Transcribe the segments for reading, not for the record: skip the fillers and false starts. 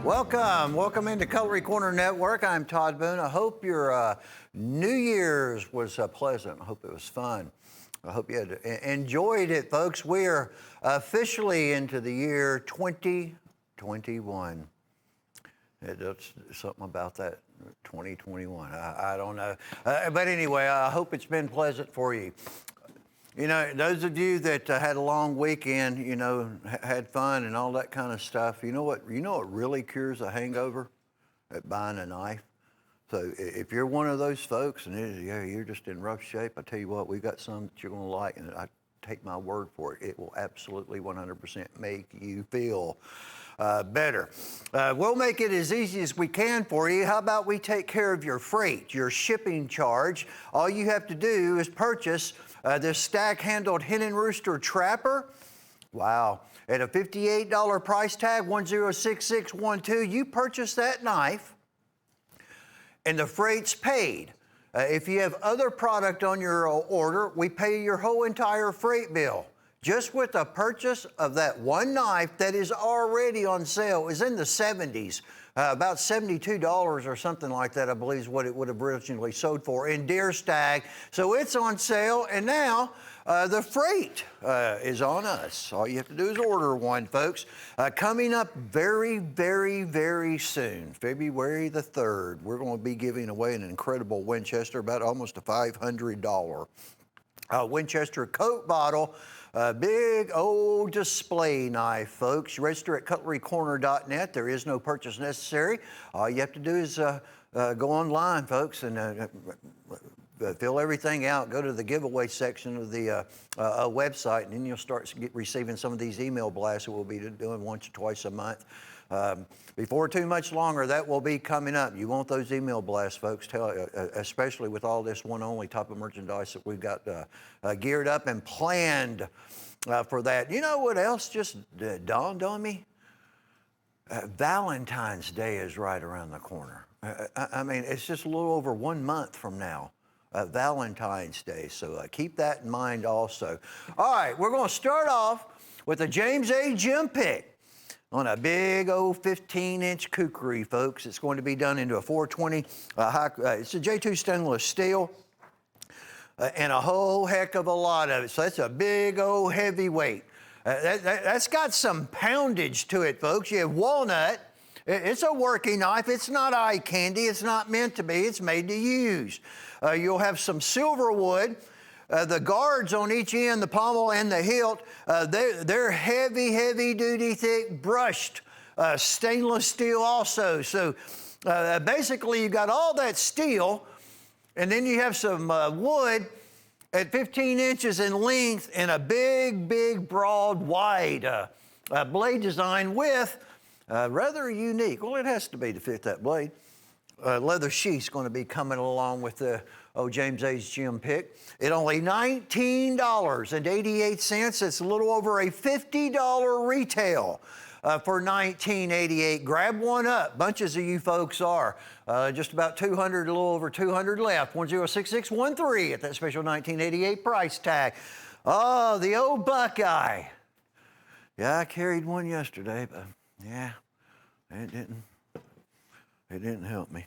Welcome into Cutlery Corner Network. I'm Todd Boone. I hope your New Year's was pleasant. I hope it was fun. I hope you had enjoyed it, folks. We are officially into the year 2021. That's something about that 2021. I don't know. But anyway, I hope it's been pleasant for you. You know, those of you that had a long weekend, you know, had fun and all that kind of stuff, you know what really cures a hangover? At buying a knife. So if you're one of those folks and you're just in rough shape, I tell you what, we've got some that you're going to like, and I take my word for it. It will absolutely 100% make you feel better. We'll make it as easy as we can for you. How about we take care of your freight, your shipping charge? All you have to do is purchase this stack-handled hen and rooster trapper. Wow. At a $58 price tag, 106612, you purchase that knife and the freight's paid. If you have other product on your order, we pay your whole entire freight bill. Just with the purchase of that one knife that is already on sale, is in the 70s, about $72 or something like that, I believe is what it would have originally sold for in deer stag. So it's on sale, and now the freight is on us. All you have to do is order one, folks. Coming up very, very, very soon, February the 3rd, we're going to be giving away an incredible Winchester, about almost a $500 Winchester Coke bottle. A big old display knife, folks. Register at cutlerycorner.net. There is no purchase necessary. All you have to do is go online, folks, and fill everything out. Go to the giveaway section of the website, and then you'll start receiving some of these email blasts that we'll be doing once or twice a month. Before too much longer, that will be coming up. You want those email blasts, folks, especially with all this one-only type of merchandise that we've got geared up and planned for that. You know what else just dawned on me? Valentine's Day is right around the corner. I mean, it's just a little over 1 month from now. Valentine's Day, so keep that in mind also. All right, we're going to start off with a James A. Jim pick on a big old 15-inch kukri, folks. It's going to be done into a 420 it's a J2 stainless steel, and a whole heck of a lot of it. So that's a big old heavyweight. That's got some poundage to it, folks. You have walnut. It's a working knife. It's not eye candy. It's not meant to be. It's made to use. You'll have some silver wood. The guards on each end, the pommel and the hilt, they're heavy, heavy-duty, thick, brushed stainless steel also. So basically, you've got all that steel, and then you have some wood at 15 inches in length and a big, big, broad, wide blade design with rather unique. Well, it has to be to fit that blade. Leather sheath's going to be coming along with the James A's Jim pick. At only $19.88. It's a little over a $50 retail for $19.88. Grab one up. Bunches of you folks are. Just about 200, a little over 200 left. 106613 at that special $19.88 price tag. Oh, the old Buckeye. Yeah, I carried one yesterday, but yeah, it didn't help me.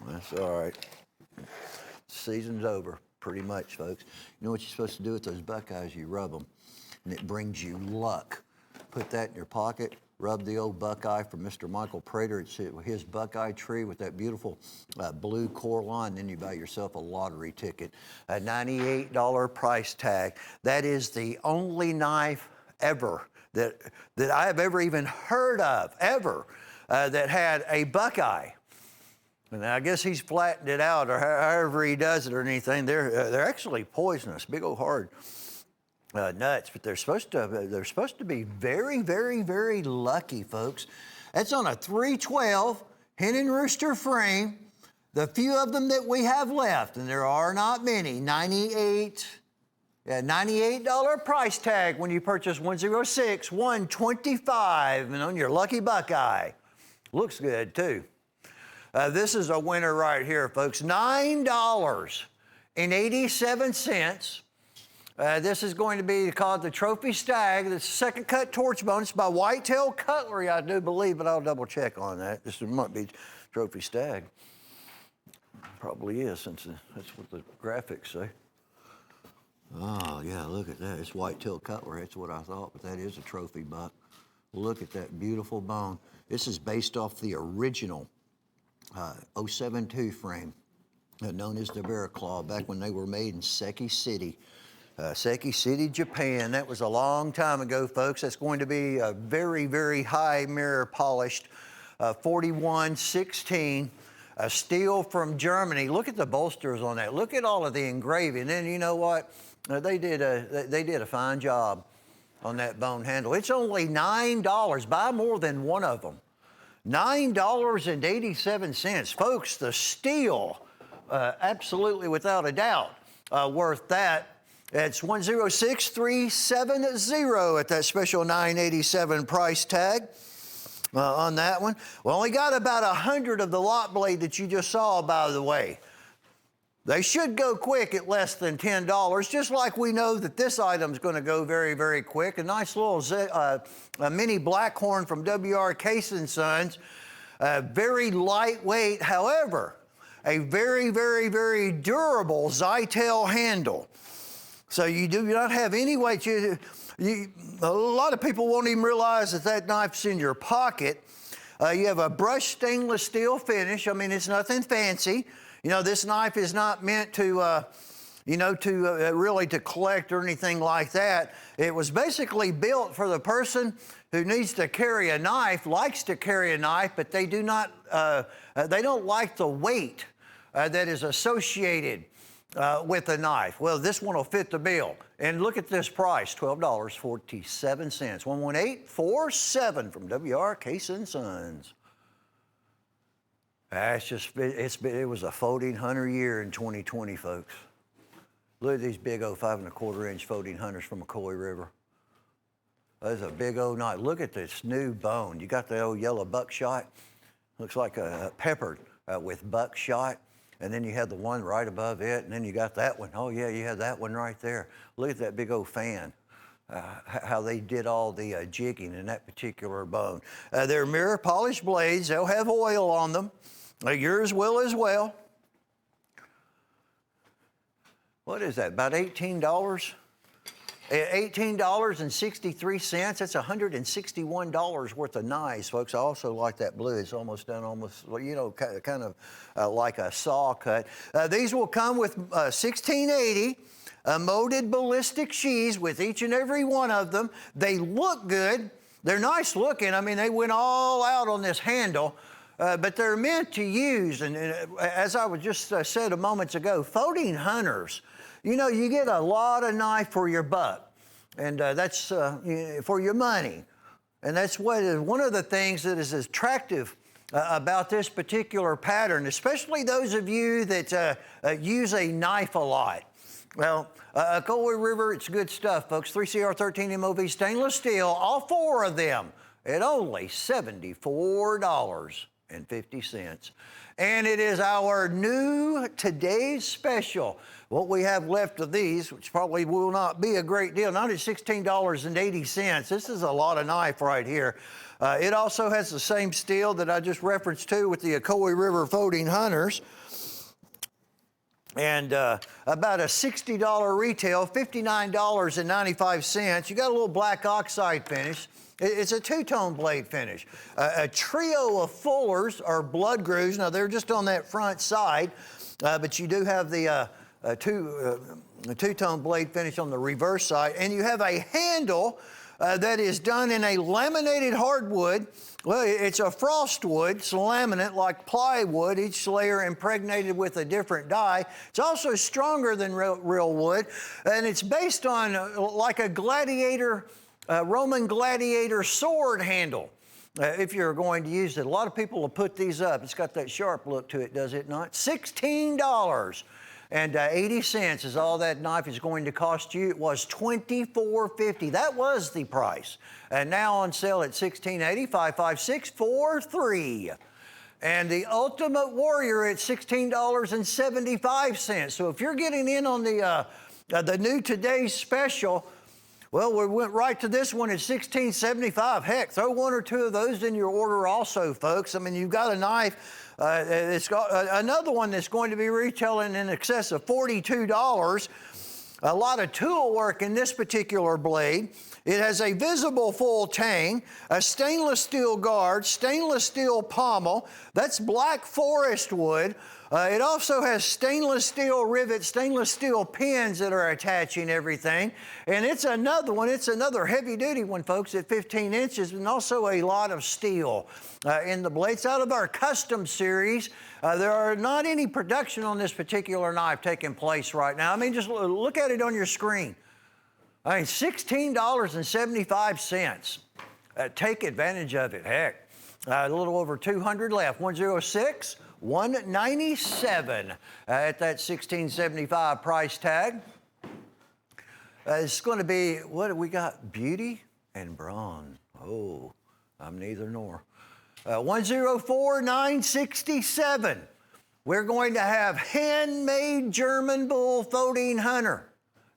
That's all right. Season's over, pretty much, folks. You know what you're supposed to do with those Buckeyes? You rub them, and it brings you luck. Put that in your pocket. Rub the old Buckeye from Mr. Michael Prater. It's his Buckeye tree with that beautiful blue core line. Then you buy yourself a lottery ticket. A $98 price tag. That is the only knife ever that I have ever even heard of, ever, that had a Buckeye. And I guess he's flattened it out, or however he does it, or anything. They're actually poisonous, big old hard nuts. But they're supposed to be very, very, very lucky, folks. That's on a 312 hen and rooster frame. The few of them that we have left, and there are not many. $98 price tag when you purchase 106125, and on your lucky Buckeye. Looks good too. This is a winner right here, folks. $9.87 This is going to be called the Trophy Stag. The second cut torch bone. It's by Whitetail Cutlery, I do believe, but I'll double check on that. This might be Trophy Stag. Probably is, since that's what the graphics say. Oh, yeah, look at that. It's Whitetail Cutlery. That's what I thought, but that is a trophy buck. Look at that beautiful bone. This is based off the original 072 frame, known as the Bear Claw, back when they were made in Seki City. Seki City, Japan. That was a long time ago, folks. That's going to be a very, very high mirror polished 4116 steel from Germany. Look at the bolsters on that. Look at all of the engraving. And you know what? They did a fine job on that bone handle. It's only $9. Buy more than one of them. $9.87. Folks, the steel, absolutely without a doubt, worth that. It's 106370 at that special $987 price tag. On that one. We only got about 100 of the lot blade that you just saw, by the way. They should go quick at less than $10, just like we know that this item's going to go very, very quick. A nice little a mini Blackhorn from WR Case & Sons. Very lightweight, however, a very, very, very durable Zytel handle. So you do not have any weight. A lot of people won't even realize that that knife's in your pocket. You have a brushed stainless steel finish. I mean, it's nothing fancy. You know, this knife is not meant to, really to collect or anything like that. It was basically built for the person who needs to carry a knife, likes to carry a knife, but they do not, they don't like the weight that is associated with a knife. Well, this one will fit the bill. And look at this price, $12.47. 11847 from WR Case & Sons. It was a folding hunter year in 2020, folks. Look at these big old 5¼ inch folding hunters from McCoy River. That's a big old knife. Look at this new bone. You got the old yellow buckshot. Looks like a peppered with buckshot. And then you had the one right above it, and then you got that one. Oh, yeah, you had that one right there. Look at that big old fan, how they did all the jigging in that particular bone. They're mirror polished blades. They'll have oil on them. Yours will as well. What is that, about $18? $18.63. That's $161 worth of knives, folks. I also like that blue. It's almost done, kind of like a saw cut. These will come with 1680 molded ballistic sheaths with each and every one of them. They look good. They're nice looking. I mean, they went all out on this handle. But they're meant to use, and as I was just said a moment ago, folding hunters, you know, you get a lot of knife for your buck, and that's for your money. And that's one of the things that is attractive about this particular pattern, especially those of you that use a knife a lot. Well, Cutlery River, it's good stuff, folks. 3CR13 MOV stainless steel, all four of them at only $74.50. And it is our new today's special. What we have left of these, which probably will not be a great deal, not at $16.80. This is a lot of knife right here. It also has the same steel that I just referenced to with the Cutlery River Folding Hunters. And about a $60 retail, $59.95. You got a little black oxide finish. It's a two-tone blade finish. A trio of fullers or blood grooves. Now, they're just on that front side, but you do have the two-tone blade finish on the reverse side. And you have a handle that is done in a laminated hardwood. Well, it's a frostwood. It's laminate like plywood, each layer impregnated with a different dye. It's also stronger than real wood, and it's based on like a gladiator, Roman gladiator sword handle. If you're going to use it. A lot of people will put these up. It's got that sharp look to it, does it not? $16.80 is all that knife is going to cost you. It was $24.50. That was the price. And now on sale at $16.80, 55643. And the Ultimate Warrior at $16.75. So if you're getting in on the The new today's special, well, we went right to this one at $16.75. Heck, throw one or two of those in your order also, folks. I mean, you've got a knife. It's got another one that's going to be retailing in excess of $42. A lot of tool work in this particular blade. It has a visible full tang, a stainless steel guard, stainless steel pommel. That's black forest wood. It also has stainless steel rivets, stainless steel pins that are attaching everything. And it's another one. It's another heavy-duty one, folks, at 15 inches, and also a lot of steel in the blades. Out of our custom series, there are not any production on this particular knife taking place right now. I mean, just look at it on your screen. I mean, $16.75. Take advantage of it, heck. A little over 200 left, 106, 197 at that $16.75 price tag. It's going to be, what do we got? Beauty and bronze. Oh, I'm neither nor. 104, 967. We're going to have handmade German bull folding hunter.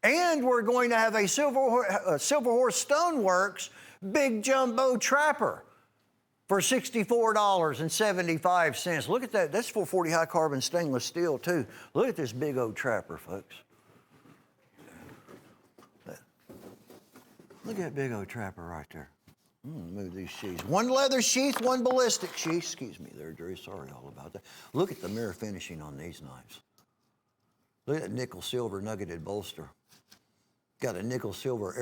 And we're going to have a Silver Horse Stoneworks big jumbo trapper for $64.75. Look at that. That's 440 high carbon stainless steel, too. Look at this big old trapper, folks. Look at that big old trapper right there. Move these sheaths. One leather sheath, one ballistic sheath. Excuse me there, Jerry. Sorry all about that. Look at the mirror finishing on these knives. Look at that nickel silver nuggeted bolster. Got a nickel silver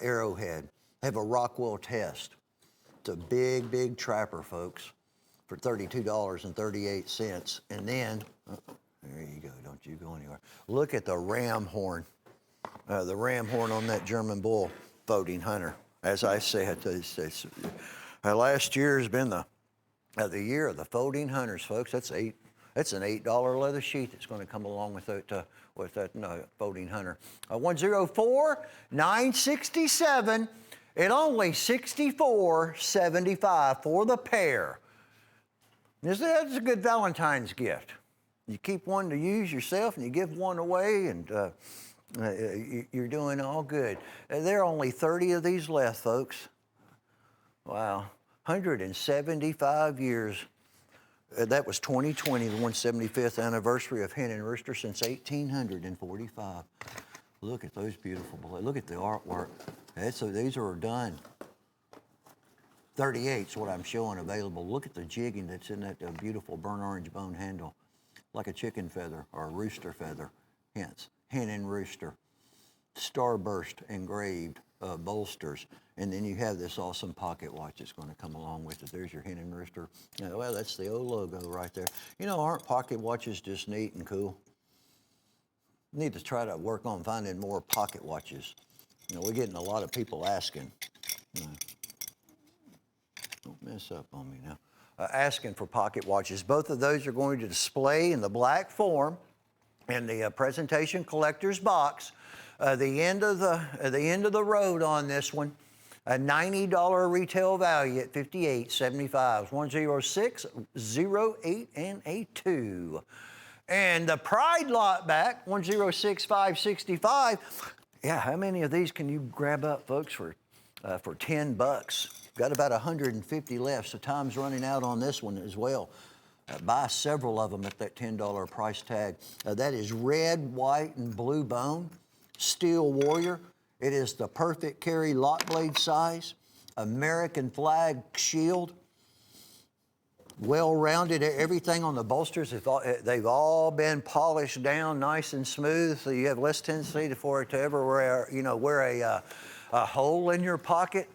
arrowhead. Have a Rockwell test. It's a big, big trapper, folks, for $32.38. And then, there you go, don't you go anywhere. Look at the ram horn on that German bull folding hunter. As I said, last year has been the year of the folding hunters, folks. That's an $8 leather sheath that's going to come along with that folding hunter. 104, 967. At only $64.75 for the pair. That's a good Valentine's gift. You keep one to use yourself and you give one away, and you're doing all good. There are only 30 of these left, folks. Wow, 175 years. That was 2020, the 175th anniversary of Hen and Rooster since 1845. Look at those beautiful blades. Look at the artwork. These are done. 38 is what I'm showing available. Look at the jigging that's in that beautiful burnt orange bone handle, like a chicken feather or a rooster feather, hence Hen and Rooster. Starburst engraved bolsters. And then you have this awesome pocket watch that's going to come along with it. There's your Hen and Rooster. Well, that's the old logo right there. You know, aren't pocket watches just neat and cool? Need to try to work on finding more pocket watches. You know, we're getting a lot of people asking. Don't mess up on me now. Asking for pocket watches. Both of those are going to display in the black form in the presentation collector's box. The end of the road on this one. A $90 retail value at $58.75. 106, 08, and a 2. And the Pride lot back, 106,565. Yeah, how many of these can you grab up, folks, for $10? Got about 150 left, so time's running out on this one as well. Buy several of them at that $10 price tag. That is red, white, and blue bone, Steel Warrior. It is the perfect carry lock blade size, American flag shield, well-rounded. Everything on the bolsters, they've all been polished down nice and smooth, so you have less tendency for it to ever wear a hole in your pocket.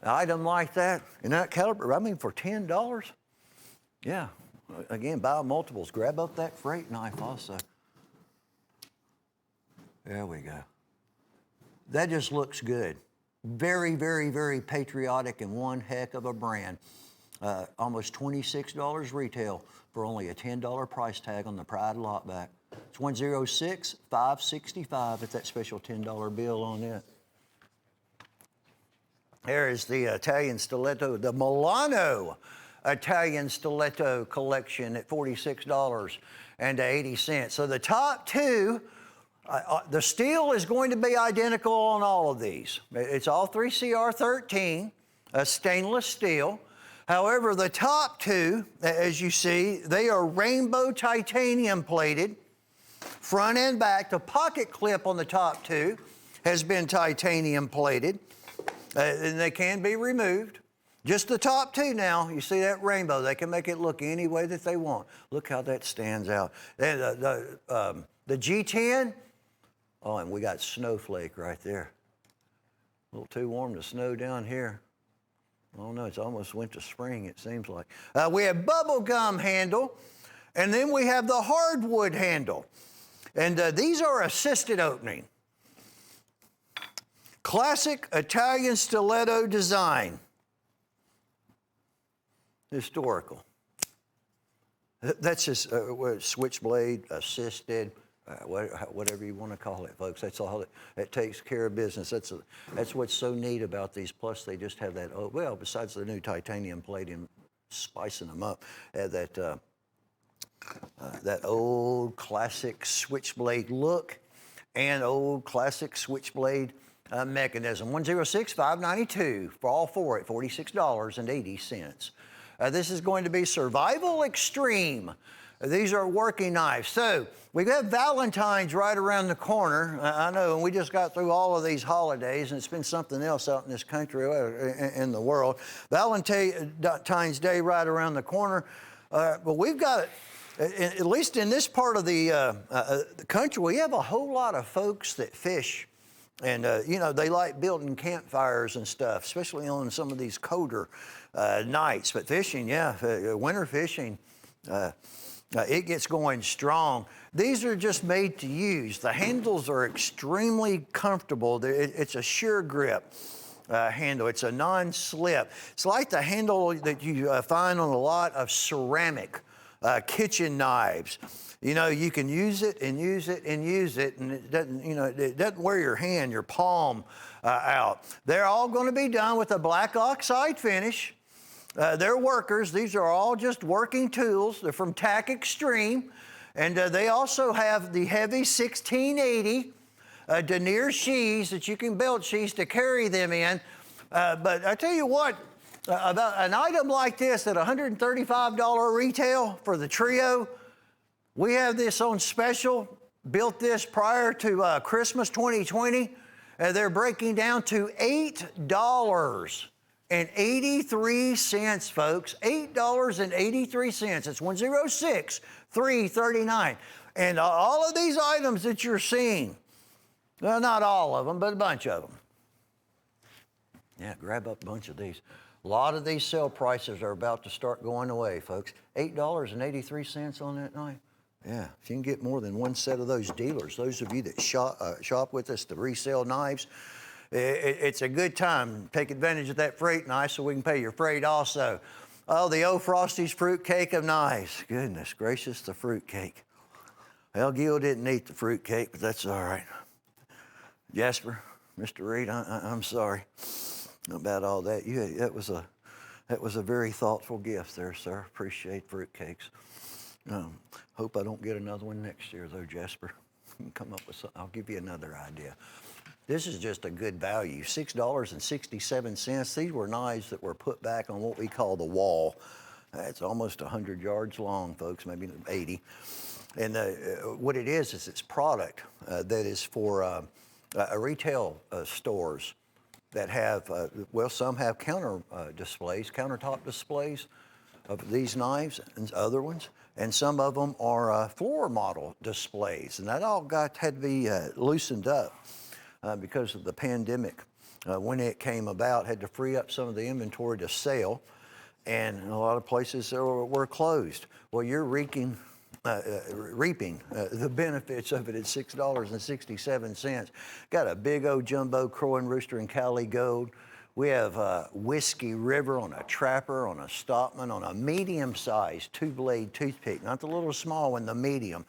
An item like that, in that caliber, I mean, for $10, yeah. Again, buy multiples. Grab up that freight knife also. There we go. That just looks good. Very, very, very patriotic and one heck of a brand. Almost $26 retail for only a $10 price tag on the Pride lot back. It's 106,565 at that special $10 bill on it. There is the Italian stiletto, the Milano Italian stiletto collection at $46.80. So the top two The steel is going to be identical on all of these. It's all 3CR13, stainless steel. However, the top two, as you see, they are rainbow titanium plated, front and back. The pocket clip on the top two has been titanium plated, and they can be removed. Just the top two now, you see that rainbow, they can make it look any way that they want. Look how that stands out. And the G10, oh, and we got snowflake right there. A little too warm to snow down here. Oh no, it's almost went to spring, it seems like. We have bubble gum handle, and then we have the hardwood handle. And these are assisted opening. Classic Italian stiletto design. Historical. That's just switchblade, assisted, whatever you want to call it, folks. That's all it takes care of business. That's what's so neat about these. Plus, they just have that, well, besides the new titanium plating, spicing them up, that old classic switchblade look and old classic switchblade mechanism. 106-592 for all four at $46.80. This is going to be Survival Extreme. These are working knives. So we have Valentine's right around the corner. I know, and we just got through all of these holidays, and it's been something else out in this country, in the world. Valentine's Day right around the corner. But we've got, at least in this part of the country, we have a whole lot of folks that fish. And, you know, they like building campfires and stuff, especially on some of these colder nights. But fishing, yeah, winter fishing, it gets going strong. These are just made to use. The handles are extremely comfortable. It's a sure grip handle. It's a non-slip. It's like the handle that you find on a lot of ceramic kitchen knives. You know, you can use it and use it and use it, and it doesn't, you know, it doesn't wear your hand, your palm out. They're all going to be done with a black oxide finish. They're workers. These are all just working tools. They're from Tack Extreme, and they also have the heavy 1680 denier sheaths that you can belt sheaths to carry them in. But I tell you what, about an item like this at $135 retail for the trio, we have this on special, built this prior to Christmas 2020. They're breaking down to $8.83, folks. $8.83. It's 106-339. And all of these items that you're seeing, well, not all of them, but a bunch of them. Yeah, grab up a bunch of these. A lot of these sale prices are about to start going away, folks. $8.83 on that knife. Yeah, if you can get more than one set of those dealers, those of you that shop with us to resell knives, it's a good time. Take advantage of that freight knife so we can pay your freight also. Oh, the old Frosty's fruit cake of knives. Goodness gracious, the fruit cake. Well, Gil didn't eat the fruit cake, but that's all right. Jasper, Mr. Reed, I'm sorry about all that. That was a very thoughtful gift there, sir. Appreciate fruit cakes. Hope I don't get another one next year, though, Jasper. Come up with something. I'll give you another idea. This is just a good value, $6.67. These were knives that were put back on what we call the wall. It's almost 100 yards long, folks, maybe 80. And what it is it's product that is for retail stores that have, well, some have countertop displays of these knives and other ones, and some of them are floor model displays, and that all had to be loosened up because of the pandemic. When it came about, had to free up some of the inventory to sell, and a lot of places were closed. Well, you're reaping the benefits of it at $6.67. Got a big old jumbo Crow and Rooster and Cali Gold. We have Whiskey River on a Trapper, on a Stockman, on a medium-sized two-blade toothpick, not the little small one, the medium.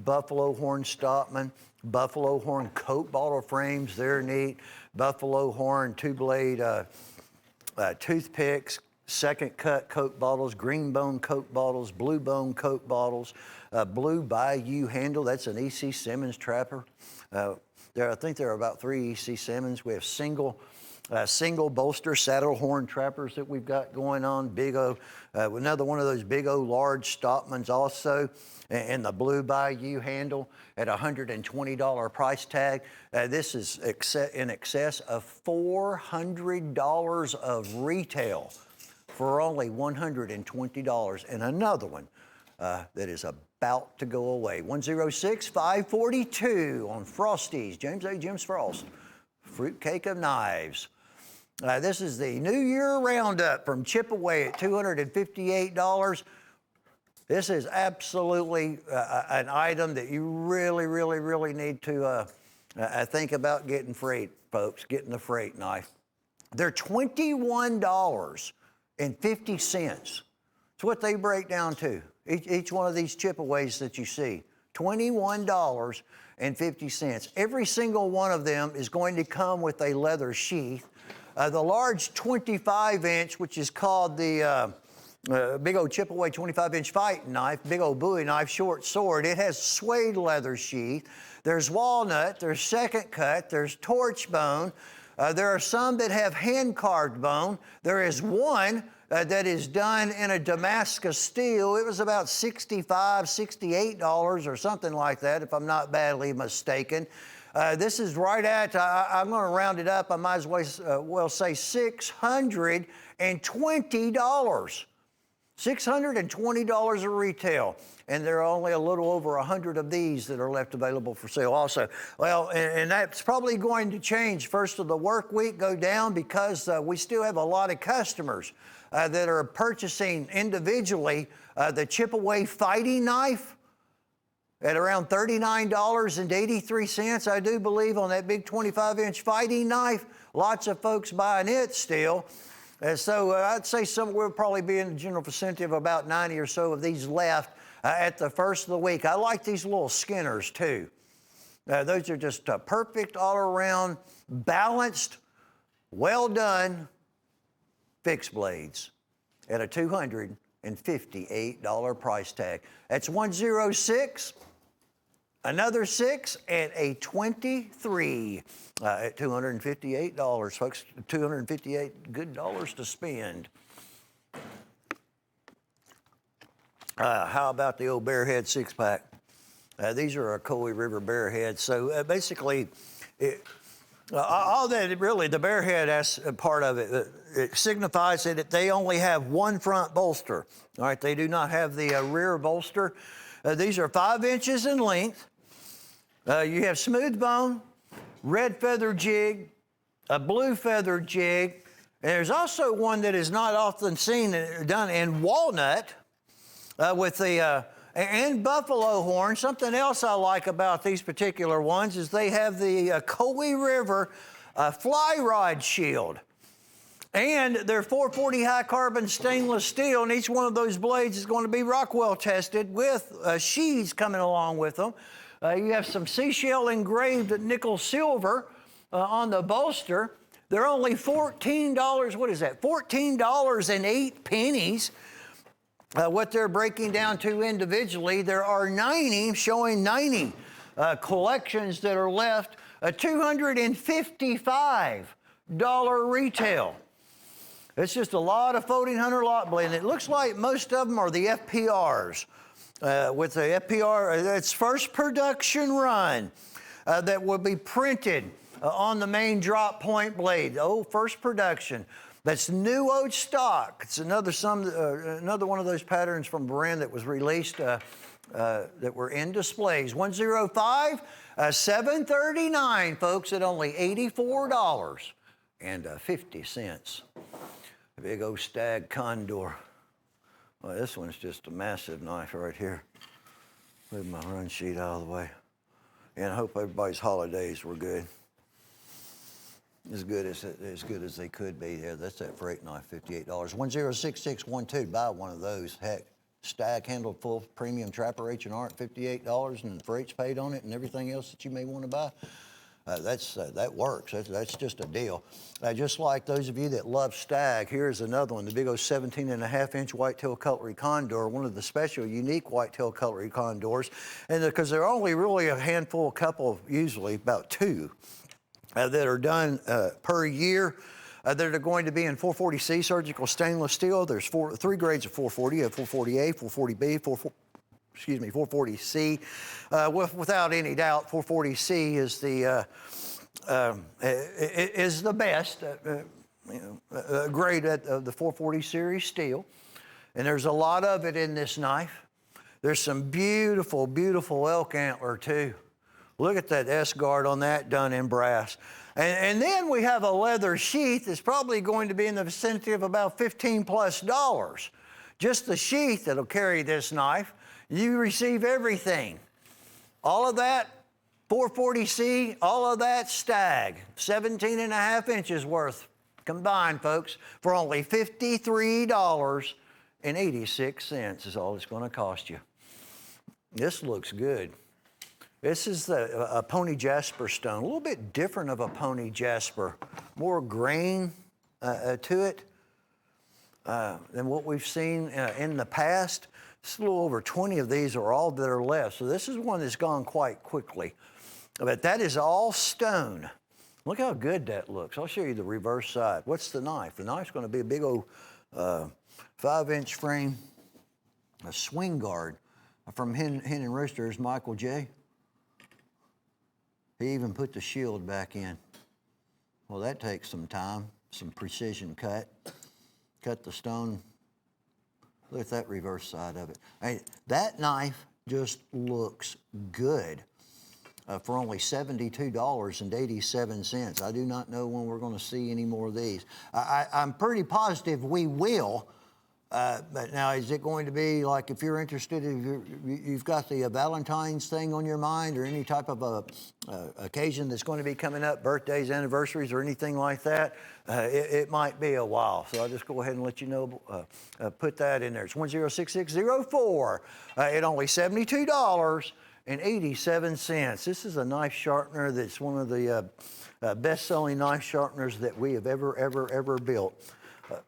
Buffalo Horn Stockman, Buffalo Horn Coke bottle frames, they're neat. Buffalo Horn two-blade toothpicks, second cut Coke bottles, green bone Coke bottles, blue bone Coke bottles, blue Bayou handle. That's an E.C. Simmons trapper. I think there are about 3 E.C. Simmons. We have single bolster saddle horn trappers that we've got going on. Another one of those big old large Stockmans also, and the blue Bayou handle at $120 price tag. This is in excess of $400 of retail for only $120. And another one that is about to go away. 106-542 on Frosties. James A. Jim's Frost. Fruitcake of knives. This is the New Year Roundup from Chipaway at $258. This is absolutely an item that you really, really, really need to think about getting freight, folks, getting the freight knife. They're $21.50. It's what they break down to. Each one of these Chipaways that you see, $21.50. Every single one of them is going to come with a leather sheath. The large 25-inch, which is called the big old Chipaway 25-inch fighting knife, big old Bowie knife, short sword, it has suede leather sheath. There's walnut, there's second cut, there's torch bone. There are some that have hand-carved bone. There is one that is done in a Damascus steel. It was about $65, $68 or something like that, if I'm not badly mistaken. This is right at, I'm going to round it up, I might as well say $620. $620 of retail. And there are only a little over 100 of these that are left available for sale also. Well, and that's probably going to change. First of the work week go down because we still have a lot of customers that are purchasing individually the Chipaway fighting knife at around $39.83, I do believe, on that big 25-inch fighting knife. Lots of folks buying it still. So I'd say we'll probably be in the general vicinity of about 90 or so of these left at the first of the week. I like these little Skinners too. Those are just perfect all around, balanced, well done fixed blades at a $258 price tag. That's 106, another 6, and a 23 at $258, folks. $258 good dollars to spend. How about the old Bearhead 6-pack? These are our Coey River Bearheads. So basically, all that really, the Bearhead part of it, it signifies that they only have one front bolster. All right, they do not have the rear bolster. These are 5 inches in length. You have smooth bone, red feather jig, a blue feather jig, and there's also one that is not often seen done in walnut with the and buffalo horn. Something else I like about these particular ones is they have the Coey River fly rod shield. And they're 440 high carbon stainless steel, and each one of those blades is going to be Rockwell tested with sheaths coming along with them. You have some seashell engraved nickel silver on the bolster. They're only $14, what is that? $14.08. What they're breaking down to individually, there are 90, showing 90 collections that are left, a $255 retail. It's just a lot of folding hunter lot blade. It looks like most of them are the FPRs. With the FPR, it's first production run that will be printed on the main drop point blade. Oh, first production. That's new old stock. It's another one of those patterns from brand that was released that were in displays. 105, 739, folks, at only $84.50. Big old Stag Condor. Well, this one's just a massive knife right here. Move my run sheet out of the way. And I hope everybody's holidays were good. As good as they could be. Yeah, that's that freight knife, $58. 106612. Buy one of those. Heck, Stag handled full premium trapper H&R at $58, and the freight's paid on it, and everything else that you may want to buy. That works. That's just a deal. Just like those of you that love stag, here's another one, the big old 17.5-inch whitetail cutlery condor, one of the special, unique whitetail cutlery condors. And because there are only really a handful, a couple, usually about two, that are done per year. That are going to be in 440C surgical stainless steel. There's three grades of 440. You have 440A, 440B, 440C. Without any doubt, 440C is the best grade of the 440 series steel. And there's a lot of it in this knife. There's some beautiful, beautiful elk antler too. Look at that S-guard on that, done in brass. And then we have a leather sheath that's probably going to be in the vicinity of about $15+. Just the sheath that'll carry this knife. You receive everything. All of that 440C, all of that stag, 17.5 inches worth combined, folks, for only $53.86 is all it's going to cost you. This looks good. This is a pony jasper stone, a little bit different of a pony jasper, more grain to it than what we've seen in the past. It's a little over 20 of these are all that are left. So this is one that's gone quite quickly. But that is all stone. Look how good that looks. I'll show you the reverse side. What's the knife? The knife's going to be a big old 5-inch frame, a swing guard from Hen and Rooster's Michael J. He even put the shield back in. Well, that takes some time, some precision cut. Cut the stone. Look at that reverse side of it. That knife just looks good for only $72.87. I do not know when we're going to see any more of these. I'm pretty positive we will. But now, is it going to be like, if you're interested, if you've got the Valentine's thing on your mind, or any type of occasion that's going to be coming up, birthdays, anniversaries, or anything like that, it might be a while. So I'll just go ahead and let you know, put that in there. It's 106604 at only $72.87. This is a knife sharpener that's one of the best-selling knife sharpeners that we have ever built.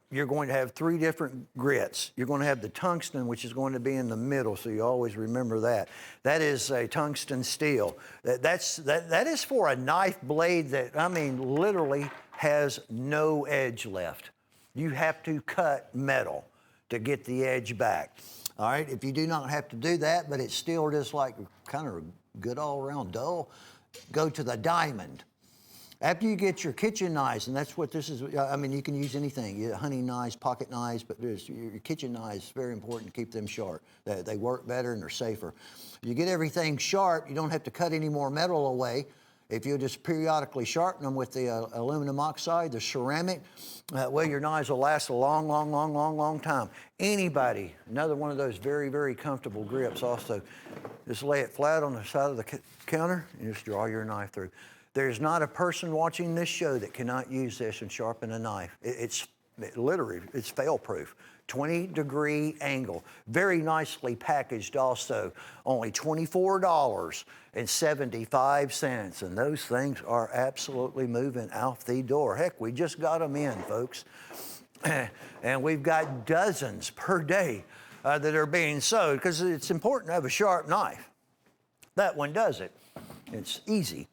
You're going to have 3 different grits. You're going to have the tungsten, which is going to be in the middle, so you always remember that. That is a tungsten steel. That is for a knife blade that, I mean, literally has no edge left. You have to cut metal to get the edge back. All right, if you do not have to do that, but it's still just like kind of good all around dull, go to the diamond. After you get your kitchen knives, and that's what this is, I mean, you can use anything, hunting knives, pocket knives, but your kitchen knives, very important to keep them sharp. They work better and they're safer. You get everything sharp, you don't have to cut any more metal away. If you just periodically sharpen them with the aluminum oxide, the ceramic, well, your knives will last a long time. Anybody, another one of those very, very comfortable grips also. Just lay it flat on the side of the counter and just draw your knife through. There's not a person watching this show that cannot use this and sharpen a knife. It's literally, it's fail-proof. 20-degree angle. Very nicely packaged also. Only $24.75. And those things are absolutely moving out the door. Heck, we just got them in, folks. And we've got dozens per day that are being sold, because it's important to have a sharp knife. That one does it. It's easy.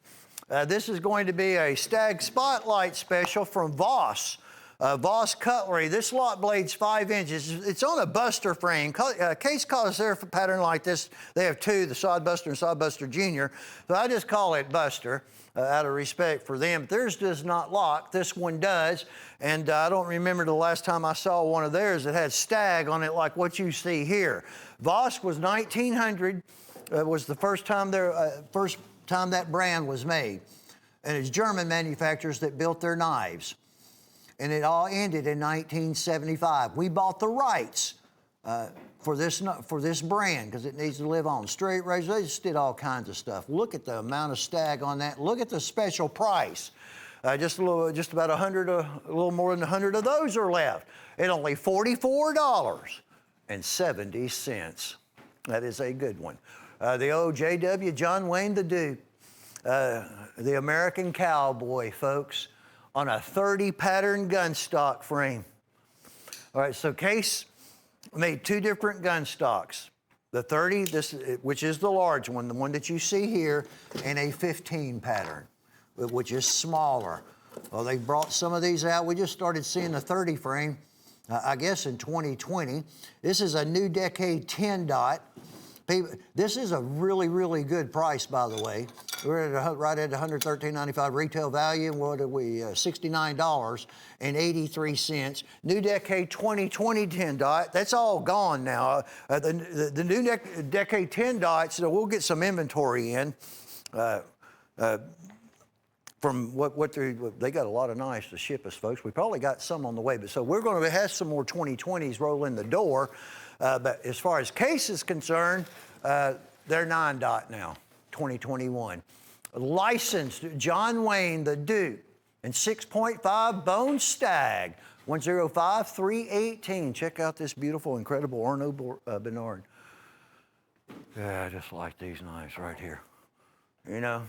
This is going to be a Stag Spotlight special from Voss. Voss Cutlery. This lock blade's 5 inches. It's on a buster frame. Case calls their pattern like this. They have 2, the Sod Buster and Sod Buster Junior. So I just call it Buster out of respect for them. Theirs does not lock. This one does. And I don't remember the last time I saw one of theirs that had stag on it like what you see here. Voss was 1900. Was the first time that brand was made. And it's German manufacturers that built their knives. And it all ended in 1975. We bought the rights for this brand because it needs to live on. Straight razor, they just did all kinds of stuff. Look at the amount of stag on that. Look at the special price. Just about 100, a little more than 100 of those are left at only $44.70. That is a good one. The old JW John Wayne the Duke. the American cowboy, folks, on a 30 pattern gun stock frame. All right, so Case made two different gun stocks. The 30, which is the large one, the one that you see here, and a 15 pattern, which is smaller. Well, they brought some of these out. We just started seeing the 30 frame, I guess in 2020. This is a new decade 10 dot. This is a really, really good price, by the way. We're at right at $113.95 retail value. What are we? $69.83. New decade 2020 10 dot. That's all gone now. The new decade 10 dots. We'll get some inventory in. From what they got a lot of knives to ship us, folks. We probably got some on the way, but so we're going to have some more 2020s roll in the door. But as far as Case is concerned, they're 9 dot now, 2021. Licensed John Wayne the Duke and 6.5 Bone Stag, 105-318. Check out this beautiful, incredible Arnaud Bernard. Yeah, I just like these knives right here. You know.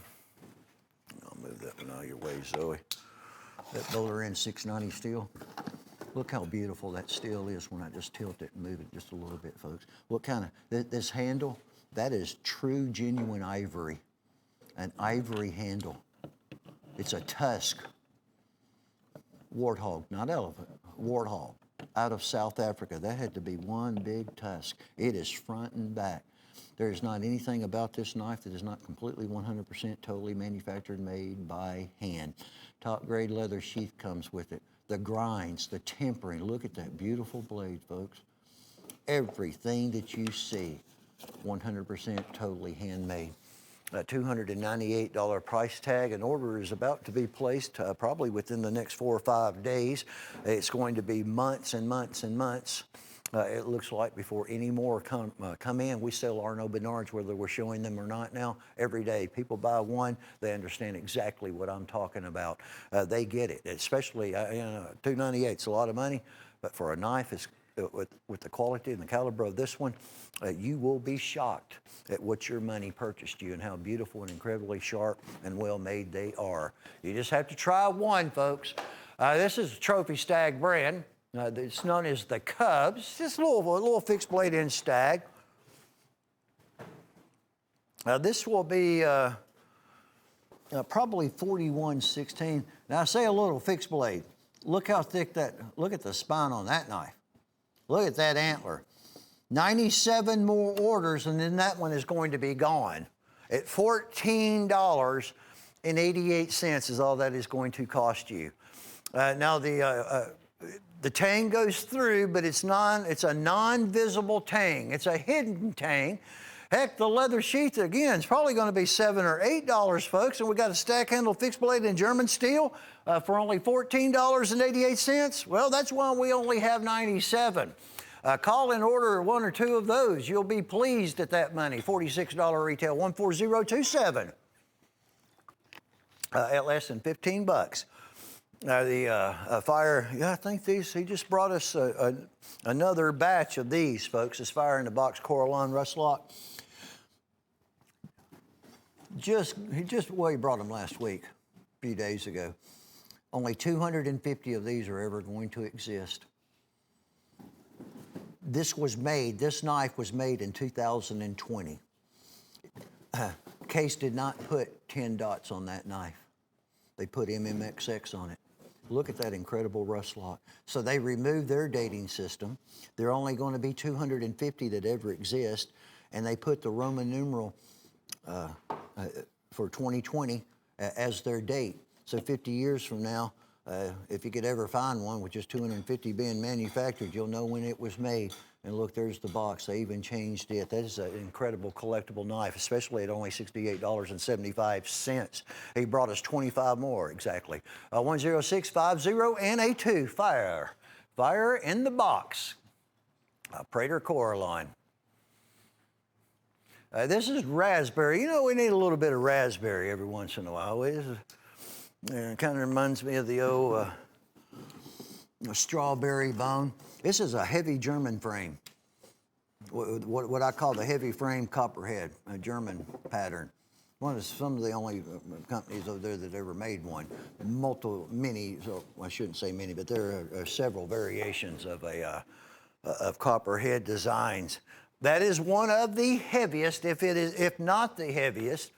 I'll move that one out of your way, Zoe. That Bowler N 690 steel. Look how beautiful that steel is when I just tilt it and move it just a little bit, folks. What kind of, this handle, that is true, genuine ivory. An ivory handle. It's a tusk. Warthog, not elephant, warthog, out of South Africa. That had to be one big tusk. It is front and back. There is not anything about this knife that is not completely 100% totally manufactured, made by hand. Top grade leather sheath comes with it. The grinds, the tempering, look at that beautiful blade, folks. Everything that you see, 100% totally handmade. A $298 price tag. An order is about to be placed probably within the next 4 or 5 days. It's going to be months and months and months. It looks like before any more come in. We sell Arnaud Bernards, whether we're showing them or not now, every day. People buy one, they understand exactly what I'm talking about. They get it, especially, $298 is a lot of money, but for a knife, it's, with the quality and the caliber of this one, you will be shocked at what your money purchased you and how beautiful and incredibly sharp and well made they are. You just have to try one, folks. This is a Trophy Stag brand. It's known as the Cubs. Just a little fixed blade end stag. This will be probably 41/16. Now I say a little fixed blade. Look how thick that, look at the spine on that knife. Look at that antler. 97 more orders and then that one is going to be gone. At $14.88 is all that is going to cost you. Now the tang goes through, but it's a non-visible tang. It's a hidden tang. Heck, the leather sheath, again, is probably going to be $7 or $8, folks, and we got a stack handle fixed blade in German steel for only $14.88. Well, that's why we only have 97. Call and order 1 or 2 of those. You'll be pleased at that money. $46 retail, 14027. At less than 15 bucks. The fire, I think these, he just brought us another batch of these, folks. This Fire in the Box Coraline Rust Lock. He brought them last week, a few days ago. Only 250 of these are ever going to exist. This knife was made in 2020. Case did not put 10 dots on that knife. They put MMXX on it. Look at that incredible rust lock. So they removed their dating system. There are only going to be 250 that ever exist, and they put the Roman numeral for 2020 as their date. So 50 years from now, if you could ever find one with just 250 being manufactured, you'll know when it was made. And look, there's the box. They even changed it. That is an incredible collectible knife, especially at only $68.75. He brought us 25 more, exactly. 10650 and a 2. Fire in the Box. Prater Coraline. This is raspberry. You know, we need a little bit of raspberry every once in a while. It kind of reminds me of the old strawberry bone. This is a heavy German frame, what I call the heavy frame copperhead, a German pattern. Some of the only companies over there that ever made one. Many, so I shouldn't say many, but there are several variations of copperhead designs. That is one of the heaviest, if not the heaviest,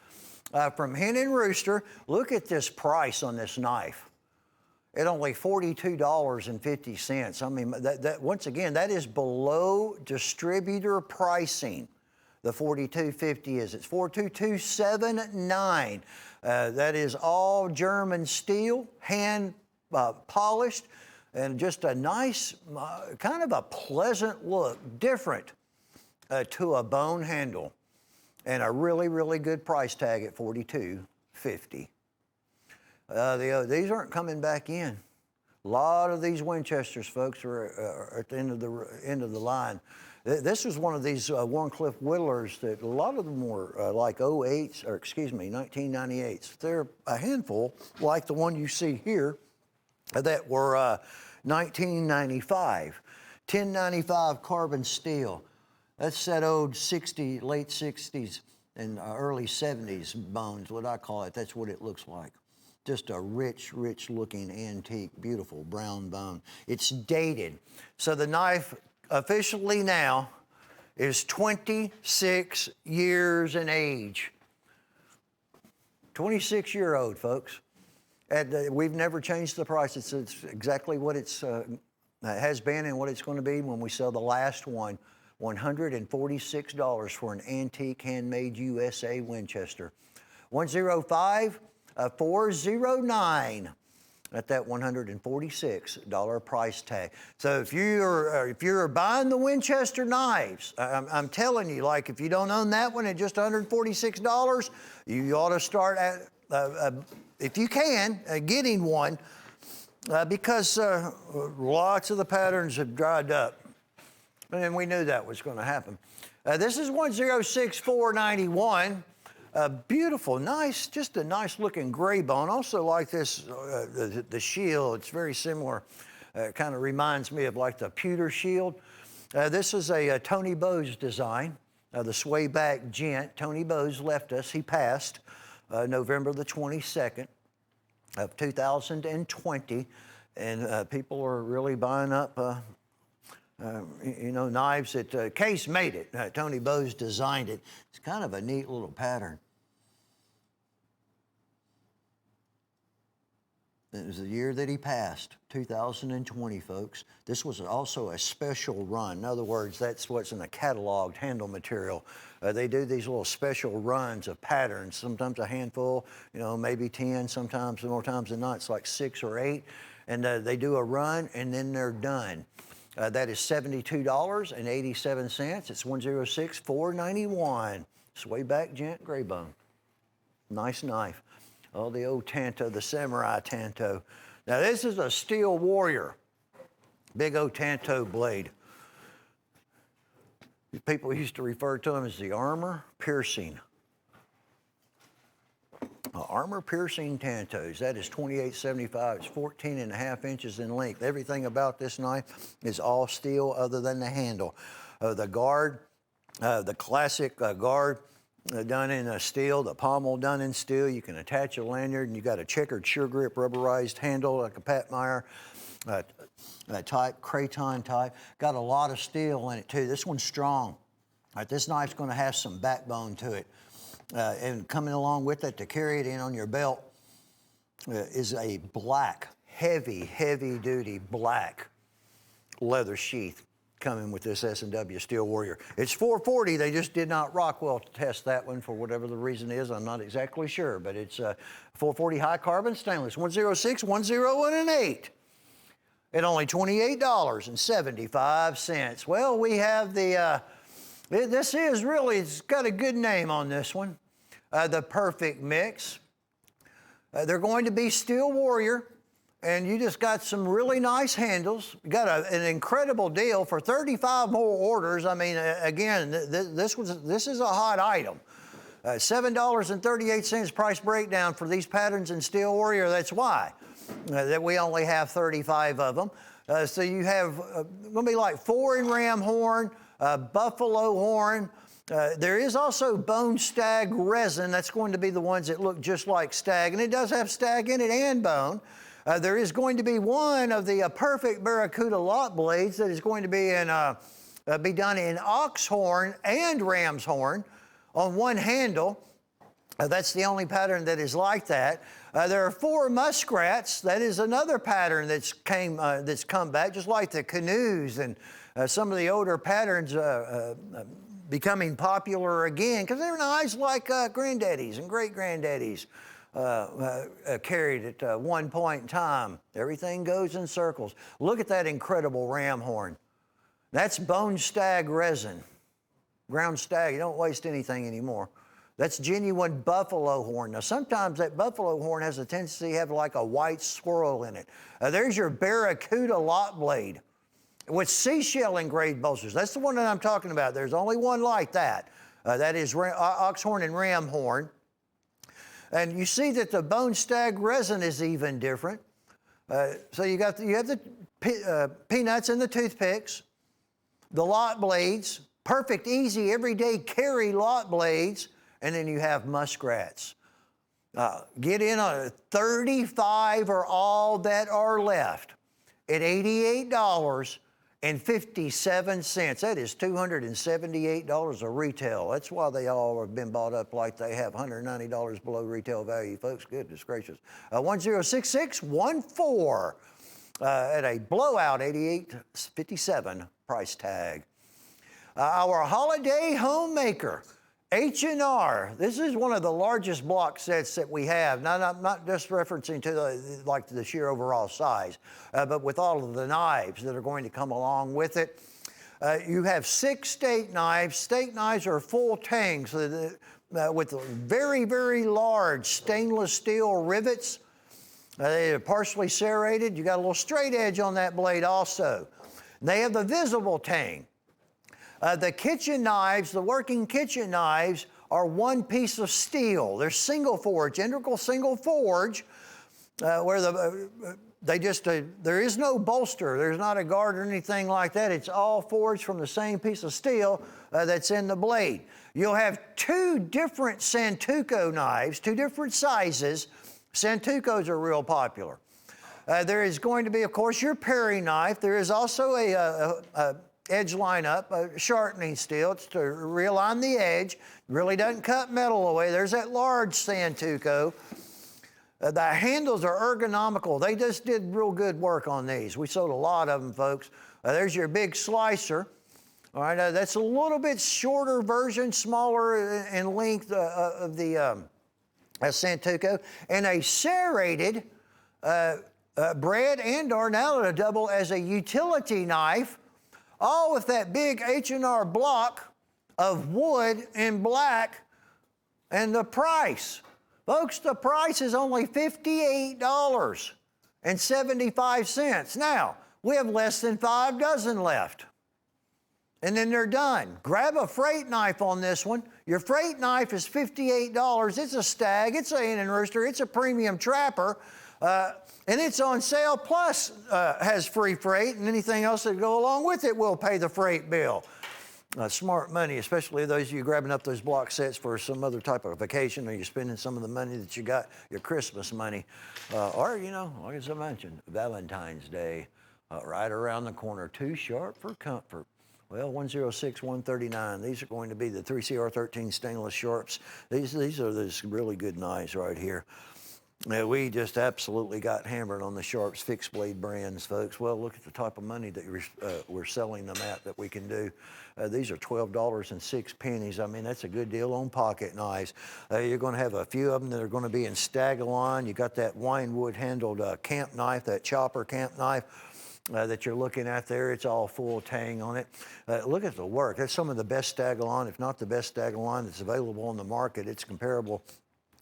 from Hen and Rooster. Look at this price on this knife. At only $42.50. I mean, that once again, that is below distributor pricing. The $42.50 is. It's $42279. That is all German steel, hand polished, and just a nice, kind of a pleasant look, different to a bone handle, and a really, really good price tag at $42.50. These aren't coming back in. A lot of these Winchesters, folks, are at the end of the line. This was one of these Warncliffe Whittlers that a lot of them were like 1998s. They're a handful, like the one you see here, that were 1995. 1095 carbon steel. That's that old late 60s and early 70s bones, what I call it. That's what it looks like. Just a rich, rich looking antique, beautiful brown bone. It's dated. So the knife officially now is 26 years in age. 26-year-old, folks. And we've never changed the price. It's exactly what it has been and what it's going to be when we sell the last one. $146 for an antique handmade USA Winchester. 105-409 at that $146 price tag. So if you're buying the Winchester knives, I'm telling you, like if you don't own that one at just $146, you ought to start at, if you can, getting one because lots of the patterns have dried up. And we knew that was going to happen. This is 106-491. Beautiful, nice, just a nice looking gray bone. Also like this, the shield, it's very similar. Kind of reminds me of like the pewter shield. This is a Tony Bowes design, the sway back gent. Tony Bowes left us, he passed November the 22nd of 2020. And people are really buying up knives that Case made it. Tony Bowes designed it. It's kind of a neat little pattern. It was the year that he passed, 2020, folks. This was also a special run. In other words, that's what's in a cataloged handle material. They do these little special runs of patterns, sometimes a handful, maybe 10, sometimes more times than not, it's like 6 or 8. And they do a run and then they're done. That is $72.87. It's 106-491. Sway back gent gray bone. Nice knife. Oh, the old Tanto, the Samurai Tanto. Now this is a Steel Warrior. Big old Tanto blade. People used to refer to them as the armor piercing. Armor piercing Tantos. That is $28.75. It's 14.5 inches in length. Everything about this knife is all steel other than the handle. The guard, the classic guard done in steel, the pommel done in steel. You can attach a lanyard and you got a checkered sure grip rubberized handle like a Pat Meyer type, Craton type. Got a lot of steel in it too. This one's strong. This knife's going to have some backbone to it. And coming along with it to carry it in on your belt is a black, heavy duty black leather sheath coming with this S&W Steel Warrior. It's 440. They just did not rock well to test that one for whatever the reason is. I'm not exactly sure, but it's 440 high carbon stainless, 106-101-8 at only $28.75. Well, we have the, it's got a good name on this one. The Perfect Mix. They're going to be Steel Warrior, and you just got some really nice handles. You got an incredible deal for 35 more orders. I mean, again, this is a hot item. $7.38 price breakdown for these patterns in Steel Warrior. That's why that we only have 35 of them. So you have going to be like 4 in ram horn, buffalo horn, There is also bone stag resin. That's going to be the ones that look just like stag, and it does have stag in it and bone. There is going to be one of the perfect Barracuda lot blades that is going to be be done in ox horn and ram's horn on one handle. That's the only pattern that is like that. There are 4 muskrats. That is another pattern that's come back, just like the canoes and some of the older patterns becoming popular again, because they're nice like granddaddies and great-granddaddies carried at one point in time. Everything goes in circles. Look at that incredible ram horn. That's bone stag resin. Ground stag, you don't waste anything anymore. That's genuine buffalo horn. Now, sometimes that buffalo horn has a tendency to have like a white swirl in it. There's your Barracuda lot blade with seashell engraved bolsters. That's the one that I'm talking about. There's only one like that. That is ox horn and ram horn. And you see that the bone stag resin is even different. So you have the peanuts and the toothpicks, the lot blades, perfect, easy, everyday carry lot blades, and then you have muskrats. Get in on 35 are all that are left at $88.57. That is $278 a retail. That's why they all have been bought up like they have, $190 below retail value, folks. Goodness gracious. 106614 at a blowout $88.57 price tag. Our holiday homemaker, H&R. This is one of the largest block sets that we have. Now, I'm not just referencing to the sheer overall size, but with all of the knives that are going to come along with it. You have 6 steak knives. Steak knives are full tangs with very, very large stainless steel rivets. They are partially serrated. You got a little straight edge on that blade also. They have the visible tang. The kitchen knives, the working kitchen knives, are one piece of steel. They're single forge, integral single forge, where there is no bolster. There's not a guard or anything like that. It's all forged from the same piece of steel that's in the blade. You'll have 2 different Santoku knives, 2 different sizes. Santokus are real popular. There is going to be, of course, your paring knife. There is also a edge lineup, a sharpening steel. It's to realign the edge. Really doesn't cut metal away. There's that large Santoku. The handles are ergonomical. They just did real good work on these. We sold a lot of them, folks. There's your big slicer. All right, that's a little bit shorter version, smaller in length of the Santoku, and a serrated bread and/or now it'll double as a utility knife, all with that big H&R block of wood in black. And the price, folks, the price is only $58.75. Now, we have less than 5 dozen left. And then they're done. Grab a freight knife on this one. Your freight knife is $58. It's a stag, it's an Hen and Rooster, it's a premium trapper, and it's on sale, plus has free freight, and anything else that go along with it will pay the freight bill. Smart money, especially those of you grabbing up those block sets for some other type of vacation, or you're spending some of the money that you got, your Christmas money, or, you know, like as I mentioned, Valentine's Day, right around the corner. Too sharp for comfort. Well, 106, 139. These are going to be the 3CR13 stainless sharps. These are those really good knives right here. We just absolutely got hammered on the Sharps fixed blade brands, folks. Well, look at the type of money that we're selling them at that we can do. These are $12.06. I mean, that's a good deal on pocket knives. You're going to have a few of them that are going to be in Stag-A-Line. You got that winewood handled camp knife, that chopper camp knife. That you're looking at there. It's all full tang on it. Look at the work. That's some of the best Stag-A-Line, if not the best Stag-A-Line that's available on the market. It's comparable.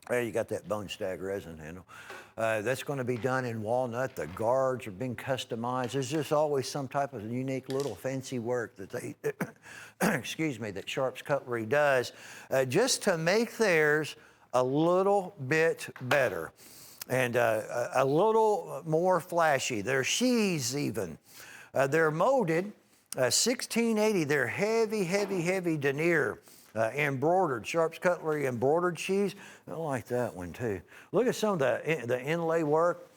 There you got that bone stag resin handle. That's going to be done in walnut. The guards are being customized. There's just always some type of unique little fancy work that they, excuse me, that Sharps Cutlery does just to make theirs a little bit better. And a little more flashy. They're sheaths even. They're molded 1680. They're heavy, heavy, heavy denier. embroidered, Sharp's Cutlery embroidered sheaths. I like that one too. Look at some of the inlay work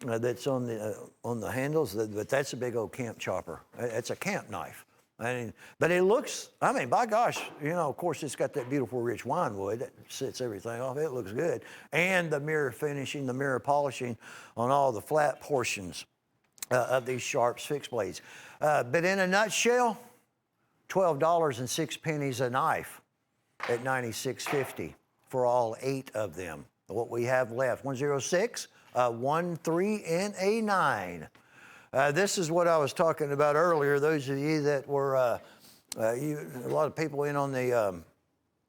that's on the handles, but that's a big old camp chopper. It's a camp knife. But it looks, I mean, by gosh, of course, it's got that beautiful rich wine wood that sets everything off. It looks good. And the mirror finishing, the mirror polishing on all the flat portions of these Sharp's fixed blades. But in a nutshell, $12.06 a knife at $96.50 for all 8 of them. What we have left, 106, 1, 3, and a 9. This is what I was talking about earlier. Those of you that were, a lot of people in on the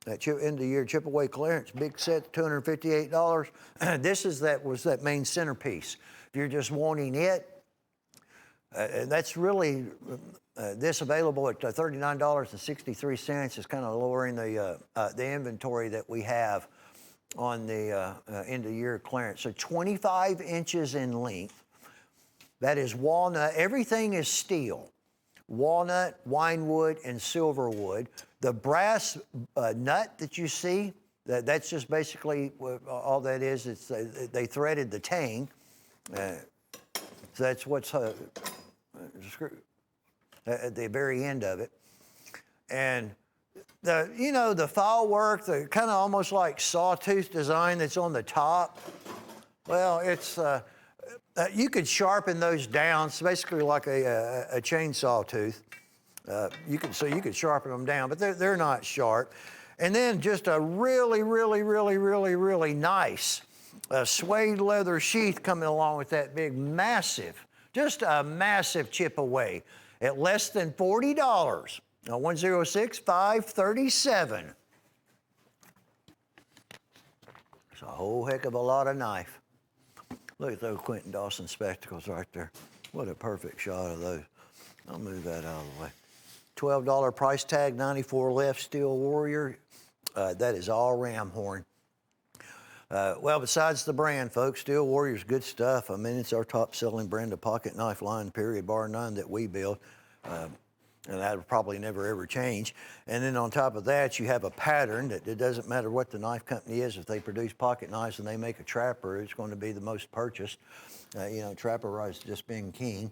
end of the year chip away clearance, big set, $258. This was that main centerpiece. If you're just wanting it, that's really this available at $39.63 is kind of lowering the inventory that we have on the end of year clearance. So 25 inches in length. That is walnut. Everything is steel. Walnut, wine wood, and silver wood. The brass nut that you see, that's just basically all that is. It's they threaded the tang. So that's what's at the very end of it. And the file work, the kind of almost like sawtooth design that's on the top. Well, it's you could sharpen those down. It's basically like a chainsaw tooth. You could sharpen them down, but they're not sharp. And then just a really, really, really, really, really nice suede leather sheath coming along with that big, massive, just a massive chip away at less than $40. Now 106, 537. It's a whole heck of a lot of knife. Look at those Quentin Dawson spectacles right there. What a perfect shot of those. I'll move that out of the way. $12 price tag, 94 left, Steel Warrior. That is all ram horn. Well, besides the brand, folks, Steel Warrior's good stuff. I mean, it's our top-selling brand of pocket knife line, period, bar none, that we build. And that'll probably never, ever change. And then on top of that, you have a pattern that it doesn't matter what the knife company is. If they produce pocket knives and they make a trapper, it's going to be the most purchased. Trapper rice just being king.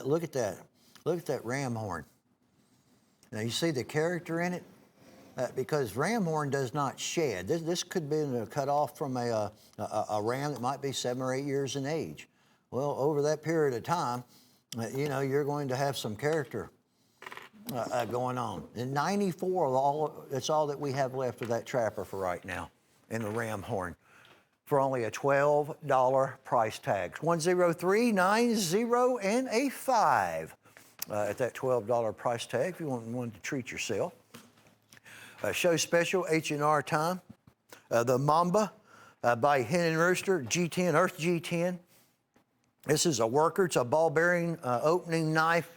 Look at that. Look at that ram horn. Now, you see the character in it? Because ram horn does not shed. This could be cut off from a ram that might be 7 or 8 years in age. Well, over that period of time, you're going to have some character going on. And 94, that's all that we have left of that trapper for right now in the ram horn for only a $12 price tag. 10390 and a 5 at that $12 price tag if you wanted to treat yourself. Show special H&R time. The Mamba by Hen and Rooster G10, Earth G10. This is a worker. It's a ball bearing opening knife.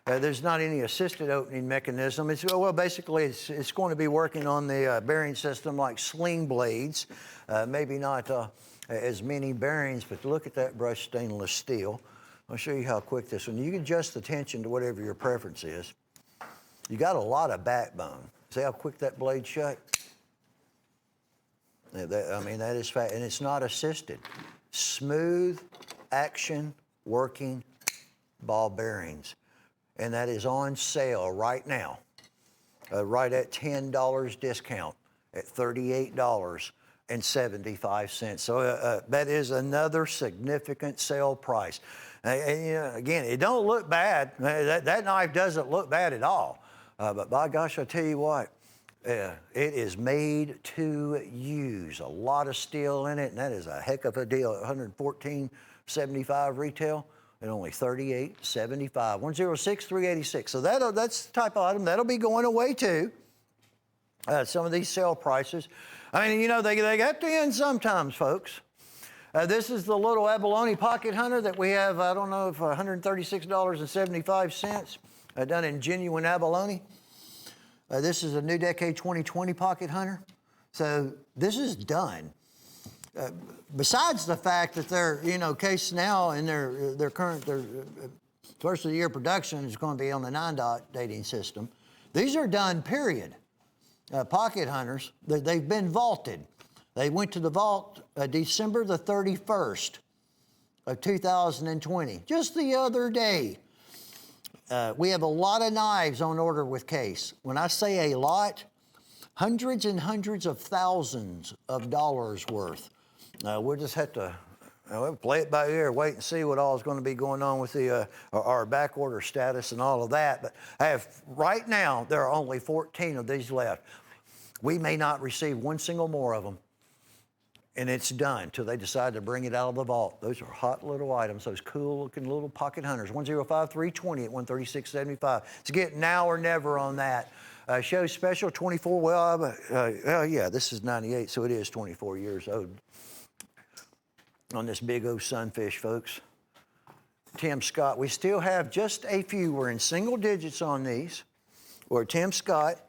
There's not any assisted opening mechanism. Basically, it's going to be working on the bearing system like sling blades. Maybe not as many bearings, but look at that brushed stainless steel. I'll show you how quick this one. You can adjust the tension to whatever your preference is. You got a lot of backbone. See how quick that blade shut? That is fast, and it's not assisted. Smooth action working ball bearings. And that is on sale right now, right at $10 discount at $38.75. So that is another significant sale price. Again, it don't look bad. That knife doesn't look bad at all. But by gosh, I tell you what, it is made to use. A lot of steel in it, and that is a heck of a deal. $114.75 retail. At only $38.75, 106,386. So that's the type of item that'll be going away too. Some of these sale prices. They got to end sometimes, folks. This is the little abalone pocket hunter that we have. I don't know if $136.75 done in genuine abalone. This is a New Decade 2020 pocket hunter. So this is done. Besides the fact that they're, cased now in their first of the year production is going to be on the 9-dot dating system. These are done, period. pocket hunters, they've been vaulted. They went to the vault December the 31st of 2020, just the other day. We have a lot of knives on order with Case. When I say a lot, hundreds and hundreds of thousands of dollars worth. We'll just have to play it by ear, wait and see what all is going to be going on with our back order status and all of that. But right now, there are only 14 of these left. We may not receive one single more of them. And it's done until they decide to bring it out of the vault. Those are hot little items, those cool-looking little pocket hunters. 105-320 at 136.75. It's getting now or never on that. Show special 24. Well, yeah, this is 98, so it is 24 years old on this big old sunfish, folks. Tim Scott. We still have just a few. We're in single digits on these. Where Tim Scott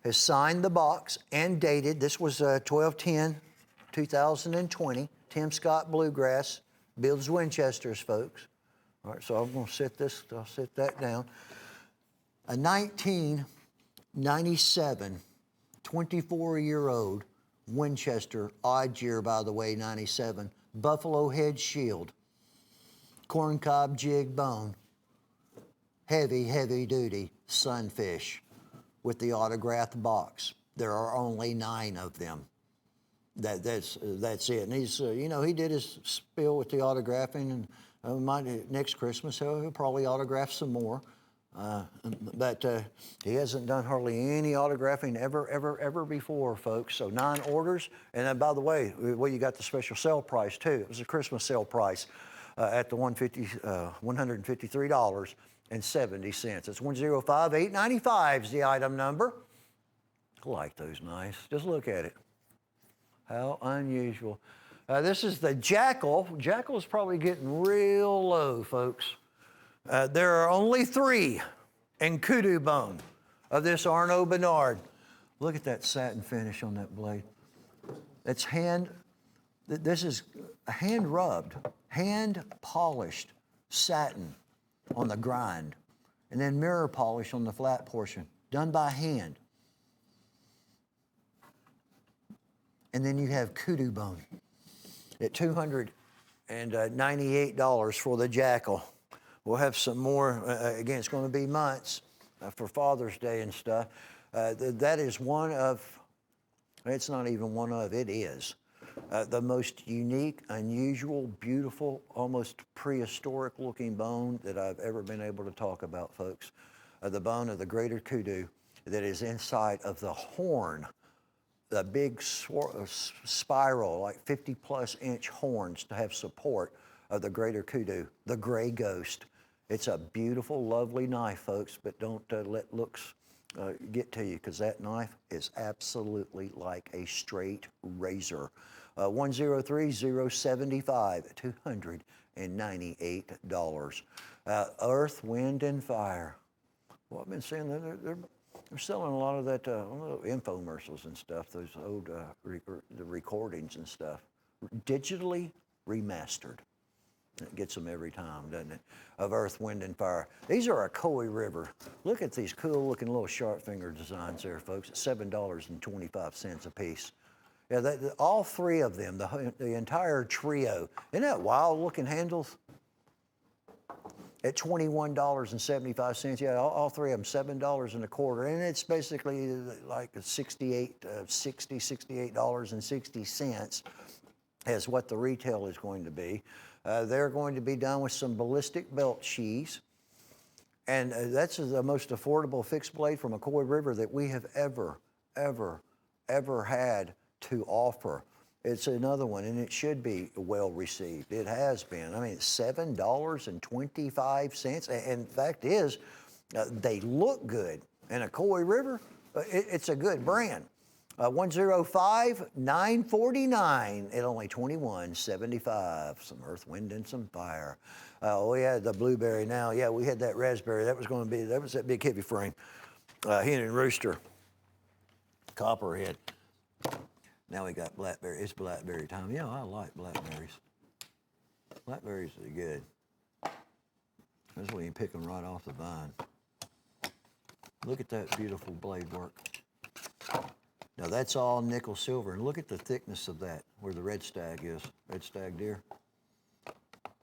has signed the box and dated. This was 12/10/2020. Tim Scott Bluegrass builds Winchesters, folks. All right, so I'm going to I'll set that down. A 1997 24-year-old Winchester, odd year by the way, 97, buffalo head shield, corncob jig bone, heavy duty sunfish with the autographed box. There are only 9 of them. That's it. And he's, he did his spiel with the autographing, and next Christmas he'll probably autograph some more. But he hasn't done hardly any autographing ever before, folks. So 9 orders. And then, by the way, you got the special sale price too. It was a Christmas sale price at the $153.70. It's 105-895 is the item number. I like those knives. Just look at it. How unusual. This is the Jackal. Jackal's probably getting real low, folks. There are only 3 in kudu bone of this Arnaud Bernard. Look at that satin finish on that blade. It's this is hand rubbed, hand polished satin on the grind, and then mirror polish on the flat portion, done by hand. And then you have kudu bone at $298 for the Jackal. We'll have some more. Again, it's going to be months for Father's Day and stuff. That is one of, it's not even one of, it is the most unique, unusual, beautiful, almost prehistoric looking bone that I've ever been able to talk about, folks. The bone of the greater kudu that is inside of the horn, the big spiral, like 50-plus inch horns to have support of the greater kudu, the gray ghost. It's a beautiful, lovely knife, folks, but don't let looks get to you, because that knife is absolutely like a straight razor. 103-075, $298. Earth, Wind, and Fire. Well, I've been seeing they're selling a lot of that infomercials and stuff, those old the recordings and stuff, digitally remastered. It gets them every time, doesn't it? Of Earth, Wind, and Fire. These are a Koi River. Look at these cool-looking little sharp finger designs there, folks. It's $7.25 a piece. Yeah, all 3 of them, the entire trio. Isn't that wild-looking handles? At $21.75. Yeah, all 3 of them, $7.25, and it's basically like $68.60 is what the retail is going to be. They're going to be done with some ballistic belt sheaths. And that's the most affordable fixed blade from a Koi River that we have ever had to offer. It's another one, and it should be well received. It has been. I mean, it's $7.25. And the fact is, they look good. And a Koi River, it's a good brand. 105-949 at only $21.75. Some Earth, Wind, and some Fire. We had the blueberry now. Yeah, we had that raspberry. That was that big heavy frame. Hen and Rooster. Copperhead. Now we got blackberry. It's blackberry time. Yeah, I like blackberries. Blackberries are good. That's when you pick them right off the vine. Look at that beautiful blade work. Now that's all nickel silver, and look at the thickness of that, where the red stag is, red stag deer.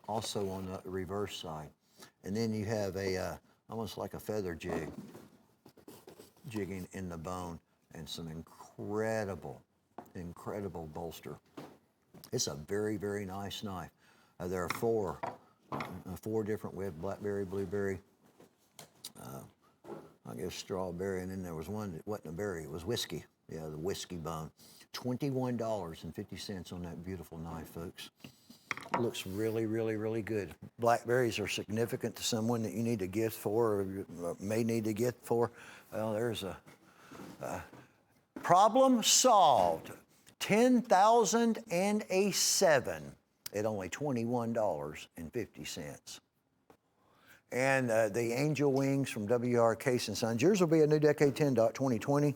Also on the reverse side. And then you have a, almost like a feather jig, jigging in the bone, and some incredible bolster. It's a very, very nice knife. There are four different, we have blackberry, blueberry, I guess strawberry, and then there was one that wasn't a berry, it was whiskey. Yeah, the whiskey bone. $21.50 on that beautiful knife, folks. It looks really, really, really good. Blackberries are significant to someone that you need a gift for, or may need a gift for. Well, there's a problem solved. 10,007 at only $21.50. And the angel wings from W.R. Case & Sons. Yours will be a New Decade 10 2020.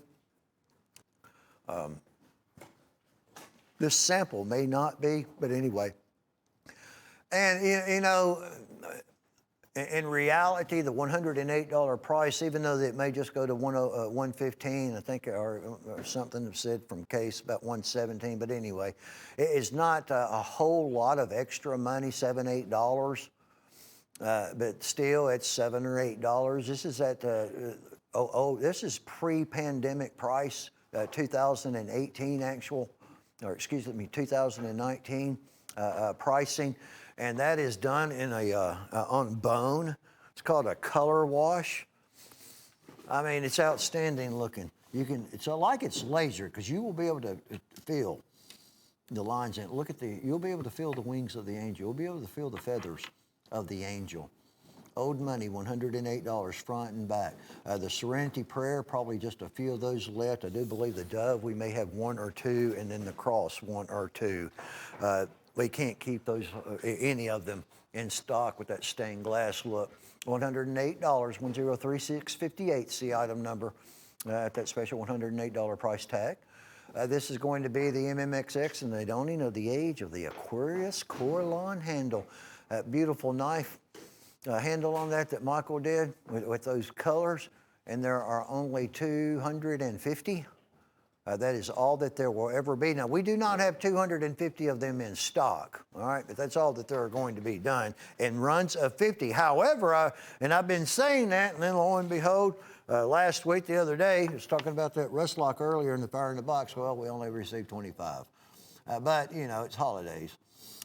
This sample may not be, but anyway. And, you know, in reality, the $108 price, even though it may just go to $115, I think, or something said from Case about $117, but anyway, it is not a whole lot of extra money, $7, $8, but still it's $7 or $8. This is at, this is pre-pandemic price, 2018 actual, or excuse me, 2019 pricing. And that is done in on bone. It's called a color wash. I mean, it's outstanding looking. It's like it's laser, because you will be able to feel the lines in it. Look at you'll be able to feel the wings of the angel. You'll be able to feel the feathers of the angel. Owed money, $108 front and back. The Serenity Prayer, probably just a few of those left. I do believe the dove, we may have one or two, and then the cross, one or two. We can't keep those, any of them in stock with that stained glass look. $108, 103658, see item number at that special $108 price tag. This is going to be the MMXX, and they don't even know the age of the Aquarius Coralon handle. That beautiful knife handle on that Michael did with those colors, and there are only 250. That is all that there will ever be. Now, we do not have 250 of them in stock, all right? But that's all that there are going to be done in runs of 50. However, and I've been saying that, and then lo and behold, last week, the other day, I was talking about that rust lock earlier in the Fire in the Box. Well, we only received 25. But, you know, it's holidays.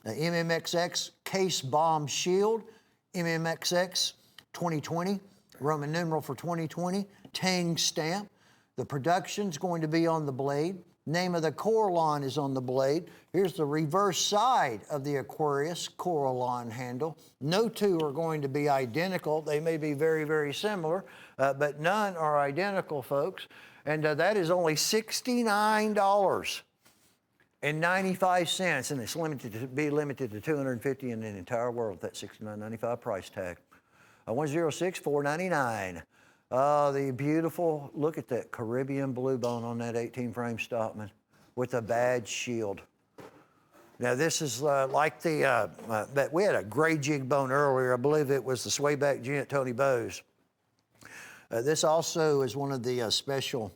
MMXX Case Bomb Shield, MMXX 2020, Roman numeral for 2020, Tang stamp. The production's going to be on the blade. Name of the Coralon is on the blade. Here's the reverse side of the Aquarius Coralon handle. No two are going to be identical. They may be very, very similar, but none are identical, folks. And that is only $69.95, and it's limited to 250 in the entire world, that $69.95 price tag. 106,499. The beautiful, look at that Caribbean blue bone on that 18-frame Stockman with a badge shield. Now this is like that we had a gray jig bone earlier. I believe it was the swayback gent Tony Bowes. This also is one of the special,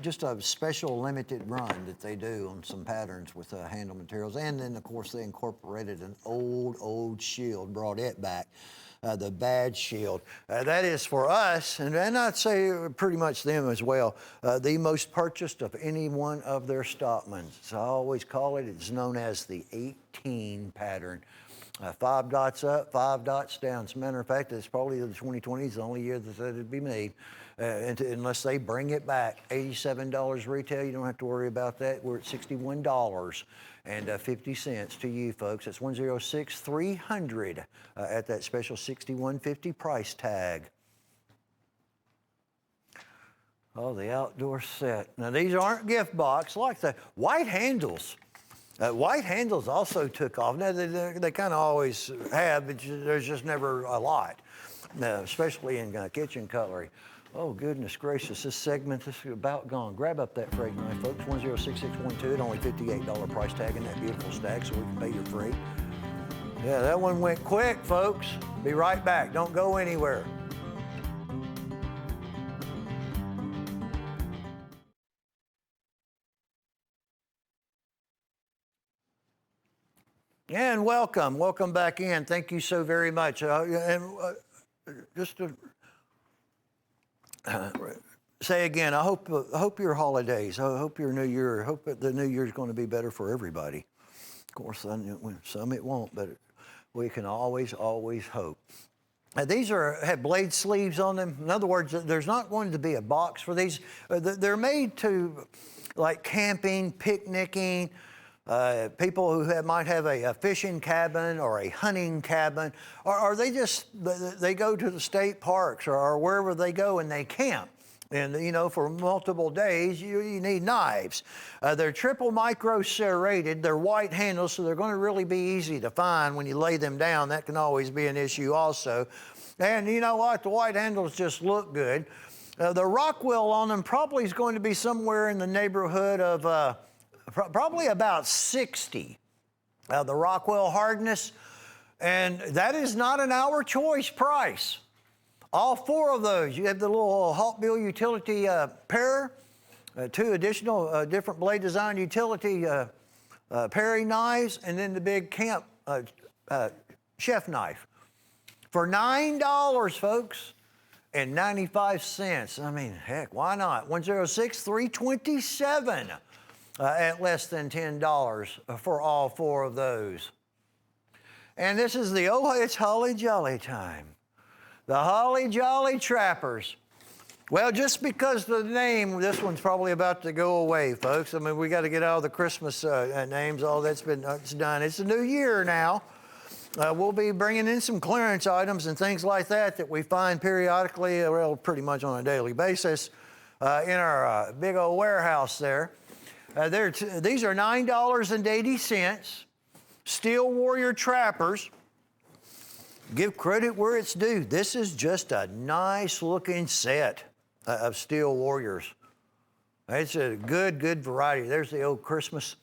just a special limited run that they do on some patterns with handle materials. And then of course they incorporated an old shield, brought it back. The badge shield. That is for us, and I'd say pretty much them as well, the most purchased of any one of their Stockmans. So I always call it, it's known as the 18 pattern. 5 dots up, 5 dots down. As a matter of fact, it's probably the 2020 is the only year that it'd be made, unless they bring it back. $87 retail, you don't have to worry about that. We're at $61.50 to you folks. That's 106,300 at that special $61.50 price tag. Oh, the outdoor set. Now these aren't gift box like the white handles. White handles also took off. Now, they kind of always have, but there's just never a lot, especially in kitchen cutlery. Oh, goodness gracious, this segment is about gone. Grab up that freight knife, folks, 106612 at only $58 price tag in that beautiful stack so we can pay your freight. Yeah, that one went quick, folks. Be right back. Don't go anywhere. And welcome back in. Thank you so very much. Just to say again, I hope your holidays, I hope your New Year, I hope that the New Year is going to be better for everybody. Of course, some it won't, but we can always hope. These have blade sleeves on them. In other words, there's not going to be a box for these. They're made to, like camping, picnicking, people who might have a fishing cabin or a hunting cabin, or they go to the state parks or wherever they go and they camp. And, for multiple days, you need knives. They're triple micro serrated. They're white handles, so they're going to really be easy to find when you lay them down. That can always be an issue also. And you know what? The white handles just look good. The Rockwell on them probably is going to be somewhere in the neighborhood of probably about 60. The Rockwell hardness. And that is not an our choice price. All four of those. You have the little Hawkbill utility pair, two additional different blade design utility paring knives, and then the big camp chef knife. For $9, folks, and 95 cents. I mean, heck, why not? 106-327 at less than $10 for all four of those. And this is it's Holly Jolly time. The Holly Jolly Trappers. Well, just because the name, this one's probably about to go away, folks. I mean, we got to get all the Christmas names. All that's it's done. It's a new year now. We'll be bringing in some clearance items and things like that we find periodically, well, pretty much on a daily basis, in our big old warehouse there. These are $9.80. Steel Warrior Trappers. Give credit where it's due. This is just a nice looking set of Steel Warriors. It's a good variety. There's the old Christmas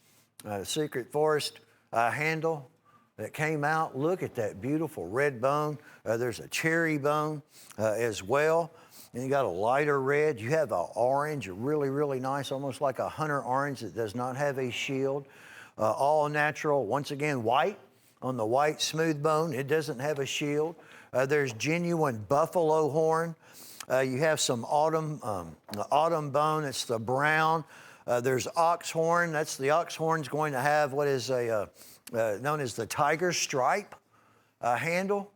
Secret Forest handle that came out. Look at that beautiful red bone. There's a cherry bone as well. And you got a lighter red. You have an orange, really nice, almost like a hunter orange that does not have a shield. All natural, once again, white. On the white smooth bone, it doesn't have a shield. There's genuine buffalo horn. You have some autumn bone, it's the brown. There's ox horn, the ox horn's going to have what is known as the tiger stripe handle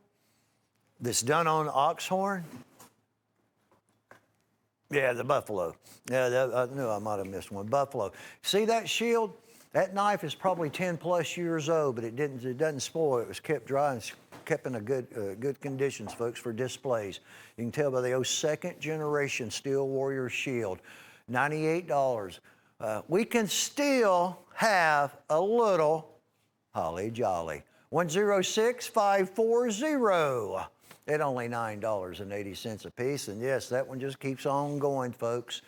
that's done on ox horn. Yeah, the buffalo. Yeah, I knew I might have missed one. Buffalo. See that shield? That knife is probably 10 plus years old, but it doesn't spoil. It was kept dry and kept in a good conditions, folks, for displays. You can tell by the second generation Steel Warrior shield, $98. We can still have a little Holly Jolly. 106-540 at only $9.80 a piece. And yes, that one just keeps on going, folks.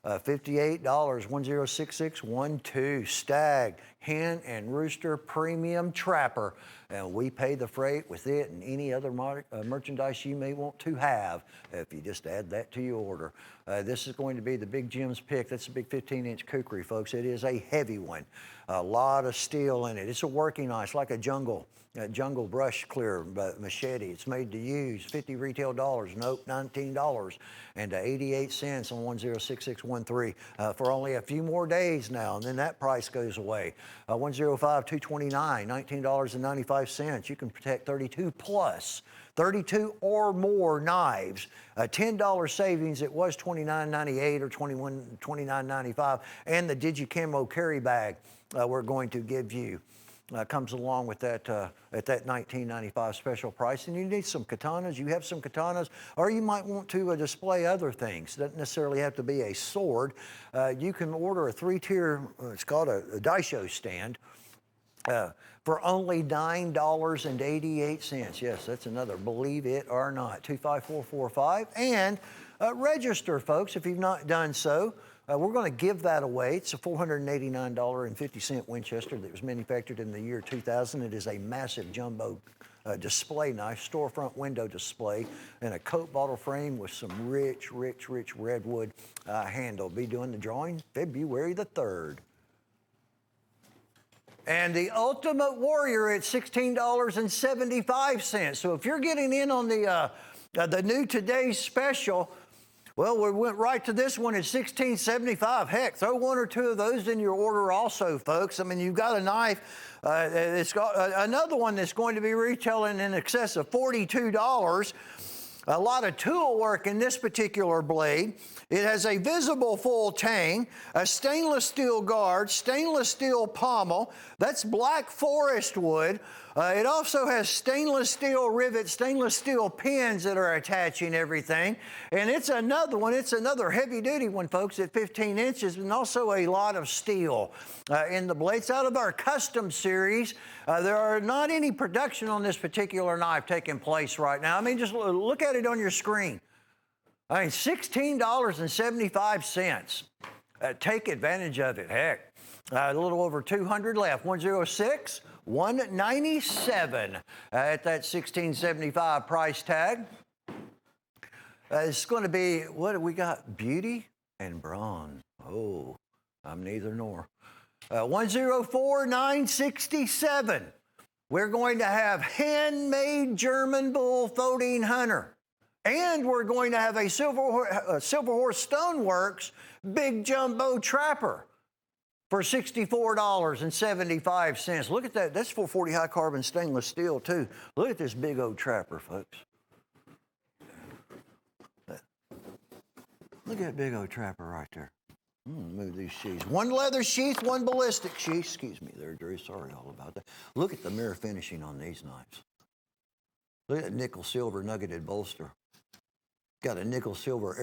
$58, 106612, Stag, Hen and Rooster Premium Trapper. And we pay the freight with it and any other merchandise you may want to have if you just add that to your order. This is going to be the Big Jim's pick. That's a big 15-inch kukri, folks. It is a heavy one. A lot of steel in it. It's a working knife, like a jungle brush clear machete. It's made to use. 50 retail dollars. Nope, $19 and 88 cents on 106613 for only a few more days now, and then that price goes away. 105-229, $19.95. You can protect 32 or more knives. $10 savings. It was $29.98 or $29.95, and the DigiCamo carry bag we're going to give you. Comes along with that at that $19.95 special price. And you need some katanas. You have some katanas, or you might want to display other things. Doesn't necessarily have to be a sword. You can order a 3-tier, it's called a daisho stand, for only $9.88. Yes, that's another, believe it or not, 25445. And register, folks, if you've not done so. We're going to give that away. It's a $489.50 Winchester that was manufactured in the year 2000. It is a massive jumbo display knife, storefront window display, and a Coke bottle frame with some rich redwood handle. Be doing the drawing February the 3rd. And the Ultimate Warrior at $16.75. So if you're getting in on the new today's special, well, we went right to this one at $16.75. Heck, throw one or two of those in your order also, folks. I mean, you've got a knife. It's got another one that's going to be retailing in excess of $42. A lot of tool work in this particular blade. It has a visible full tang, a stainless steel guard, stainless steel pommel. That's black forest wood. It also has stainless steel rivets, stainless steel pins that are attaching everything. And it's another one. It's another heavy-duty one, folks, at 15 inches, and also a lot of steel in the blades. Out of our custom series, there are not any production on this particular knife taking place right now. I mean, just look at it on your screen. I mean, $16.75. Take advantage of it. Heck, a little over 200 left. 106, 197 at that $16.75 price tag. It's going to be, what do we got? Beauty and bronze. Oh, I'm neither nor. 104, 967. We're going to have handmade German bull folding hunter. And we're going to have a Silver Horse Stoneworks big jumbo trapper for $64.75. Look at that. That's 440 high carbon stainless steel, too. Look at this big old trapper, folks. Look at that big old trapper right there. Move these sheaths. One leather sheath, one ballistic sheath. Excuse me there, Drew. Sorry all about that. Look at the mirror finishing on these knives. Look at that nickel silver nuggeted bolster. Got a nickel silver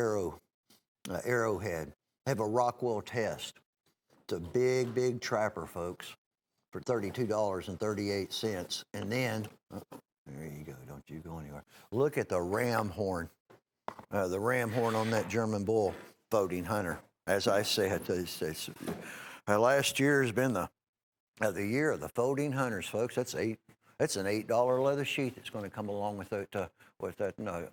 arrowhead. Have a Rockwell test. It's a big, big trapper, folks, for $32.38. And then, there you go. Don't you go anywhere. Look at the ram horn. The ram horn on that German bull folding hunter. As I said, last year has been the year of the folding hunters, folks. That's an $8 leather sheath that's going to come along with that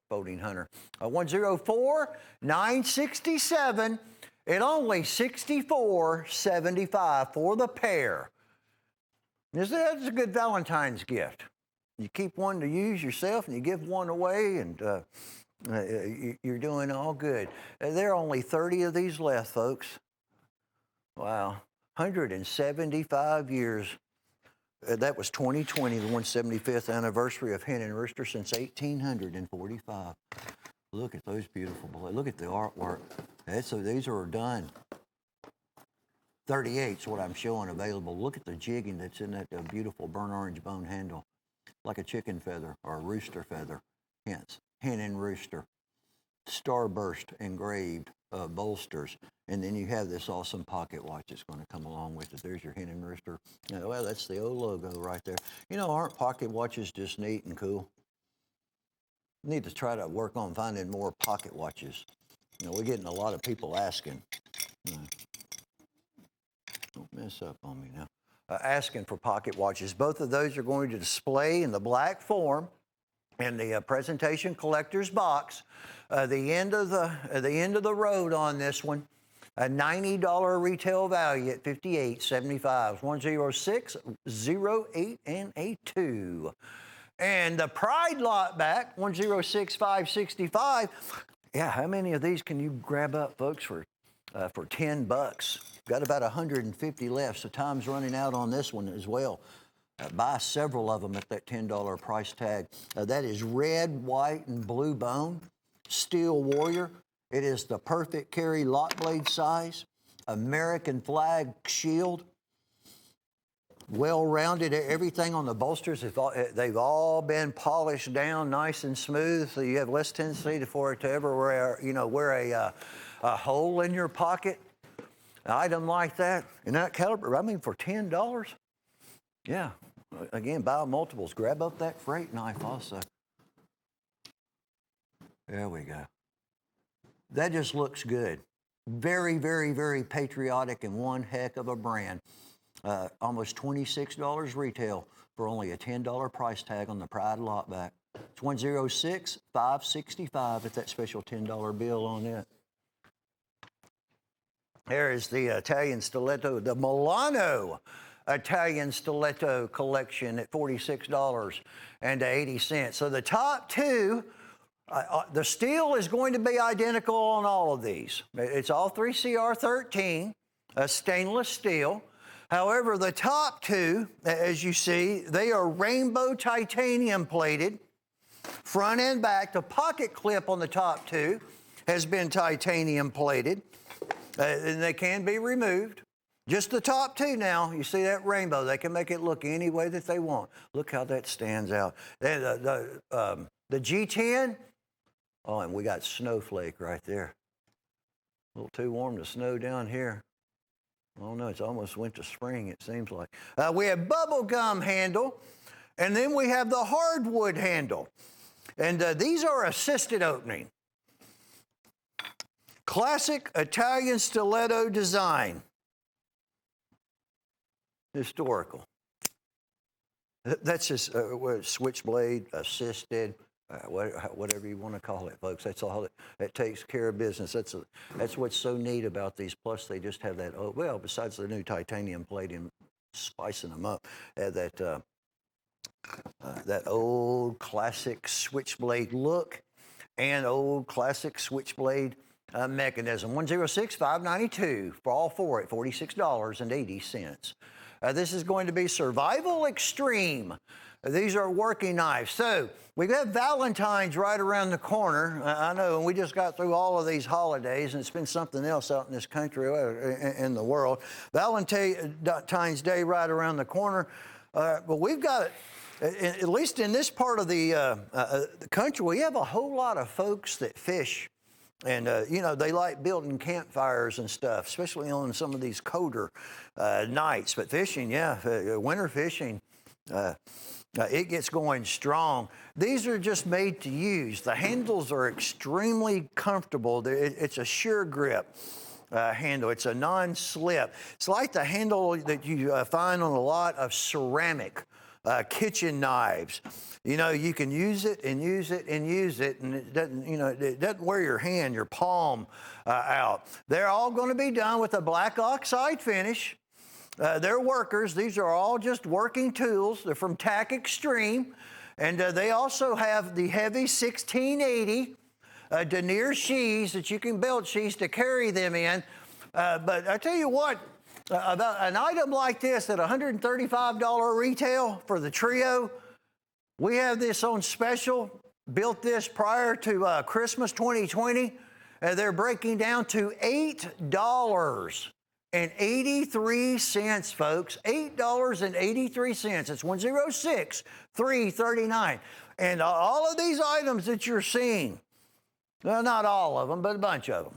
folding hunter. 104, 967 at only $64.75 for the pair. That's a good Valentine's gift. You keep one to use yourself and you give one away, and you're doing all good. There are only 30 of these left, folks. Wow. 175 years. That was 2020, the 175th anniversary of Hen and Rooster since 1845. Look at those beautiful boys. Look at the artwork. These are done. 38 is what I'm showing available. Look at the jigging that's in that beautiful burnt orange bone handle, like a chicken feather or a rooster feather. Hence, Hen and Rooster. Starburst engraved bolsters. And then you have this awesome pocket watch that's going to come along with it. There's your Hen and Rooster. Well, that's the old logo right there. You know, aren't pocket watches just neat and cool? Need to try to work on finding more pocket watches. You know, we're getting a lot of people asking. Don't mess up on me now. Asking for pocket watches. Both of those are going to display in the black form in the presentation collector's box. The end of the road on this one. A $90 retail value at $58.75. 106, 08, and 82. And the Pride lot back, 106, 565. Yeah, how many of these can you grab up, folks, for $10? Got about 150 left, so time's running out on this one as well. Buy several of them at that $10 price tag. That is red, white, and blue bone, Steel Warrior. It is the perfect carry lot blade size, American flag shield, well-rounded. Everything on the bolsters, they've all been polished down nice and smooth, so you have less tendency for it to ever wear a hole in your pocket. An item like that, in that caliber, I mean, for $10, yeah. Again, buy multiples. Grab up that freight knife also. There we go. That just looks good. Very, very, very patriotic and one heck of a brand. Almost $26 retail for only a $10 price tag on the Pride lot back. It's 106, 565 at that special $10 bill on it. There is the Italian stiletto, the Milano Italian stiletto collection at $46.80. So the top two, the steel is going to be identical on all of these. It's all 3CR13, stainless steel. However, the top two, as you see, they are rainbow titanium plated, front and back. The pocket clip on the top two has been titanium plated, and they can be removed. Just the top two now. You see that rainbow? They can make it look any way that they want. Look how that stands out. The G10, oh, and we got snowflake right there. A little too warm to snow down here. I don't know, it's almost winter spring, it seems like. We have bubble gum handle, and then we have the hardwood handle. And these are assisted opening. Classic Italian stiletto design. Historical. That's just switchblade, assisted, whatever you want to call it, folks. That's all it takes care of business. That's what's so neat about these. Plus, they just have that, well, besides the new titanium plating, spicing them up, that old classic switchblade look and old classic switchblade mechanism. 106-592 for all four at $46.80. This is going to be Survival Extreme. These are working knives. So we have Valentine's right around the corner. I know, and we just got through all of these holidays, and it's been something else out in this country, in the world. Valentine's Day right around the corner. But we've got, at least in this part of the country, we have a whole lot of folks that fish. And, you know, they like building campfires and stuff, especially on some of these colder nights. But fishing, yeah, winter fishing, it gets going strong. These are just made to use. The handles are extremely comfortable. It's a sure grip handle. It's a non-slip. It's like the handle that you find on a lot of ceramic kitchen knives. You know, you can use it and use it and use it, and it doesn't, you know, it doesn't wear your palm out. They're all going to be done with a black oxide finish. They're workers. These are all just working tools. They're from Tack Extreme. And they also have the heavy 1680 denier sheaths that you can belt sheaths to carry them in. But I tell you what, about an item like this at $135 retail for the trio, we have this on special, built this prior to Christmas 2020. They're breaking down to $8.83, folks. $8.83. It's 106-339. And all of these items that you're seeing, well, not all of them, but a bunch of them.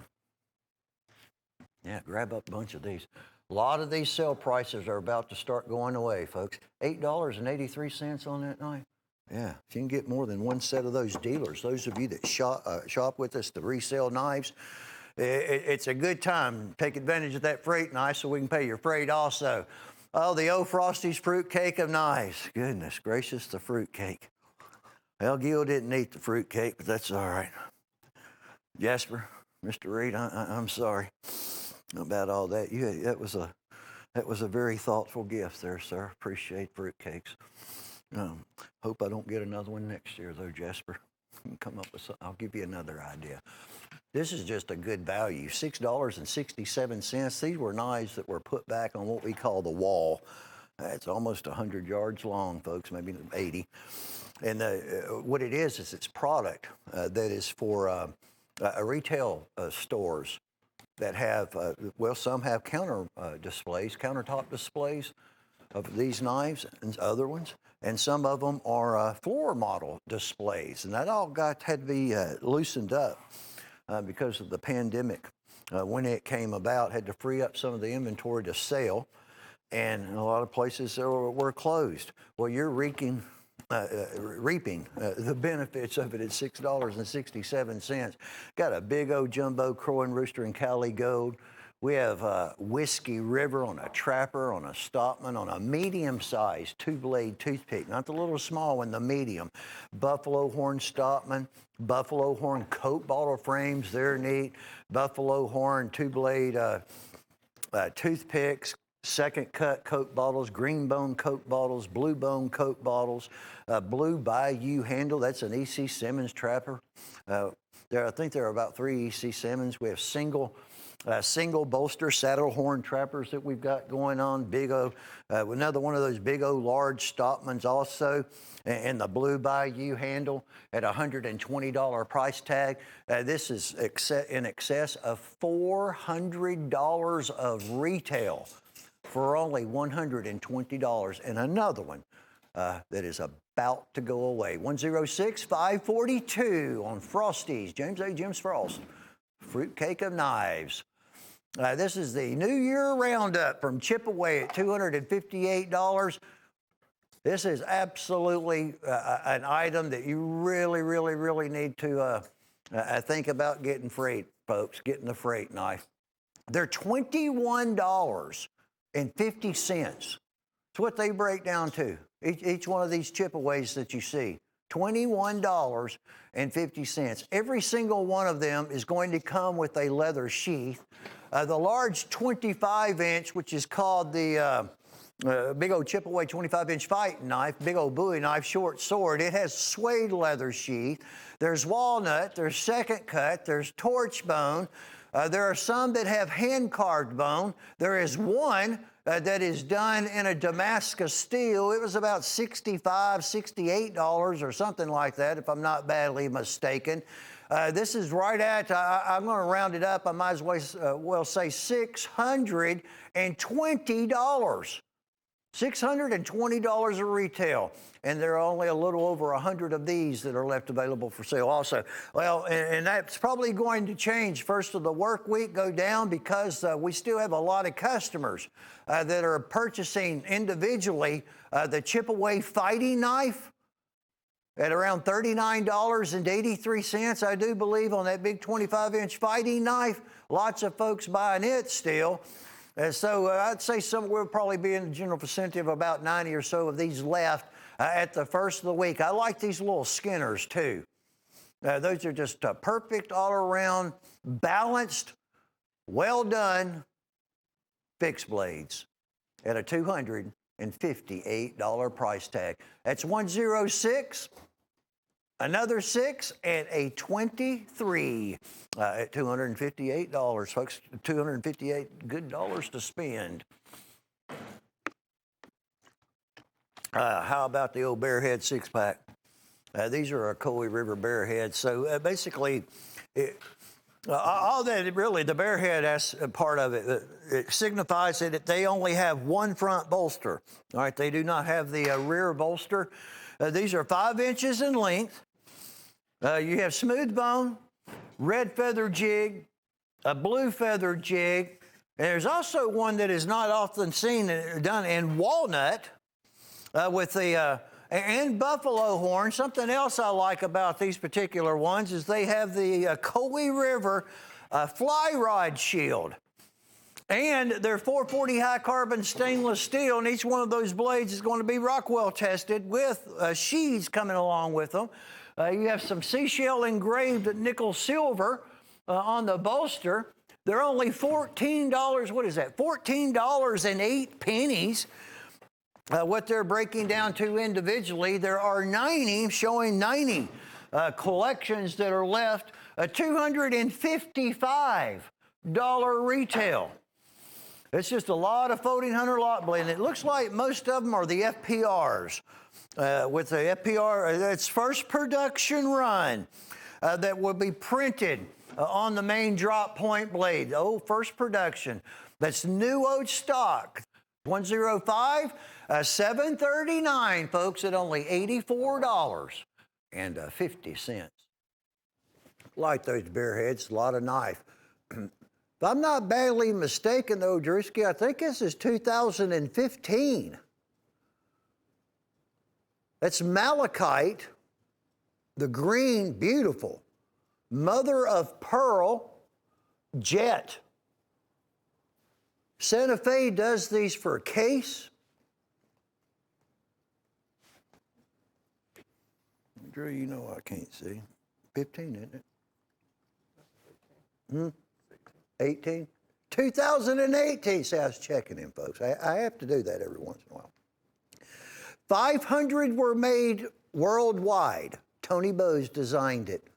Yeah, grab up a bunch of these. A lot of these sale prices are about to start going away, folks. $8.83 on that knife. Yeah, if you can get more than one set of those dealers, those of you that shop with us to resell knives, it's a good time. Take advantage of that freight knife so we can pay your freight also. Oh, the old Frosty's fruitcake of knives. Goodness gracious, the fruitcake. Well, Gil didn't eat the fruitcake, but that's all right. Jasper, Mr. Reed, I'm sorry about all that. That was a very thoughtful gift there, sir. Appreciate fruitcakes. Hope I don't get another one next year, though, Jasper. Come up with something. I'll give you another idea. This is just a good value, $6.67. These were knives that were put back on what we call the wall. It's almost 100 yards long, folks, maybe 80. And what it is it's product that is for retail stores that have, well, some have countertop displays of these knives and other ones. And some of them are floor model displays. And that all had to be loosened up because of the pandemic. When it came about, had to free up some of the inventory to sell. And a lot of places were closed. Well, you're reaping the benefits of it at $6.67. Got a big old jumbo Crow and Rooster and Cali Gold. We have Whiskey River on a Trapper, on a Stockman, on a medium-sized two-blade toothpick, not the little small one, the medium. Buffalo Horn Stockman, Buffalo Horn Coke bottle frames, they're neat. Buffalo Horn two-blade toothpicks, second cut Coke bottles, green bone Coke bottles, blue bone Coke bottles, blue Bayou handle. That's an E.C. Simmons trapper. I think there are about 3 E.C. Simmons. We have single bolster saddle horn trappers that we've got going on. Big O, another one of those big O large Stockmans also, and the blue Bayou handle at $120 price tag. This is in excess of $400 of retail for only $120. And another one that is about to go away. 106-542 on Frosties. James A. Jim's Frost. Fruitcake of knives. This is the New Year Roundup from Chipaway at $258. This is absolutely an item that you really need to think about getting freight, folks, getting the freight knife. They're $21.50. It's what they break down to. Each one of these Chipaways that you see, $21.50. Every single one of them is going to come with a leather sheath. The large 25-inch, which is called the big old Chipaway 25-inch fighting knife, big old Bowie knife, short sword, it has suede leather sheath. There's walnut, there's second cut, there's torch bone. There are some that have hand-carved bone. There is one that is done in a Damascus steel. It was about $65, $68 or something like that, if I'm not badly mistaken. This is right at, I'm going to round it up, I might as well say $620. $620 of retail. And there are only a little over 100 of these that are left available for sale also. Well, and that's probably going to change. First of the work week go down because we still have a lot of customers that are purchasing individually the Chipaway fighting knife at around $39.83, I do believe, on that big 25-inch fighting knife. Lots of folks buying it still. So I'd say we'll probably be in the general vicinity of about 90 or so of these left at the first of the week. I like these little Skinners too. Those are just perfect all-around, balanced, well-done fixed blades at a $258 price tag. That's 106, another 6, and a 23 at $258, folks. $258 good dollars to spend. How about the old Bearhead 6-pack? These are our Coey River Bearheads. So basically, all that really, the Bearhead, that's a part of it. It signifies that they only have one front bolster. All right, they do not have the rear bolster. These are 5 inches in length. You have smooth bone, red feather jig, a blue feather jig, and there's also one that is not often seen done in walnut with the and buffalo horn. Something else I like about these particular ones is they have the Coey River fly rod shield. And they're 440 high carbon stainless steel, and each one of those blades is going to be Rockwell tested with sheaths coming along with them. You have some seashell engraved nickel silver on the bolster. They're only $14, what is that? $14.08. What they're breaking down to individually, there are 90, showing 90 collections that are left, a $255 retail. It's just a lot of folding hunter lot blade. It looks like most of them are the FPRs. With the FPR, it's first production run that will be printed on the main drop point blade. Oh, first production. That's new old stock. 105, 739, folks, at only $84.50. Like those Bearheads, a lot of knife. If I'm not badly mistaken, though, Drewski, I think this is 2015. That's malachite, the green, beautiful. Mother of pearl, jet. Santa Fe does these for a case. Drew, you know I can't see. 15, isn't it? 18? 2018. See, I was checking in, folks. I have to do that every once in a while. 500 were made worldwide. Tony Bose designed it.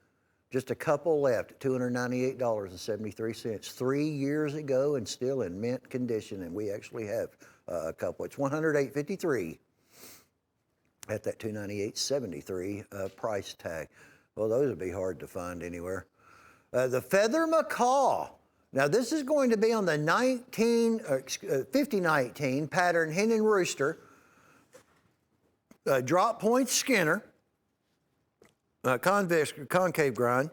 Just a couple left at $298.73. 3 years ago and still in mint condition, and we actually have a couple. It's $108.53 at that $298.73 price tag. Well, those would be hard to find anywhere. The Feather Macaw. Now, this is going to be on the 5019 pattern hen and rooster. Drop point Skinner. Concave grind.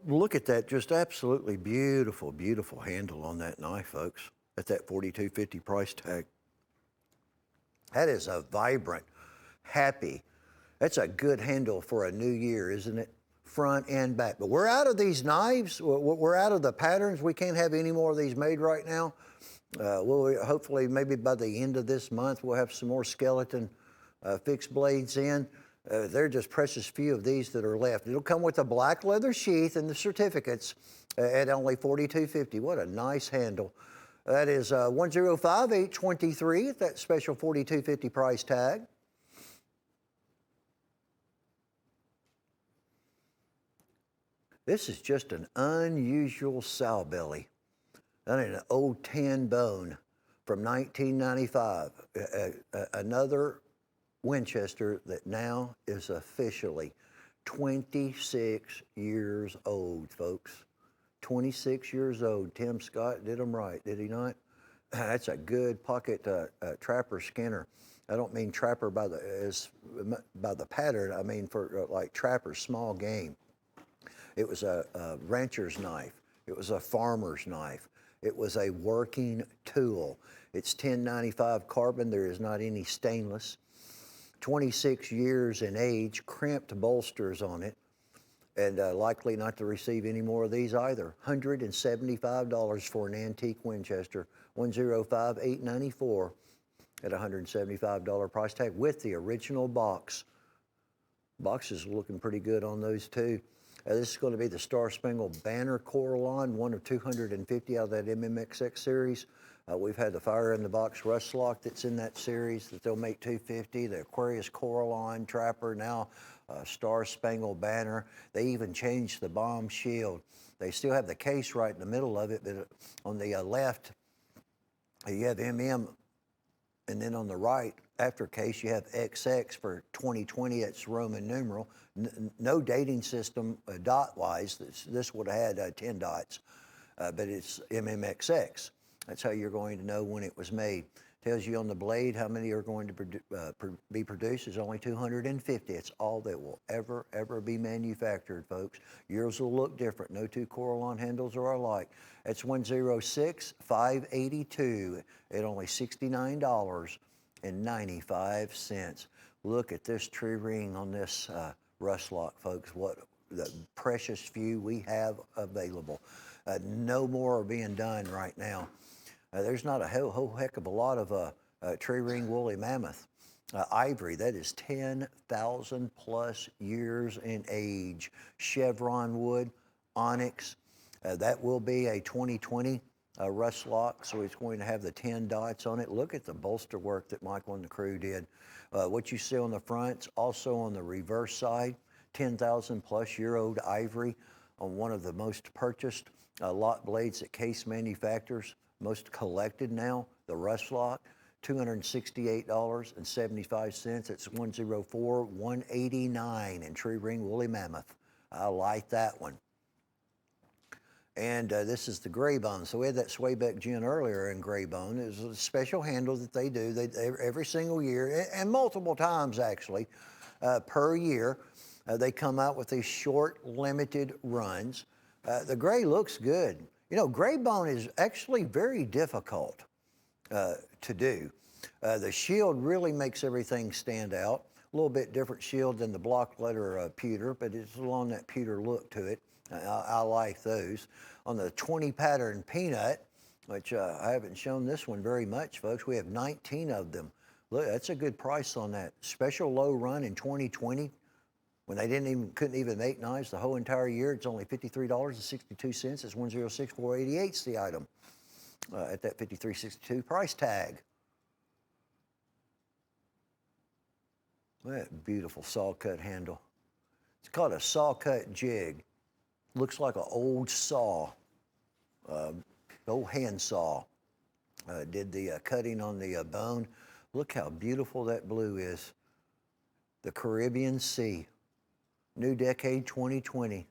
Look at that, just absolutely beautiful, beautiful handle on that knife, folks. At that $42.50 price tag. That is a vibrant, happy, that's a good handle for a new year, isn't it? Front and back. But we're out of these knives. We're out of the patterns. We can't have any more of these made right now. We'll hopefully, maybe by the end of this month, we'll have some more skeleton fixed blades in. They're just precious few of these that are left. It'll come with a black leather sheath and the certificates at only $42.50. What a nice handle. That is $105,823 at that special $42.50 price tag. This is just an unusual sow belly. That ain't an old tan bone from 1995. Another Winchester that now is officially 26 years old, folks. 26 years old. Tim Scott did them right, did he not? That's a good pocket trapper Skinner. I don't mean trapper by the pattern. I mean for like trapper, small game. It was a rancher's knife. It was a farmer's knife. It was a working tool. It's 1095 carbon. There is not any stainless. 26 years in age, crimped bolsters on it, and likely not to receive any more of these either. $175 for an antique Winchester. $105,894 at $175 price tag with the original box. Box is looking pretty good on those too. This is going to be the Star Spangled Banner Coraline, one of 250 out of that MMXX series. We've had the Fire in the Box Rust Lock that's in that series that they'll make 250. The Aquarius Coraline Trapper, now Star Spangled Banner. They even changed the bomb shield. They still have the case right in the middle of it, but on the left, you have MM, and then on the right, after case, you have XX for 2020. It's Roman numeral. No dating system dot-wise. This would have had 10 dots, but it's MMXX. That's how you're going to know when it was made. Tells you on the blade how many are going to be produced. There's only 250. It's all that will ever be manufactured, folks. Yours will look different. No two Coraline handles are alike. That's $106,582 at only $69.95. Look at this tree ring on this rust lock, folks. What the precious few we have available. No more are being done right now. There's not a whole heck of a lot of tree ring woolly mammoth. Ivory, that is 10,000 plus years in age. Chevron wood, onyx, that will be a 2020 rust lock, so it's going to have the 10 dots on it. Look at the bolster work that Michael and the crew did. What you see on the fronts, also on the reverse side, 10,000 plus year old ivory on one of the most purchased lot blades that Case manufactures. Most collected now, the rust lock, $268.75. It's $104,189 in tree ring woolly mammoth. I like that one. And this is the gray bone. So we had that Swayback gin earlier in gray bone. It's a special handle that they do every single year, and multiple times actually per year. They come out with these short, limited runs. The gray looks good. You know, gray bone is actually very difficult to do. The shield really makes everything stand out. A little bit different shield than the block letter pewter, but it's along that pewter look to it. I like those. On the 20 pattern peanut, which I haven't shown this one very much, folks, we have 19 of them. Look, that's a good price on that. Special low run in 2020. When they couldn't even make knives the whole entire year, it's only $53.62. It's $106,488's the item at that $53.62 price tag. That beautiful saw cut handle. It's called a saw cut jig. Looks like an old saw, old hand saw. Did the cutting on the bone. Look how beautiful that blue is. The Caribbean Sea. New Decade 2020.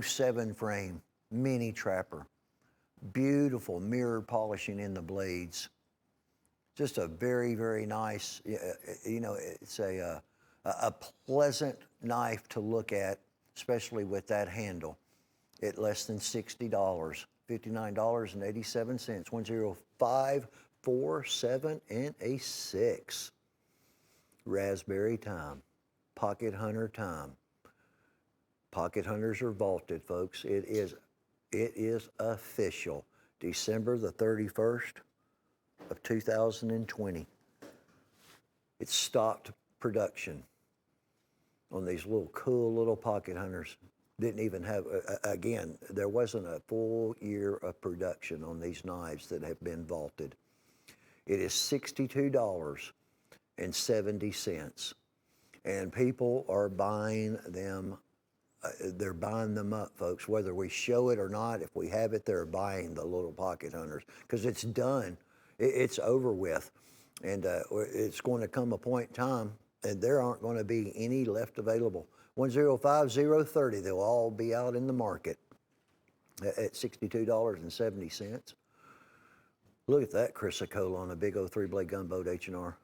'07 frame. Mini trapper. Beautiful mirror polishing in the blades. Just a very, very nice, you know, it's a pleasant knife to look at, especially with that handle, at less than $60, $59.87, 10547 and a 6. Raspberry time, pocket hunter time. Pocket hunters are vaulted, folks. It is official. December the 31st of 2020. It stopped production on these cool little pocket hunters. Didn't even have, again, there wasn't a full year of production on these knives that have been vaulted. It is $62.70. And people are buying them. They're buying them up, folks, whether we show it or not. If we have it, they're buying the little pocket hunters because it's done. It's over with. And it's going to come a point in time and there aren't going to be any left available. 105,030, they'll all be out in the market at $62.70. Look at that Chrysocolla on a big old 3-blade gunboat H&R.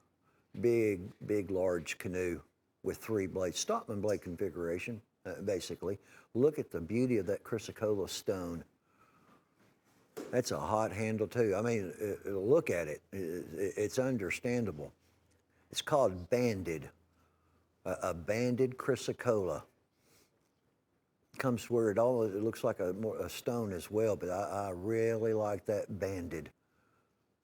Big, large canoe with 3 blades, Stockman blade configuration, basically. Look at the beauty of that Chrysocolla stone. That's a hot handle too. I mean, look at it. It's understandable. It's called banded, a banded Chrysocolla. Comes where it looks like a stone as well, but I really like that banded,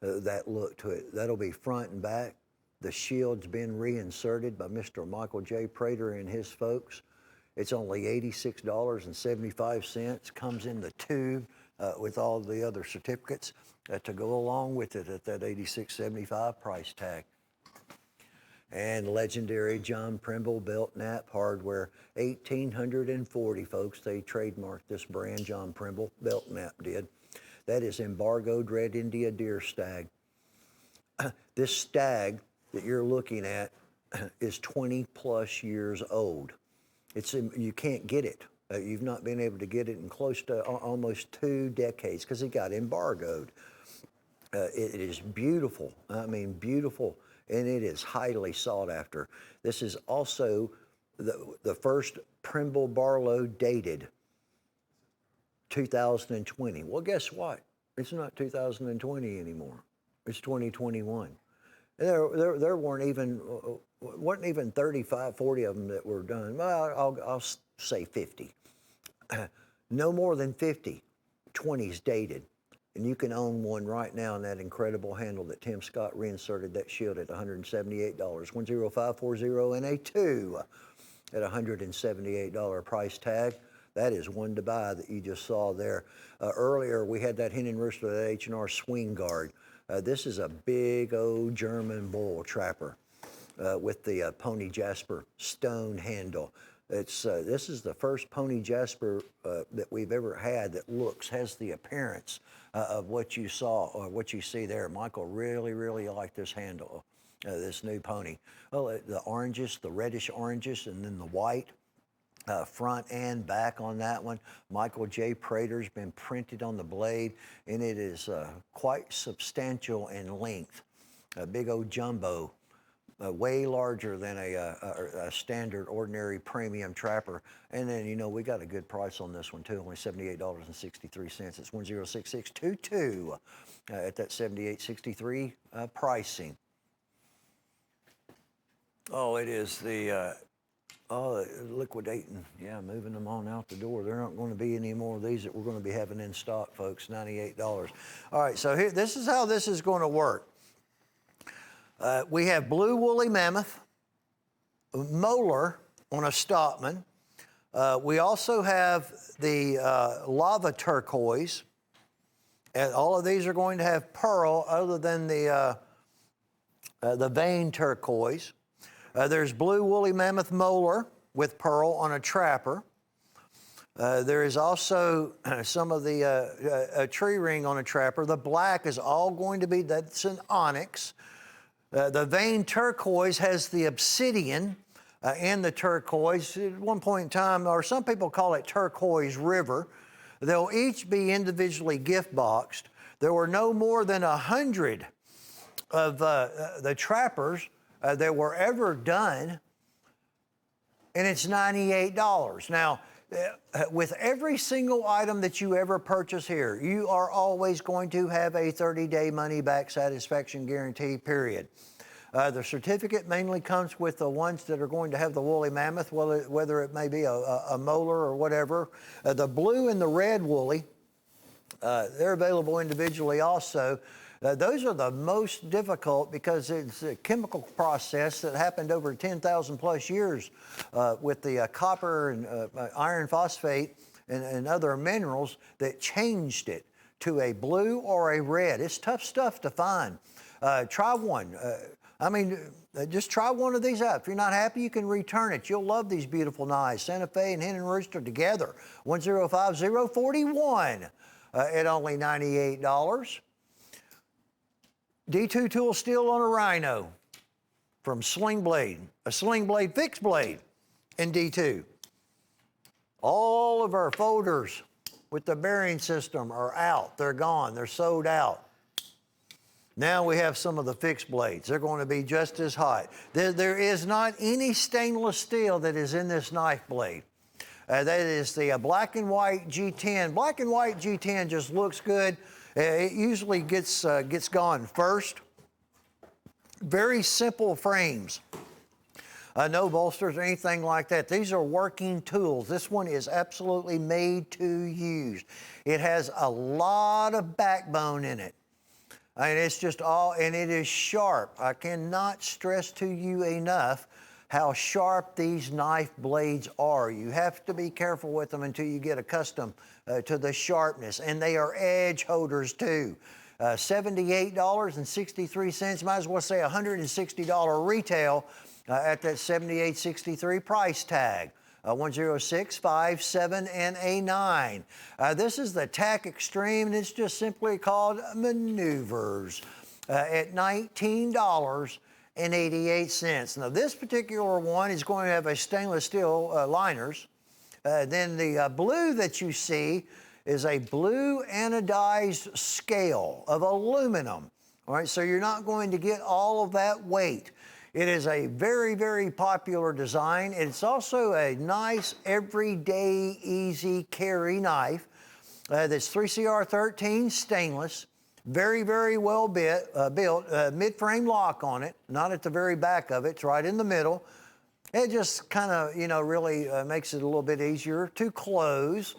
that look to it. That'll be front and back. The shield's been reinserted by Mr. Michael J. Prater and his folks. It's only $86.75. Comes in the tube with all the other certificates to go along with it at that $86.75 price tag. And legendary John Primble belt nap hardware, 1840, folks. They trademarked this brand, John Primble belt nap did. That is embargoed Red India deer stag. This stag that you're looking at is 20 plus years old. You can't get it. You've not been able to get it in close to almost 2 decades because it got embargoed. It is beautiful. I mean, beautiful. And it is highly sought after. This is also the first Primble Barlow dated 2020. Well, guess what? It's not 2020 anymore. It's 2021. There weren't even 35, 40 of them that were done. Well, I'll say 50. No more than 50 20s dated. And you can own one right now in that incredible handle that Tim Scott reinserted that shield at $178. 10540 and a 2 at $178 price tag. That is one to buy that you just saw there. Earlier, we had that hen and rooster, that H&R swing guard. This is a big old German bull trapper with the Pony Jasper stone handle. This is the first Pony Jasper that we've ever had that has the appearance of what you saw or what you see there. Michael really liked this handle, this new pony. Oh, the oranges, the reddish oranges, and then the white. Front and back on that one. Michael J. Prater's been printed on the blade, and it is quite substantial in length. A big old jumbo, way larger than a standard ordinary premium trapper. And then, we got a good price on this one too, only $78.63. It's 1066622 at that $78.63 pricing. Oh, it is the liquidating, moving them on out the door. There aren't going to be any more of these that we're going to be having in stock, folks, $98. All right, so here, this is how this is going to work. We have blue woolly mammoth, molar, on a Stockman. We also have the lava turquoise. And all of these are going to have pearl other than the vein turquoise. There's blue woolly mammoth molar with pearl on a trapper. There is also some of the a tree ring on a trapper. The black is all going to be, that's an onyx. The vein turquoise has the obsidian and the turquoise. At one point in time, or some people call it turquoise river. They'll each be individually gift boxed. There were no more than 100 of the trappers that were ever done, and it's $98. Now, with every single item that you ever purchase here, you are always going to have a 30-day money-back satisfaction guarantee, period. The certificate mainly comes with the ones that are going to have the woolly mammoth, whether it may be a molar or whatever. The blue and the red woolly, they're available individually also. Those are the most difficult because it's a chemical process that happened over 10,000 plus years with the copper and iron phosphate and other minerals that changed it to a blue or a red. It's tough stuff to find. Try one. Just try one of these out. If you're not happy, you can return it. You'll love these beautiful knives. Santa Fe and Hen and Rooster together. 105041 at only $98. D2 tool steel on a Rhino from Sling Blade. A Sling Blade fixed blade in D2. All of our folders with the bearing system are out. They're gone. They're sold out. Now we have some of the fixed blades. They're going to be just as hot. There is not any stainless steel that is in this knife blade. That is the black and white G10. Black and white G10 just looks good. It usually gets gone first. Very simple frames. No bolsters or anything like that. These are working tools. This one is absolutely made to use. It has a lot of backbone in it. And it's just and it is sharp. I cannot stress to you enough how sharp these knife blades are. You have to be careful with them until you get accustomed to the sharpness. And they are edge holders too. $78.63, might as well say $160 retail at that $78.63 price tag. 10657 and a 9. This is the TAC Extreme, and it's just simply called Maneuvers at $19.88. Now, this particular one is going to have a stainless steel liners. Then the blue that you see is a blue anodized scale of aluminum. All right, so you're not going to get all of that weight. It is a very, very popular design. It's also a nice, everyday, easy carry knife that's 3CR13 stainless, very, very well built, mid-frame lock on it, not at the very back of it, it's right in the middle. It just kind of, really makes it a little bit easier to close.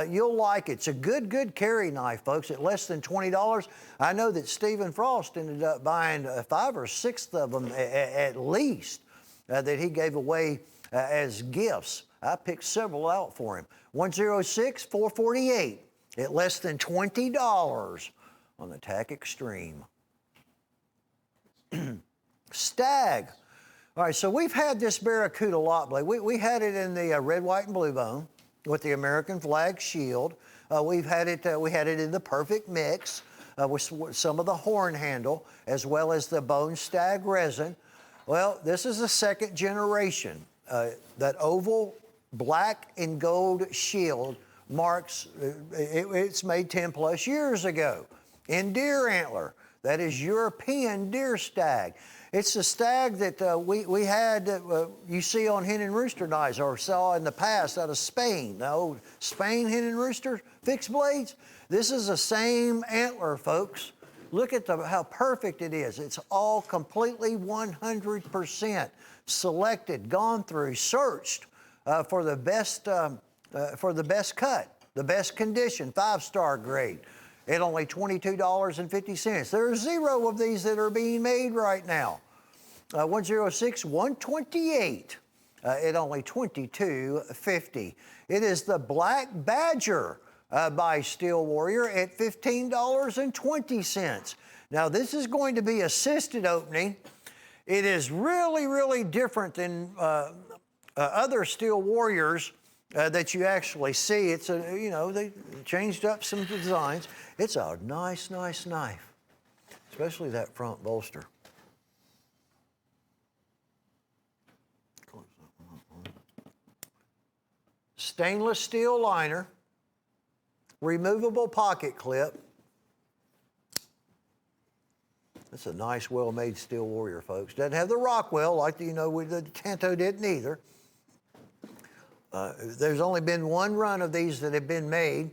You'll like it. It's a good carry knife, folks, at less than $20. I know that Stephen Frost ended up buying 5 or 6 of them at least that he gave away as gifts. I picked several out for him. 106-448 at less than $20 on the TAC Extreme. Stag. All right, so we've had this Barracuda lot blade. We had it in the red, white, and blue bone with the American flag shield. We had it in the perfect mix with some of the horn handle as well as the bone stag resin. Well, this is the second generation. That oval black and gold shield marks, it's made 10 plus years ago in deer antler. That is European deer stag. It's the stag that we had, you see on Hen and Rooster knives or saw in the past out of Spain. The old Spain Hen and Rooster fixed blades. This is the same antler, folks. Look at how perfect it is. It's all completely 100% selected, gone through, searched for the best cut, the best condition, 5-star grade. At only $22.50. There are 0 of these that are being made right now. 106-128 at only $22.50. It is the Black Badger by Steel Warrior at $15.20. Now, this is going to be assisted opening. It is really, really different than other Steel Warriors that you actually see. It's they changed up some designs. It's a nice, nice knife, especially that front bolster. Stainless steel liner, removable pocket clip. It's a nice, well-made Steel Warrior, folks. Doesn't have the Rockwell like the Tanto didn't either. There's only been one run of these that have been made,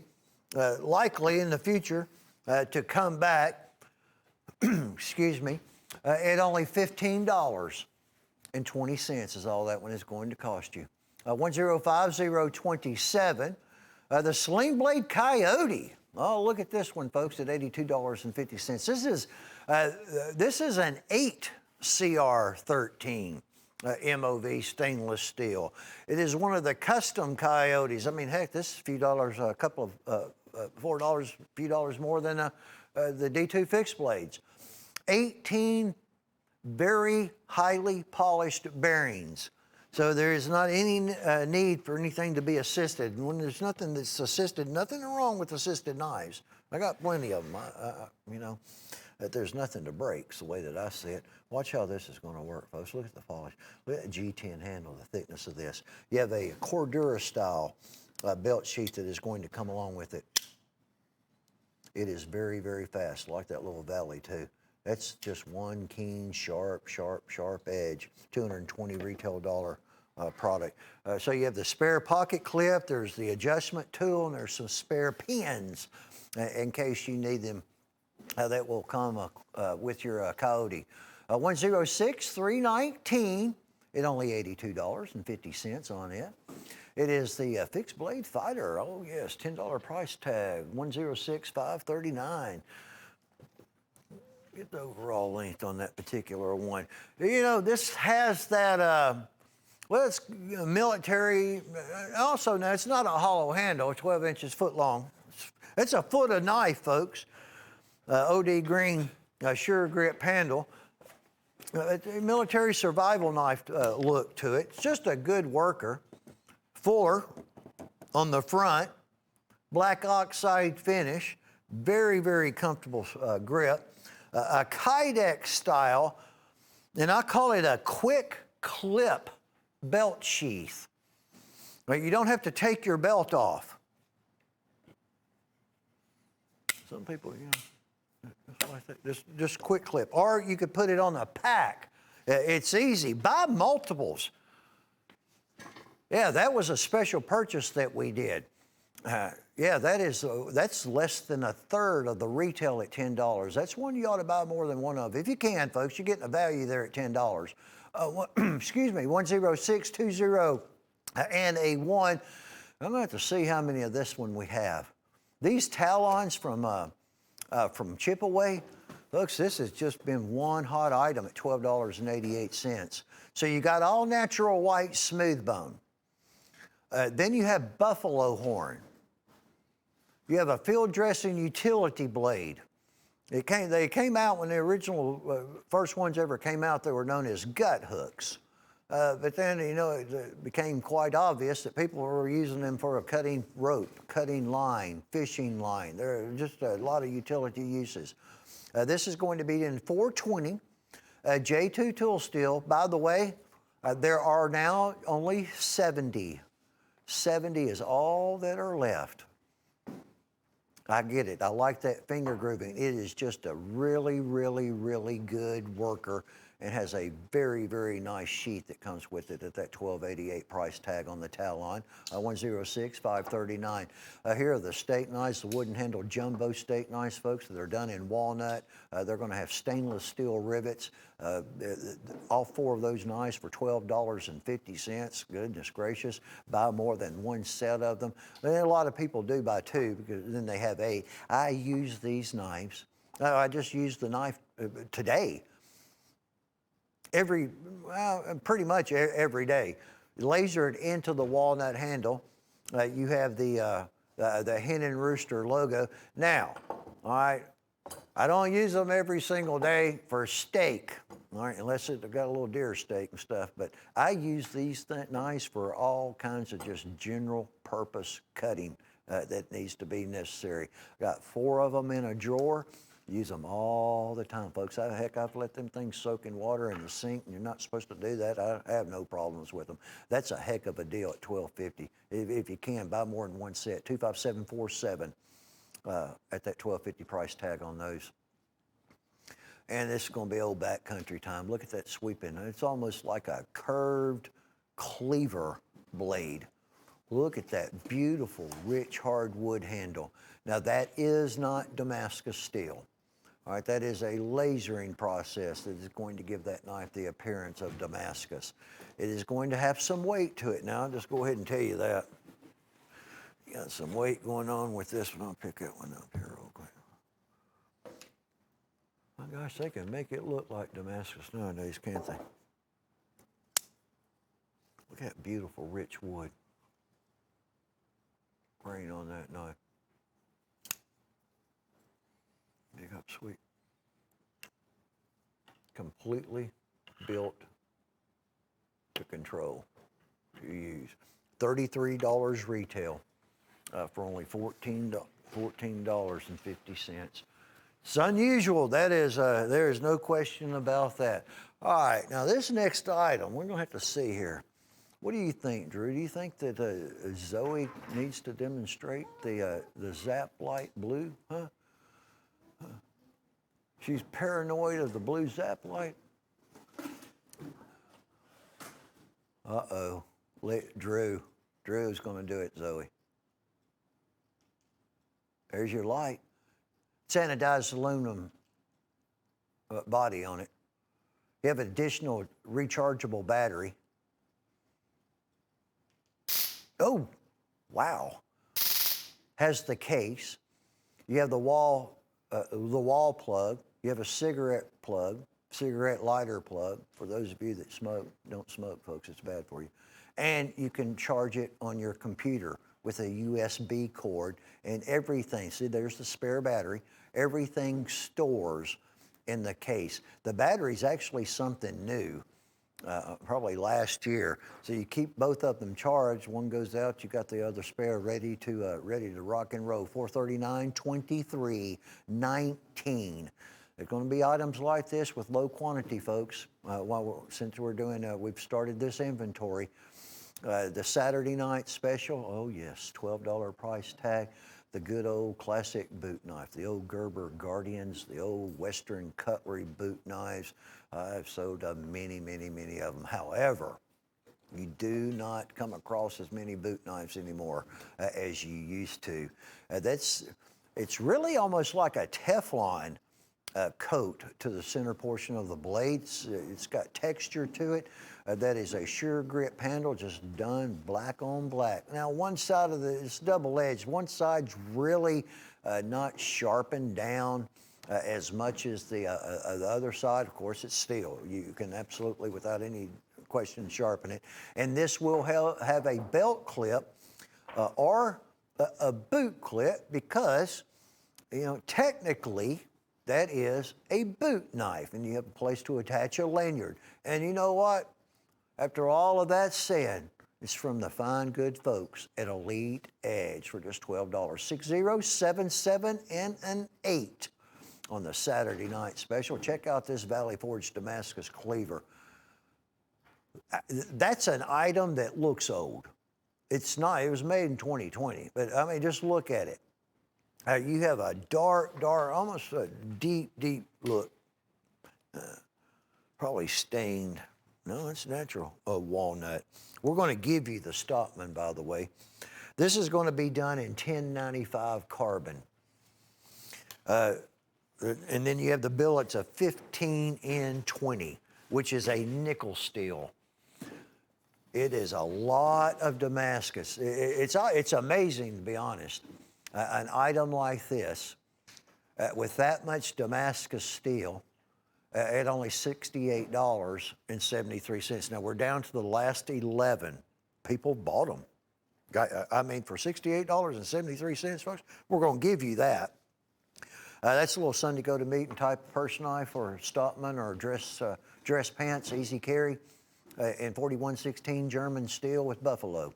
likely in the future to come back, excuse me, at only $15.20 is all that one is going to cost you. 105-027. The Sling Blade Coyote. Oh, look at this one, folks, at $82.50. This is an 8 CR13 MOV stainless steel. It is one of the custom Coyotes. I mean, heck, this is a few dollars, a couple of $4, a few dollars more than the D2 fixed blades. 18 very highly polished bearings. So there is not any need for anything to be assisted. And when there's nothing that's assisted, nothing wrong with assisted knives. I got plenty of them, there's nothing to break, is the way that I see it. Watch how this is going to work, folks. Look at the polish. Look at the G10 handle, the thickness of this. You have a Cordura style belt sheath that is going to come along with it. It is very, very fast, like that little Valley too. That's just one keen, sharp edge, $220 retail product. So you have the spare pocket clip, there's the adjustment tool, and there's some spare pins in case you need them. That will come with your Coyote. 106-319, at only $82.50 on it. It is the fixed blade fighter. Oh yes, $10 price tag, 106-539. Get the overall length on that particular one. This has that, it's military. Also, now it's not a hollow handle, 12 inches foot long. It's a foot of knife, folks. OD green sure grip handle. Military survival knife look to it. It's just a good worker. Fuller on the front, black oxide finish, very, very comfortable grip. A Kydex style, and I call it a quick clip belt sheath. You don't have to take your belt off. Some people, just quick clip. Or you could put it on a pack. It's easy. Buy multiples. Yeah, that was a special purchase that we did. That's less than a third of the retail at $10. That's one you ought to buy more than one of. If you can, folks, you're getting a value there at $10. Excuse me, 10620 and a 1. I'm going to have to see how many of this one we have. These Talons from Chipaway, folks, this has just been one hot item at $12.88. So you got all natural white smooth bone. Then you have buffalo horn. You have a field dressing utility blade. They came out when the original first ones ever came out. They were known as gut hooks. But then, it became quite obvious that people were using them for cutting rope, cutting line, fishing line. There are just a lot of utility uses. This is going to be in 420, J2 tool steel. By the way, there are now only 70. 70 is all that are left. I get it. I like that finger grooving. It is just a really, really, really good worker and has a very, very nice sheath that comes with it at that $12.88 price tag on the Talon, 106-539. Here are the steak knives, the wooden handle jumbo steak knives, folks. They're done in walnut. They're going to have stainless steel rivets. All four of those knives for $12.50. Goodness gracious. Buy more than one set of them. And a lot of people do buy two because then they have eight. I use these knives. I just used the knife today. Pretty much every day. laser it into the walnut handle. You have the hen and rooster logo. Now, all right, I don't use them every single day for steak, all right, unless it's got a little deer steak and stuff. But I use these knives for all kinds of just general purpose cutting that needs to be necessary. Got 4 of them in a drawer. Use them all the time, folks. Heck, I've let them things soak in water in the sink, and you're not supposed to do that. I have no problems with them. That's a heck of a deal at $12.50. If you can, buy more than one set. 25747 at that $12.50 price tag on those. And this is going to be old backcountry time. Look at that sweeping. It's almost like a curved cleaver blade. Look at that beautiful, rich hardwood handle. Now, that is not Damascus steel. All right, that is a lasering process that is going to give that knife the appearance of Damascus. It is going to have some weight to it. Now, I'll just go ahead and tell you that. You got some weight going on with this one. I'll pick that one up here real quick. My gosh, they can make it look like Damascus nowadays, can't they? Look at that beautiful, rich wood grain on that knife. Dig up sweet. Completely built to control, to use. $33 retail for only $14.50. It's unusual. That is, there is no question about that. All right, now this next item, we're going to have to see here. What do you think, Drew? Do you think that Zoe needs to demonstrate the Zap Light Blue? Huh? She's paranoid of the blue Zap Light. Uh-oh. Drew. Drew's going to do it, Zoe. There's your light. It's anodized aluminum body on it. You have an additional rechargeable battery. Oh, wow. Has the case. You have the wall plug. You have a cigarette plug, cigarette lighter plug. For those of you that smoke, don't smoke, folks, it's bad for you. And you can charge it on your computer with a USB cord and everything. See, there's the spare battery. Everything stores in the case. The battery's actually something new, probably last year. So you keep both of them charged. One goes out, you got the other spare ready to rock and roll. $439, $23, $19. There's going to be items like this with low quantity, folks. Since we're doing, we've started this inventory. The Saturday night special, oh yes, $12 price tag. The good old classic boot knife, the old Gerber Guardians, the old Western Cutlery boot knives. I've sold many, many, many of them. However, you do not come across as many boot knives anymore as you used to. It's really almost like a Teflon coat to the center portion of the blades. It's got texture to it. That is a sure grip handle, just done black on black. Now, one side of it's double-edged. One side's really not sharpened down as much as the other side. Of course, it's steel. You can absolutely, without any question, sharpen it. And this will have a belt clip or a boot clip because, you know, technically, that is a boot knife, and you have a place to attach a lanyard. And you know what? After all of that said, it's from the fine, good folks at Elite Edge for just $12. 6077 and an 8 on the Saturday night special. Check out this Valley Forge Damascus cleaver. That's an item that looks old. It's not. It was made in 2020, but I mean, just look at it. You have a dark, almost a deep look, probably stained. No, it's natural, walnut. We're going to give you the Stockman, by the way. This is going to be done in 1095 carbon. And then you have the billets of 15N20, which is a nickel steel. It is a lot of Damascus. It's amazing, to be honest. An item like this, with that much Damascus steel, at only $68.73. Now, we're down to the last 11 people bought them. I mean, for $68.73, folks, we're going to give you that. That's a little Sunday go-to-meeting type of purse knife or Stockman or dress pants, easy carry, in 4116 German steel with buffalo.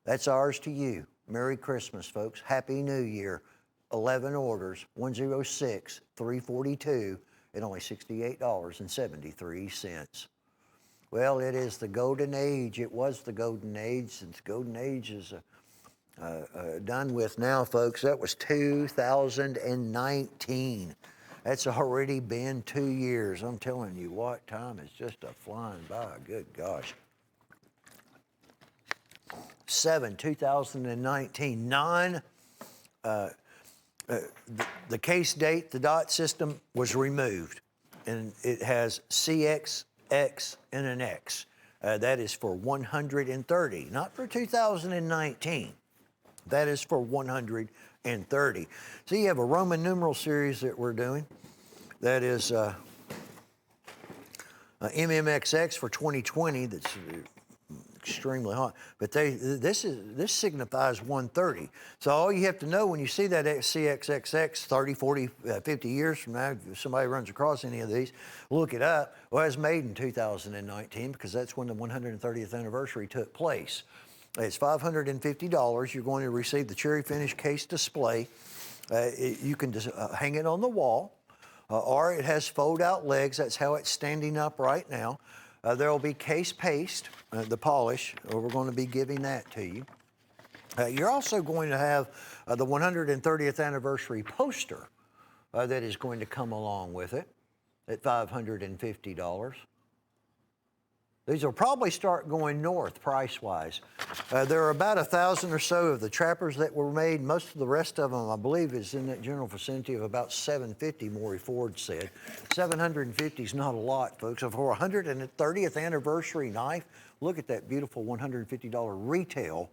That's ours to you. Merry Christmas, folks. Happy New Year. 11 orders, 106-342 at only $68.73. Well, it is the golden age. It was the golden age. Since the golden age is done with now, folks. That was 2019. That's already been 2 years. I'm telling you what, time is just flying by. Good gosh. 2019. The case date, the dot system was removed, and it has CX, X, and an X. That is for 130, not for 2019. That is for 130. So you have a Roman numeral series that we're doing. That is MMXX for 2020. That's extremely hot. But this signifies 130. So all you have to know when you see that CXXX 30, 40, 50 years from now, if somebody runs across any of these, look it up. Well, it was made in 2019 because that's when the 130th anniversary took place. It's $550. You're going to receive the cherry finish case display. You can just hang it on the wall, or it has fold-out legs. That's how it's standing up right now. There will be case paste, the polish. We're going to be giving that to you. You're also going to have the 130th anniversary poster that is going to come along with it at $550. These will probably start going north price-wise. There are about 1,000 or so of the trappers that were made. Most of the rest of them, I believe, is in that general vicinity of about $750, Maury Ford said. $750 is not a lot, folks. For a 130th anniversary knife, look at that beautiful $150 retail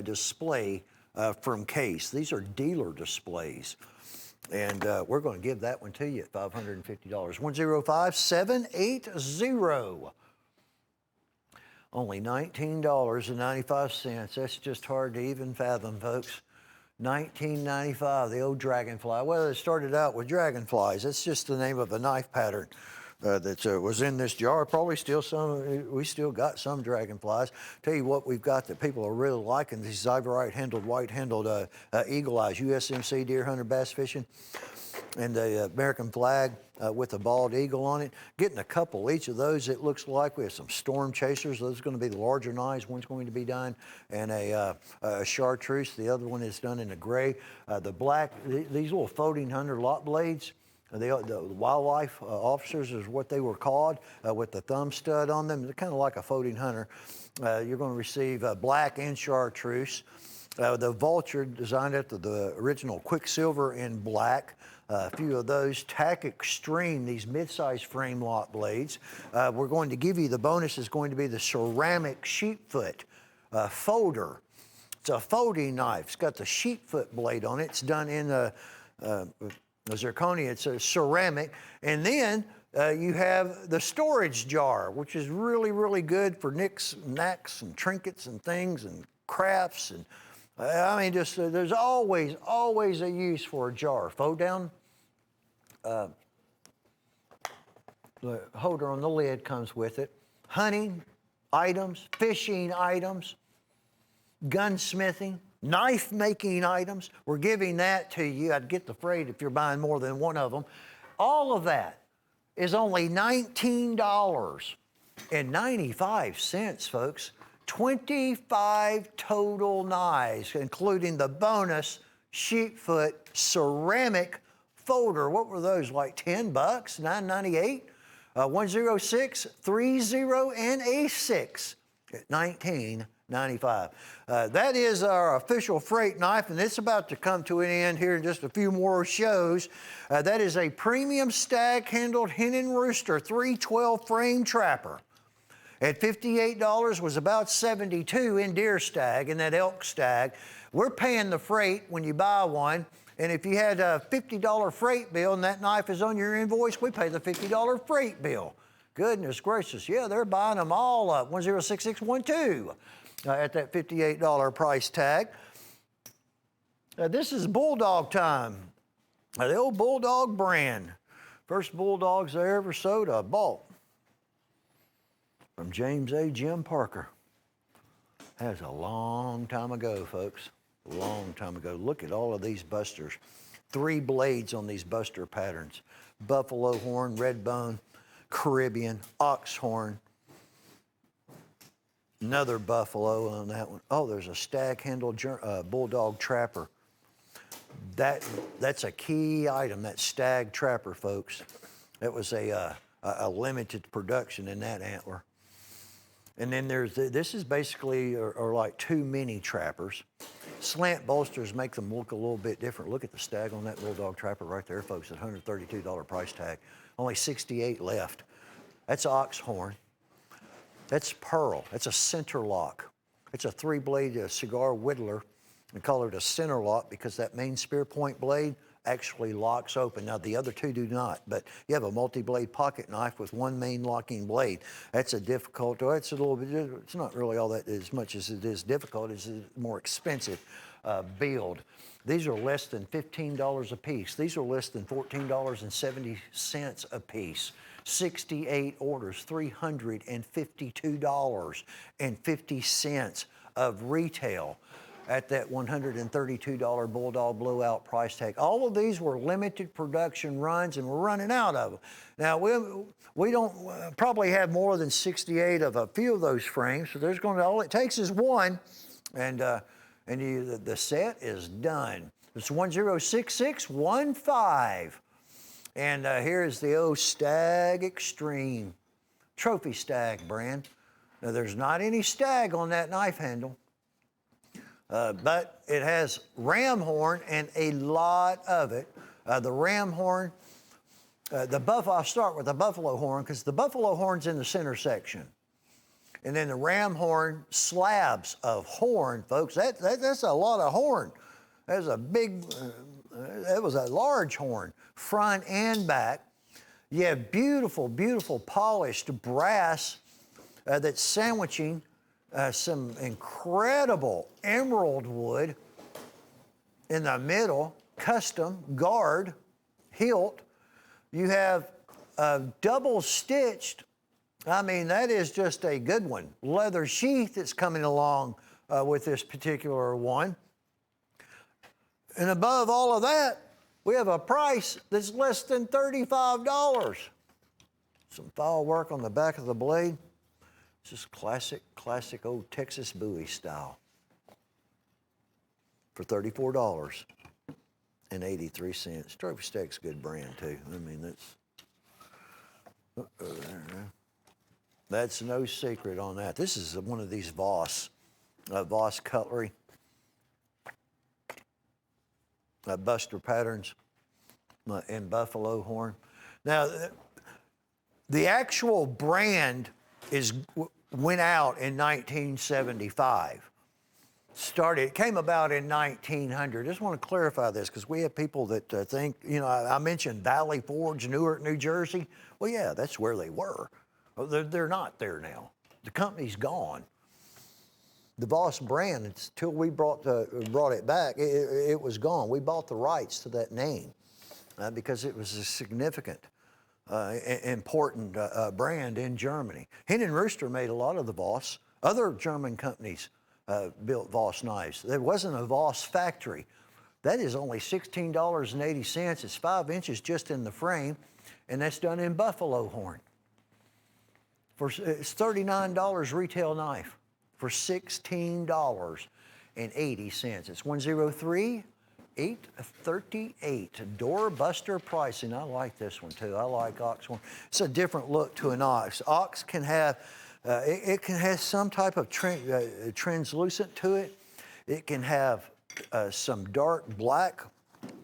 display from Case. These are dealer displays. And we're going to give that one to you at $550. 105-780. Only $19.95. That's just hard to even fathom, folks. $19.95, the old dragonfly. Well, it started out with dragonflies. That's just the name of a knife pattern that was in this jar. Probably still some, we still got some dragonflies. Tell you what we've got that people are really liking, these Ivorite-handled, white-handled eagle eyes, USMC deer hunter bass fishing, and the American flag with a bald eagle on it. Getting a couple each of those, it looks like. We have some storm chasers. Those are going to be the larger knives. One's going to be done in a chartreuse. The other one is done in a gray. The black, these little folding hunter lot blades, the wildlife officers is what they were called, with the thumb stud on them. They're kind of like a folding hunter. You're going to receive black and chartreuse. The Vulture, designed after the original Quicksilver in black. A few of those. Tack Extreme, these mid-size frame lot blades. We're going to give you, the bonus is going to be the ceramic sheepfoot folder. It's a folding knife. It's got the sheepfoot blade on it. It's done in the zirconia. It's a ceramic. And then you have the storage jar, which is really, really good for nicks, knacks, and trinkets and things and crafts. And I mean, just there's always a use for a jar. Fold down. The holder on the lid comes with it. Hunting items, fishing items, gunsmithing, knife-making items. We're giving that to you. I'd get the freight if you're buying more than one of them. All of that is only $19.95, folks. 25 total knives, including the bonus sheepfoot ceramic folder. What were those, like 10 bucks, $9.98? 106-30 and a 6 at $19.95. That is our official freight knife, and it's about to come to an end here in just a few more shows. That is a premium stag-handled hen and rooster 312 frame trapper. At $58 was about $72 in deer stag and that elk stag. We're paying the freight when you buy one. And if you had a $50 freight bill and that knife is on your invoice, we pay the $50 freight bill. Goodness gracious, yeah, they're buying them all up. 106612 at that $58 price tag. This is Bulldog time. The old Bulldog brand. First Bulldogs I ever sewed, I bought from James A. Jim Parker. That was a long time ago, folks. A long time ago. Look at all of these busters. 3 blades on these buster patterns. Buffalo horn, red bone, Caribbean, ox horn. Another buffalo on that one. Oh, there's a stag handle bulldog trapper. That's a key item, that stag trapper, folks. That was a limited production in that antler. And then this is basically are like 2 mini trappers. Slant bolsters make them look a little bit different. Look at the stag on that bulldog trapper right there, folks, at $132 price tag. Only 68 left. That's ox horn. That's pearl. That's a center lock. It's a 3-blade cigar whittler. We call it a center lock because that main spear point blade actually locks open. Now, the other 2 do not, but you have a multi-blade pocket knife with 1 main locking blade. That's a difficult, it's a little bit, it's not really all that as much as it is difficult, it's a more expensive build. These are less than $15 a piece. These are less than $14.70 a piece. 68 orders, $352.50 of retail at that $132 Bulldog blowout price tag. All of these were limited production runs, and we're running out of them. Now, we don't probably have more than 68 of a few of those frames, so there's going to, all it takes is 1, and the set is done. It's 106615. And here's the old Stag Extreme, Trophy Stag brand. Now, there's not any stag on that knife handle. But it has ram horn and a lot of it. The ram horn, I'll start with the buffalo horn because the buffalo horn's in the center section. And then the ram horn slabs of horn, folks, that's a lot of horn. That's a big, that was a large horn, front and back. You have beautiful, beautiful polished brass that's sandwiching some incredible emerald wood in the middle, custom guard, hilt. You have double stitched, I mean, that is just a good one. Leather sheath that's coming along with this particular one. And above all of that, we have a price that's less than $35. Some file work on the back of the blade. It's just classic old Texas Bowie style for $34.83. Trophy Stag's a good brand too. I mean, that's no secret on that. This is one of these Voss cutlery. Buster patterns in buffalo horn. Now, the actual brand went out in 1975. It came about in 1900. Just want to clarify this because we have people that think, I mentioned Valley Forge, Newark, New Jersey. Well, yeah, that's where they were. Well, they're not there now. The company's gone. The Voss brand, until we brought it back, it was gone. We bought the rights to that name because it was a significant, important brand in Germany. Hen and Rooster made a lot of the Voss. Other German companies built Voss knives. There wasn't a Voss factory. That is only $16.80. It's 5 inches just in the frame, and that's done in buffalo horn. It's $39 retail knife for $16.80. It's 103,838. Door buster pricing. I like this one too. I like ox horn. It's a different look to an ox. Ox can have it can have some type of translucent to it. It can have some dark black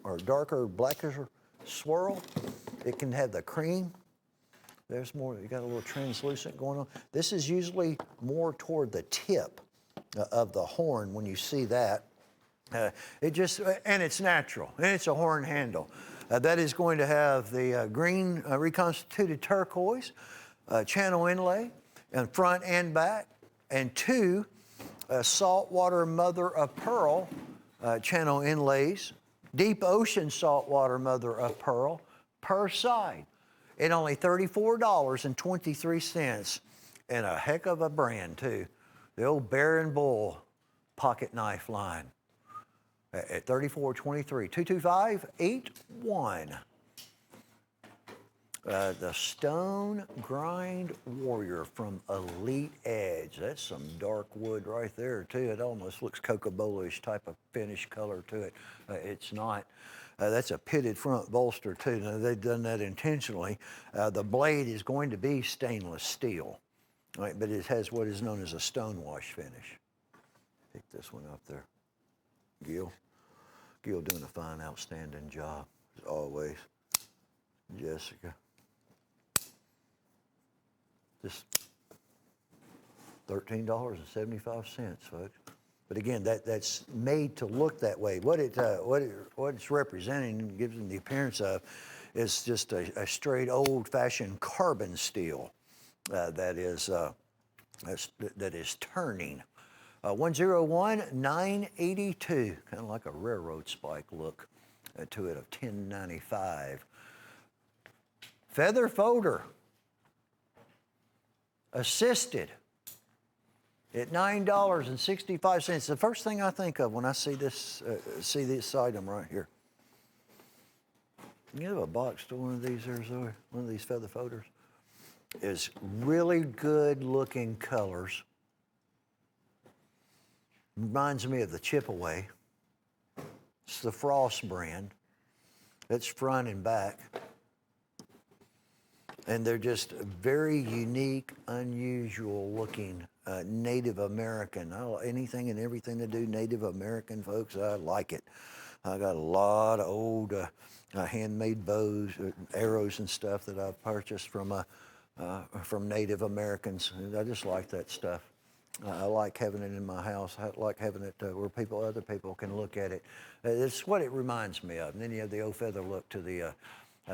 or darker blackish swirl. It can have the cream. There's more, you got a little translucent going on. This is usually more toward the tip of the horn when you see that. And it's natural, and it's a horn handle. That is going to have the green reconstituted turquoise, channel inlay in front and back, and 2 saltwater mother of pearl channel inlays, deep ocean saltwater mother of pearl per side, at only $34.23, and a heck of a brand too. The old Bear and Bull pocket knife line at $34.23, 225-81. The Stone Grind Warrior from Elite Edge. That's some dark wood right there too. It almost looks Coca-Cola-ish type of finish color to it. It's not. That's a pitted front bolster too. Now, they've done that intentionally. The blade is going to be stainless steel, right? But it has what is known as a stone wash finish. Pick this one up there. Gil doing a fine, outstanding job, as always. Jessica. Just $13.75, folks. But again, that's made to look that way. What it's representing, gives them the appearance of, is just a straight old-fashioned carbon steel that is turning. 101-982, kind of like a railroad spike look to it of $10.95. Feather folder, assisted, at $9.65. The first thing I think of when I see this item right here. You have a box to one of these there, Zoe? One of these feather folders is really good looking colors. Reminds me of the Chip-Away. It's the Frost brand. It's front and back. And they're just very unique, unusual looking Native American. Anything and everything to do Native American, folks, I like it. I got a lot of old handmade bows, arrows and stuff that I've purchased from Native Americans. I just like that stuff. I like having it in my house. I like having it where other people can look at it. It's what it reminds me of. And then you have the old feather look to the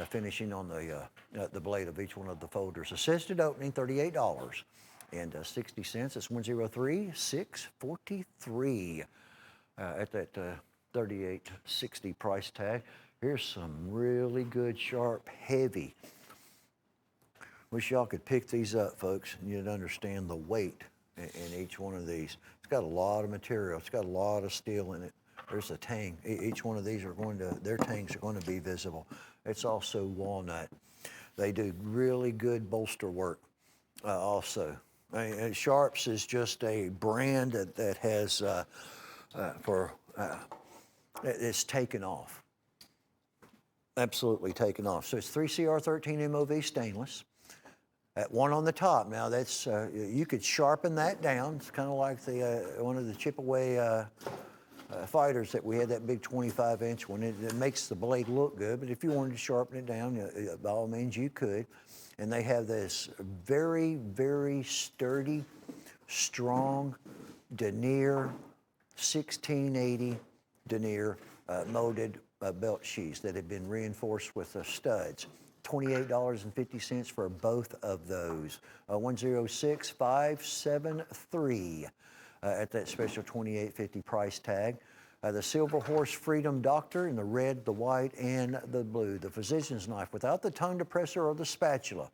finishing on the blade of each one of the folders. Assisted opening, $38.60. It's 103-643 at that $38.60 price tag. Here's some really good, sharp, heavy. Wish y'all could pick these up, folks, and you'd understand the weight in each one of these. It's got a lot of material. It's got a lot of steel in it. There's a tang. Each one of these their tangs are going to be visible. It's also walnut. They do really good bolster work also. Sharps is just a brand that has, it's taken off. Absolutely taken off. So it's 3CR13 MOV stainless. At one on the top. Now that's, you could sharpen that down. It's kind of like one of the Chip-Away fighters that we had, that big 25-inch one. It makes the blade look good, but if you wanted to sharpen it down, by all means you could. And they have this very, very sturdy, strong denier, 1680 denier molded belt sheaths that have been reinforced with studs. $28.50 for both of those. 106-573 at that special $28.50 price tag. The Silver Horse Freedom Doctor in the red, the white, and the blue. The physician's knife without the tongue depressor or the spatula.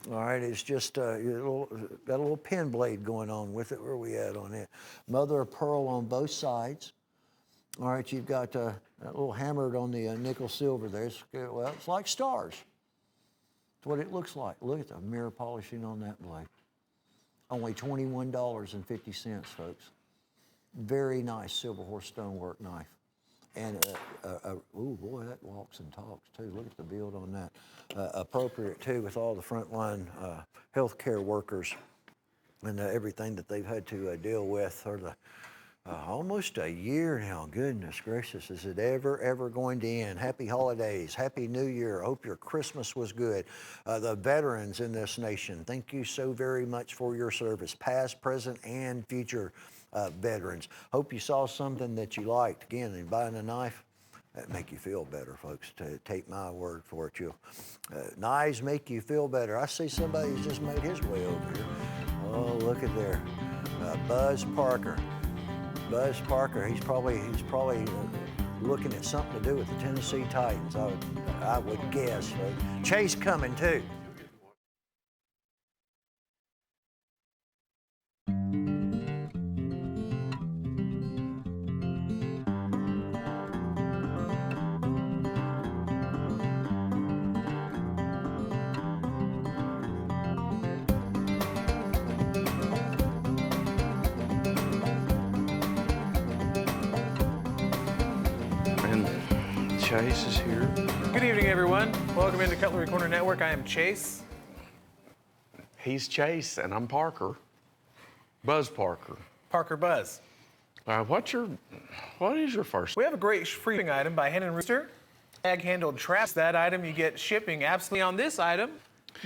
All right, it's just got a little pin blade going on with it. Where are we at on it? Mother of pearl on both sides. All right, you've got that little hammered on the nickel silver there. It's like stars. It's what it looks like. Look at the mirror polishing on that blade. Only $21.50, folks. Very nice Silver Horse stonework knife. And, oh boy, that walks and talks too. Look at the build on that. Appropriate too with all the frontline healthcare workers and everything that they've had to deal with for the almost a year now. Goodness gracious, is it ever going to end? Happy holidays, Happy New Year. I hope your Christmas was good. The veterans in this nation, thank you so very much for your service, past, present, and future veterans. Hope you saw something that you liked. Again, in buying a knife, that make you feel better, folks. Take my word for it. Knives make you feel better. I see somebody who's just made his way over here. Oh, look at there, Buzz Parker. Buzz Parker. He's probably looking at something to do with the Tennessee Titans. I would guess. Chase coming too. Chase is here. Good evening, everyone. Welcome into Cutlery Corner Network. I am Chase. He's Chase, and I'm Parker. Buzz Parker. Parker Buzz. What is your first? We have a great free shipping item by Hen and Rooster. Tag-handled traps. That item, you get shipping absolutely on this item,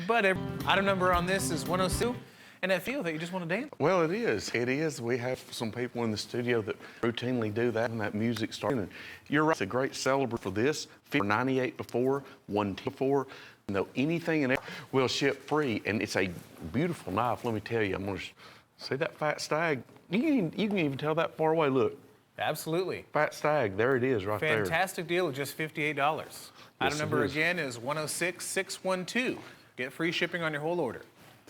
but item number on this is 102. And that feel that you just want to dance? Well, it is. It is. We have some people in the studio that routinely do that when that music starts. And you're right. It's a great celebrate for this. 98 before, 110 before. You know, anything and everything will ship free. And it's a beautiful knife. Let me tell you, I'm going to see that fat stag. You can even tell that far away. Look. Absolutely. Fat stag. There it is right there. Fantastic deal at just $58. Yes, item number again is 106612. Get free shipping on your whole order.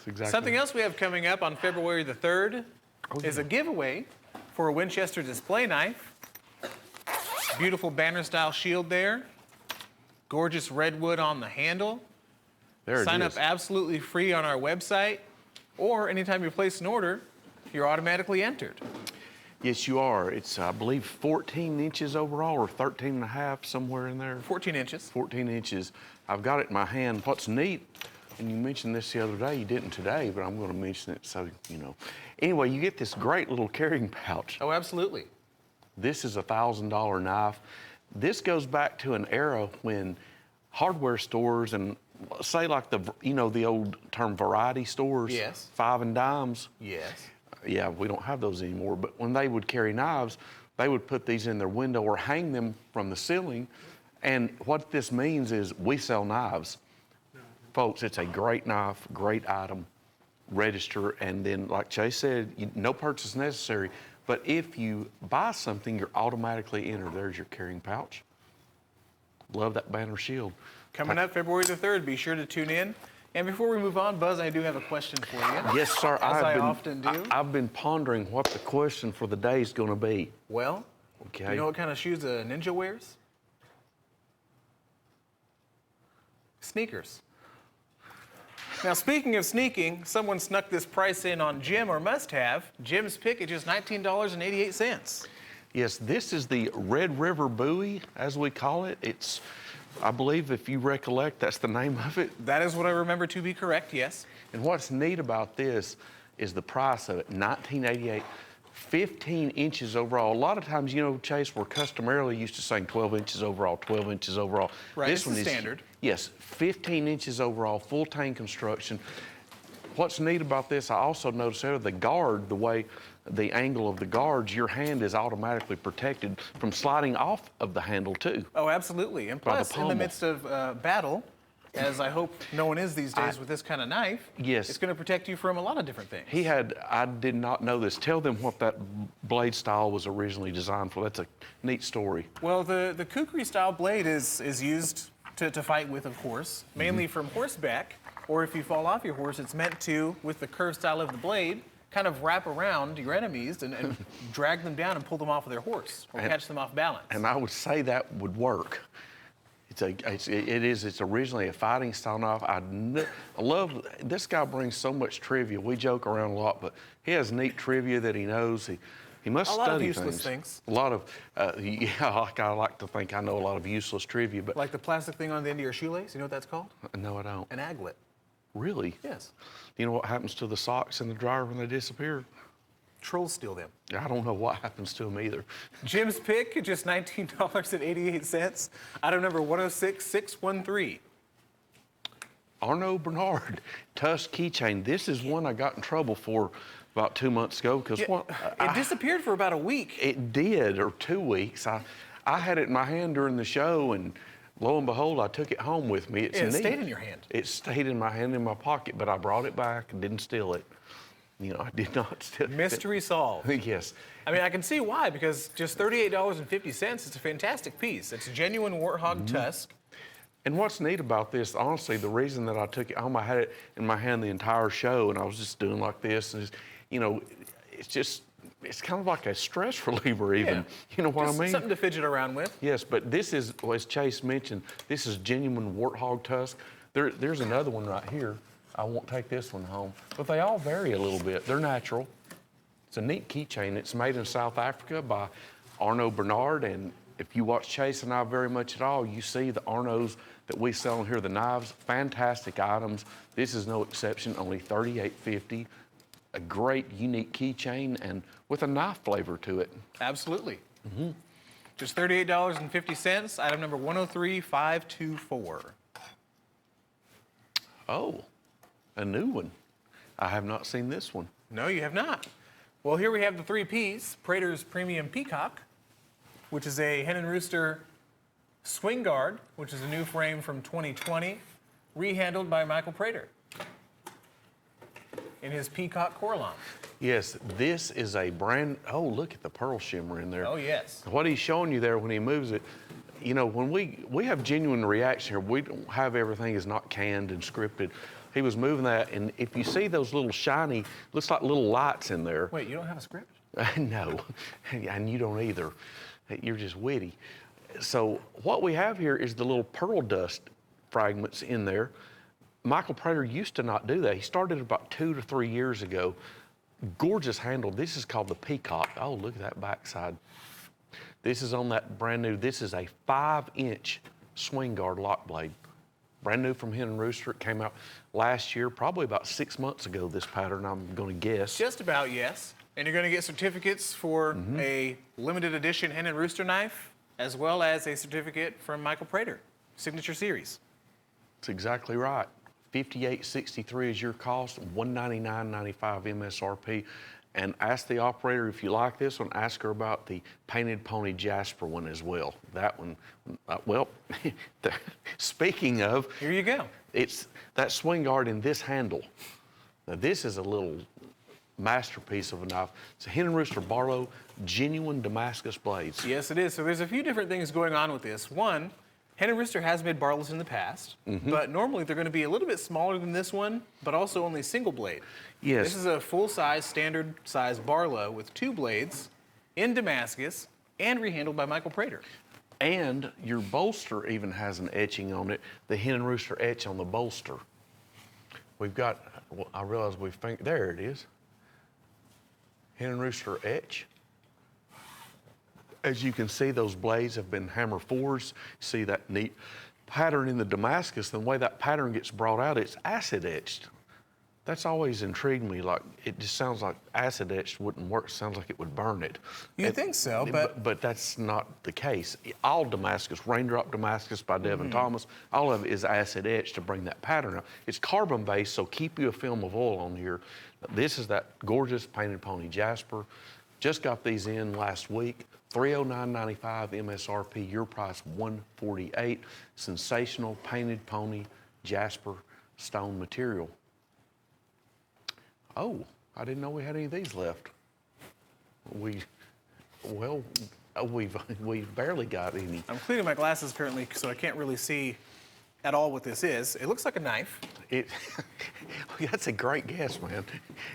Exactly. Something else we have coming up on February the 3rd is a giveaway for a Winchester display knife. Beautiful banner style shield there. Gorgeous redwood on the handle. There it is. Sign up absolutely free on our website, or anytime you place an order, you're automatically entered. Yes, you are. It's, I believe, 14 inches overall, or 13 and a half, somewhere in there. 14 inches. 14 inches. I've got it in my hand. What's neat, and you mentioned this the other day, you didn't today, but I'm going to mention it so you know. Anyway, you get this great little carrying pouch. Oh, absolutely. This is a $1,000 knife. This goes back to an era when hardware stores and say like the old term variety stores. Yes. 5 and dimes. Yes. Yeah, we don't have those anymore, but when they would carry knives, they would put these in their window or hang them from the ceiling. And what this means is we sell knives. Folks, it's a great knife, great item, register, and then like Chase said, no purchase necessary, but if you buy something, you're automatically entered. There's your carrying pouch. Love that banner shield. Coming up February the 3rd, be sure to tune in. And before we move on, Buzz, I do have a question for you. Yes, sir. As I often do. I've been pondering what the question for the day is going to be. Well, okay. You know what kind of shoes a ninja wears? Sneakers. Now, speaking of sneaking, someone snuck this price in on Jim or must-have. Jim's pick at just $19.88. Yes, this is the Red River Bowie, as we call it. It's, I believe, if you recollect, that's the name of it. That is what I remember to be correct, yes. And what's neat about this is the price of it, $19.88, 15 inches overall. A lot of times, you know, Chase, we're customarily used to saying 12 inches overall, 12 inches overall. Right, this it's one the is standard. Yes, 15 inches overall, full tang construction. What's neat about this, I also noticed there, the guard, the way the angle of the guards, your hand is automatically protected from sliding off of the handle too. Oh, absolutely. And By the plus, in the pommel. midst of battle, as I hope no one is these days with this kind of knife, yes, it's going to protect you from a lot of different things. I did not know this. Tell them what that blade style was originally designed for. That's a neat story. Well, the kukri style blade is used to fight with, of course, mainly from horseback, or if you fall off your horse, it's meant to, with the curved style of the blade, kind of wrap around your enemies and drag them down and pull them off of their horse or catch them off balance. And I would say that would work. It's originally a fighting style knife. I love, this guy brings so much trivia. We joke around a lot, but he has neat trivia that he knows. He must study a lot of useless things. A lot of, yeah, I like to think I know a lot of useless trivia. But like the plastic thing on the end of your shoelace, you know what that's called? No, I don't. An aglet. Really? Yes. You know what happens to the socks in the dryer when they disappear? Trolls steal them. I don't know what happens to them either. Jim's pick at just $19.88. Item number 106613. Arno Bernard, Tusk keychain. This is one I got in trouble for about 2 months ago because it disappeared for about a week. It did, or 2 weeks. I had it in my hand during the show, and lo and behold, I took it home with me. It's Yeah, it neat. stayed in your hand. It stayed in my hand in my pocket, but I brought it back and didn't steal it. You know, I did not steal it. Mystery solved. Yes. I mean, I can see why, because just $38.50, it's a fantastic piece. It's a genuine warthog tusk. And what's neat about this, honestly, the reason that I took it home, I had it in my hand the entire show, and I was just doing like this, and just, you know, it's kind of like a stress reliever even. Yeah. You know what Just I mean? something to fidget around with. Yes, but this is, well, as Chase mentioned, this is genuine warthog tusk. There's another one right here. I won't take this one home, but they all vary a little bit. They're natural. It's a neat keychain. It's made in South Africa by Arno Bernard, and if you watch Chase and I very much at all, you see the Arnos that we sell in here, the knives, fantastic items. This is no exception, only $38.50. A great, unique keychain and with a knife flavor to it. Absolutely. Just $38.50, item number 103524. Oh, a new one. I have not seen this one. No, you have not. Well, here we have the three-piece Prater's Premium Peacock, which is a Hen and Rooster swing guard, which is a new frame from 2020, rehandled by Michael Prater in his Peacock Coralon. Yes, this is a brand, oh, look at the pearl shimmer in there. Oh, yes. What he's showing you there when he moves it, you know, when we have genuine reaction here, we don't have everything is not canned and scripted. He was moving that, and if you see those little shiny, looks like little lights in there. Wait, you don't have a script? No, and you don't either. You're just witty. So what we have here is the little pearl dust fragments in there. Michael Prater used to not do that. He started about 2 to 3 years ago. Gorgeous handle. This is called the Peacock. Oh, look at that backside. This is on that brand new, this is a 5-inch swing guard lock blade. Brand new from Hen and Rooster. It came out last year, probably about 6 months ago, this pattern, I'm going to guess. Just about, yes. And you're going to get certificates for a limited edition Hen and Rooster knife, as well as a certificate from Michael Prater, Signature Series. That's exactly right. $58.63 is your cost, $199.95 MSRP. And ask the operator if you like this one, ask her about the Painted Pony Jasper one as well. That one, well, speaking of. Here you go. It's that swing guard in this handle. Now this is a little masterpiece of a knife. It's a Hen and Rooster Barlow genuine Damascus blades. Yes, it is. So there's a few different things going on with this. One, Hen and Rooster has made Barlows in the past, but normally they're going to be a little bit smaller than this one, but also only single blade. Yes. This is a full-size, standard-size Barlow with 2 blades in Damascus and rehandled by Michael Prater. And your bolster even has an etching on it, the Hen and Rooster etch on the bolster. We've got, well, I realize there it is. Hen and Rooster etch. As you can see, those blades have been hammer 4s. See that neat pattern in the Damascus, the way that pattern gets brought out, it's acid etched. That's always intrigued me. Like, it just sounds like acid etched wouldn't work. It sounds like it would burn it. You'd think so, But that's not the case. All Damascus, Raindrop Damascus by Devin Thomas, all of it is acid etched to bring that pattern up. It's carbon based, so keep you a film of oil on here. This is that gorgeous Painted Pony Jasper. Just got these in last week. $309.95 MSRP, your price $148. Sensational Painted Pony Jasper stone material. Oh, I didn't know we had any of these left. We've barely got any. I'm cleaning my glasses currently, so I can't really see at all what this is. It looks like a knife. That's a great guess, man.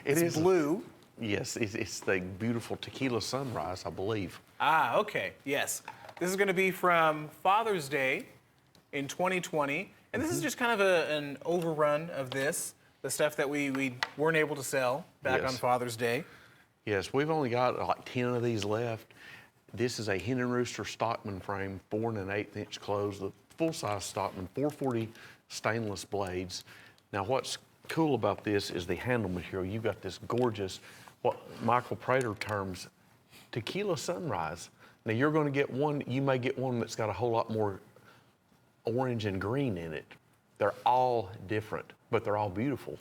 It's blue. Yes, it's the beautiful Tequila Sunrise, I believe. Ah, okay, yes. This is going to be from Father's Day in 2020, and this is just kind of an overrun of this, the stuff that we weren't able to sell back on Father's Day. Yes, we've only got like 10 of these left. This is a Hen and Rooster Stockman frame, 4 1/8 inch close, the full-size Stockman, 440 stainless blades. Now, what's cool about this is the handle material. You've got this gorgeous, what Michael Prater terms Tequila Sunrise. Now you're going to get one, you may get one that's got a whole lot more orange and green in it. They're all different, but they're all beautiful.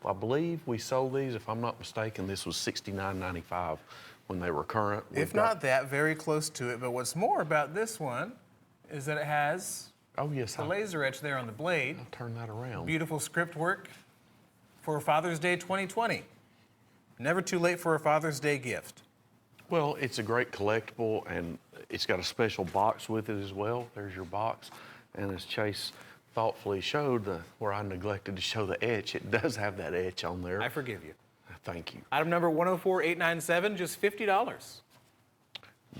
I believe we sold these, if I'm not mistaken, this was $69.95 when they were current. If not that, very close to it. But what's more about this one is that it has Oh, yes. the laser etch there on the blade. I'll turn that around. Beautiful script work for Father's Day 2020. Never too late for a Father's Day gift. Well, it's a great collectible, and it's got a special box with it as well. There's your box. And as Chase thoughtfully showed, where I neglected to show the etch, it does have that etch on there. I forgive you. Thank you. Item number 104897, just $50.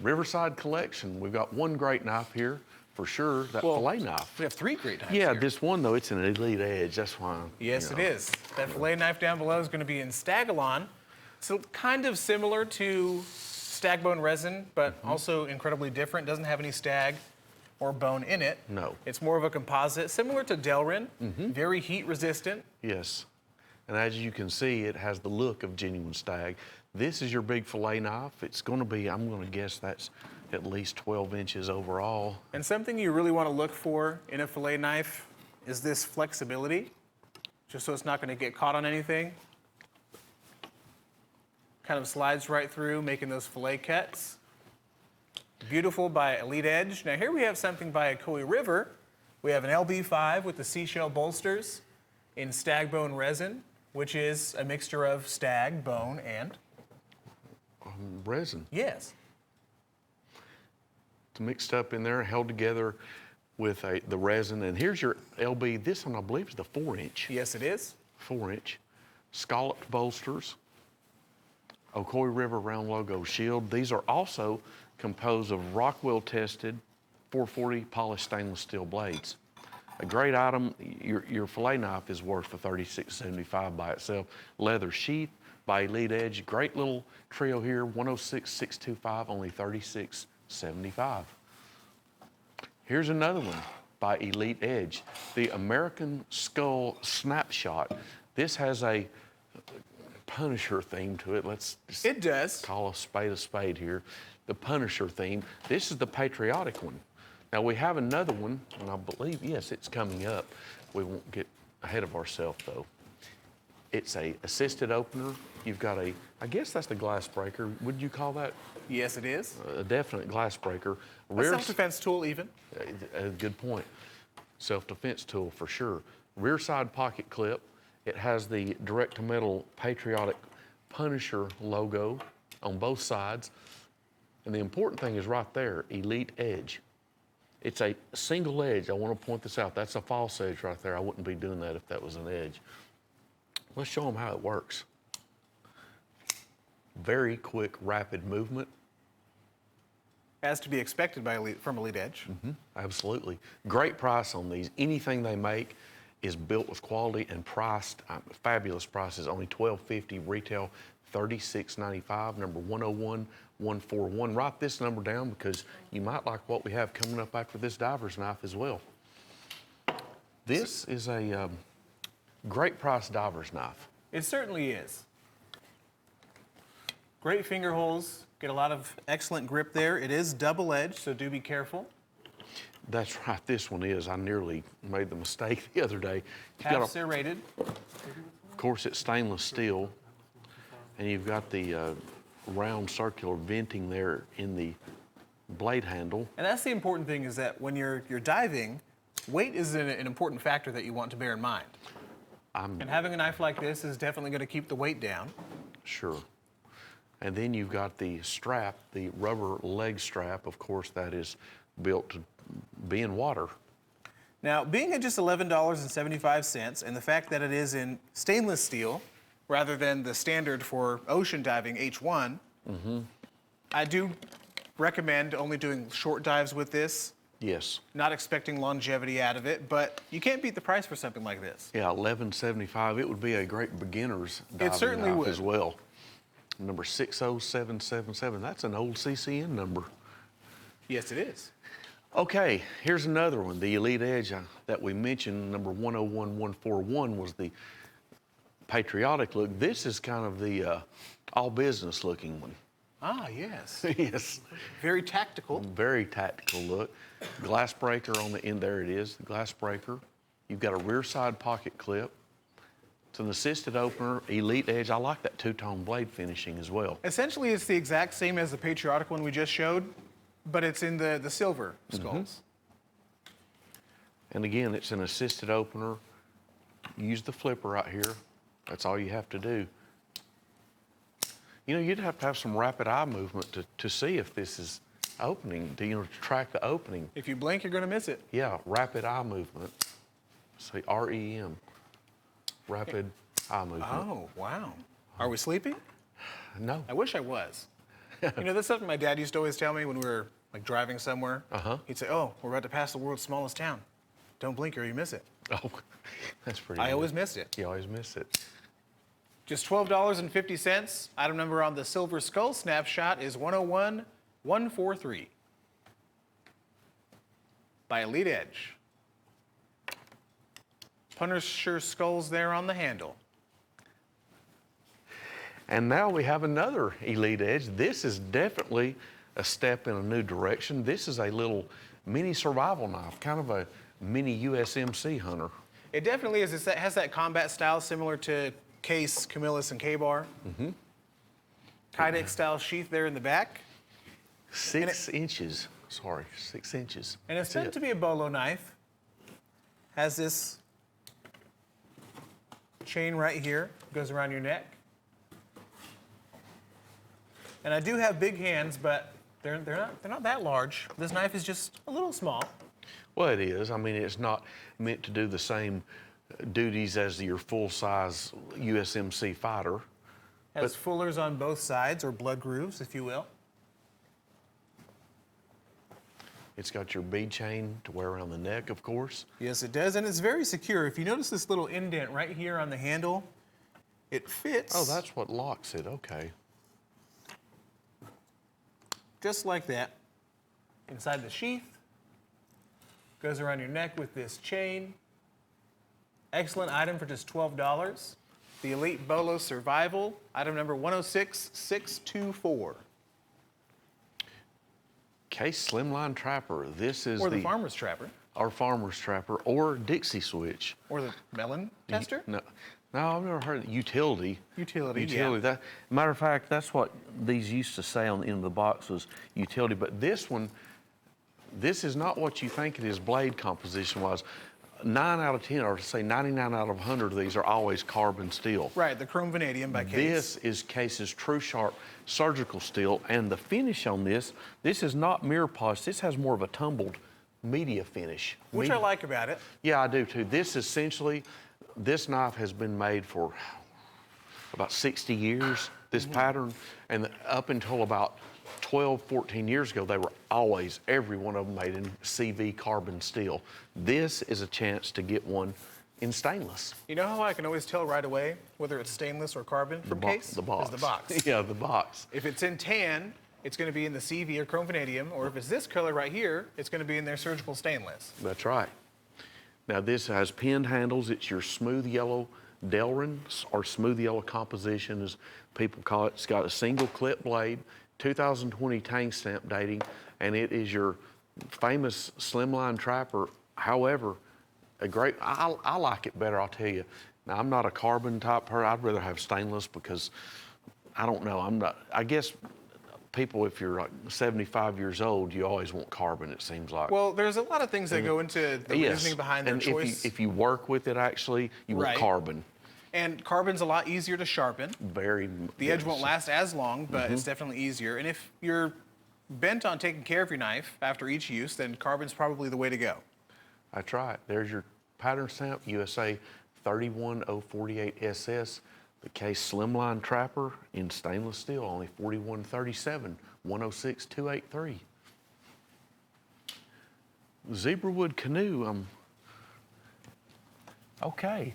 Riverside Collection. We've got one great knife here, for sure, that fillet knife. We have 3 great knives Yeah, here. this one, though, it's an elite edge. That's why. Yes, it is. That fillet knife down below is going to be in Staggalon. So kind of similar to stag bone resin, but also incredibly different. Doesn't have any stag or bone in it. No. It's more of a composite, similar to Delrin, very heat resistant. Yes. And as you can see, it has the look of genuine stag. This is your big fillet knife. It's going to be, I'm going to guess that's at least 12 inches overall. And something you really want to look for in a fillet knife is this flexibility, just so it's not going to get caught on anything. Kind of slides right through, making those fillet cuts. Beautiful by Elite Edge. Now here we have something by Cutlery River. We have an LB5 with the seashell bolsters in stag bone resin, which is a mixture of stag, bone, and Resin. yes. It's mixed up in there, held together with the resin. And here's your LB. This one, I believe, is the 4-inch. Yes, it is. 4-inch. Scalloped bolsters. Cutlery River round logo shield. These are also composed of Rockwell tested 440 polished stainless steel blades. A great item. Your fillet knife is worth the $36.75 by itself. Leather sheath by Elite Edge. Great little trio here. 106,625, only $36.75. Here's another one by Elite Edge. The American Skull Snapshot. This has a Punisher theme to it. Let's just It does. call a spade here. The Punisher theme. This is the patriotic one. Now we have another one, and I believe, yes, it's coming up. We won't get ahead of ourselves though. It's a assisted opener. You've got I guess that's the glass breaker. Would you call that Yes, it is. a definite glass breaker? A self-defense tool even. A good point. Self-defense tool for sure. Rear side pocket clip. It has the direct-to-metal patriotic Punisher logo on both sides. And the important thing is right there, Elite Edge. It's a single edge. I want to point this out. That's a false edge right there. I wouldn't be doing that if that was an edge. Let's show them how it works. Very quick, rapid movement. As to be expected from Elite Edge. Absolutely. Great price on these. Anything they make is built with quality and priced, fabulous prices, only $12.50, retail $36.95, number 101141. Write this number down because you might like what we have coming up after this diver's knife as well. This is a great price diver's knife. It certainly is. Great finger holes, get a lot of excellent grip there. It is double-edged, so do be careful. That's right, this one is. I nearly made the mistake the other day. You've Half got serrated. of course, it's stainless steel, and you've got the round circular venting there in the blade handle. And that's the important thing, is that when you're diving, weight is an important factor that you want to bear in mind. And having a knife like this is definitely going to keep the weight down. Sure. And then you've got the strap, the rubber leg strap. Of course, that is built to be in water. Now, being at just $11.75, and the fact that it is in stainless steel rather than the standard for ocean diving H1, I do recommend only doing short dives with this, Yes. not expecting longevity out of it, but you can't beat the price for something like this. Yeah, $11.75. It would be a great beginner's diving certainly knife would. as well. Number 60777. That's an old CCN number. Yes, it is. Okay, here's another one. The Elite Edge that we mentioned, number 101141, was the patriotic look. This is kind of the all business looking one. Ah, yes. Yes. Very tactical. Very tactical look. Glass breaker on the end. There it is, the glass breaker. You've got a rear side pocket clip. It's an assisted opener, elite edge. I like that two-tone blade finishing as well. Essentially, it's the exact same as the patriotic one we just showed, but it's in the silver skulls. And again, it's an assisted opener. Use the flipper right here. That's all you have to do. You know, you'd have to have some rapid eye movement to see if this is opening, to track the opening. If you blink, you're going to miss it. Yeah, rapid eye movement. Say REM. Rapid eye movement. Oh, wow. Are we sleeping? No. I wish I was. You know, that's something my dad used to always tell me when we were like driving somewhere. He'd say, "Oh, we're about to pass the world's smallest town. Don't blink or you miss it." Oh, that's pretty I good. always missed it. You always miss it. Just $12.50. Item number on the silver skull snapshot is 101143 by Elite Edge. Punisher skulls there on the handle. And now we have another Elite Edge. This is definitely a step in a new direction. This is a little mini survival knife, kind of a mini USMC hunter. It definitely is. It has that combat style similar to Case, Camillus, and K-Bar. Kydex style sheath there in the back. 6 inches. Sorry, 6 inches. And it's That's meant it. to be a bolo knife. Has this chain right here, goes around your neck. And I do have big hands, but they're not that large. This knife is just a little small. Well, it is. I mean, it's not meant to do the same duties as your full-size USMC fighter. Has fullers on both sides, or blood grooves, if you will. It's got your bead chain to wear around the neck, of course. Yes, it does, and it's very secure. If you notice this little indent right here on the handle, it fits. Oh, that's what locks it. Okay. Just like that. Inside the sheath. Goes around your neck with this chain. Excellent item for just $12. The Elite Bolo Survival, item number 106624. Case Slimline Trapper. This is Or the Farmer's Trapper. Our Farmer's Trapper, or Dixie Switch. Or the Melon Tester. No, I've never heard of utility. Utility, Utility. yeah. Matter of fact, that's what these used to say on the end of the box was utility. But this one, this is not what you think it is blade composition-wise. 9 out of 10, or say 99 out of 100 of these are always carbon steel. Right, the chrome vanadium by Case. This is Case's True Sharp surgical steel, and the finish on this is not mirror polish. This has more of a tumbled media finish. Which I like about it. Yeah, I do too. This knife has been made for about 60 years, this pattern, and up until about 12, 14 years ago, they were always, every one of them made in CV carbon steel. This is a chance to get one in stainless. You know how I can always tell right away whether it's stainless or carbon from Case? The box. Is the box. Yeah, the box. If it's in tan, it's going to be in the CV or chrome vanadium, or if it's this color right here, it's going to be in their surgical stainless. That's right. Now this has pinned handles. It's your smooth yellow Delrin, or smooth yellow composition as people call it. It's got a single clip blade, 2020 tang stamp dating, and it is your famous slimline trapper. However, I like it better, I'll tell you. Now I'm not a carbon type person. I'd rather have stainless because I don't know. I guess people, if you're like 75 years old, you always want carbon, it seems like. Well, there's a lot of things that go into the reasoning behind their and choice. if you work with it, actually, you want carbon. And carbon's a lot easier to sharpen. The edge won't last as long, but it's definitely easier. And if you're bent on taking care of your knife after each use, then carbon's probably the way to go. That's right. There's your pattern stamp, USA 31048 SS. The Case Slimline Trapper in stainless steel, only 4137, 106283. Zebrawood Canoe. Okay.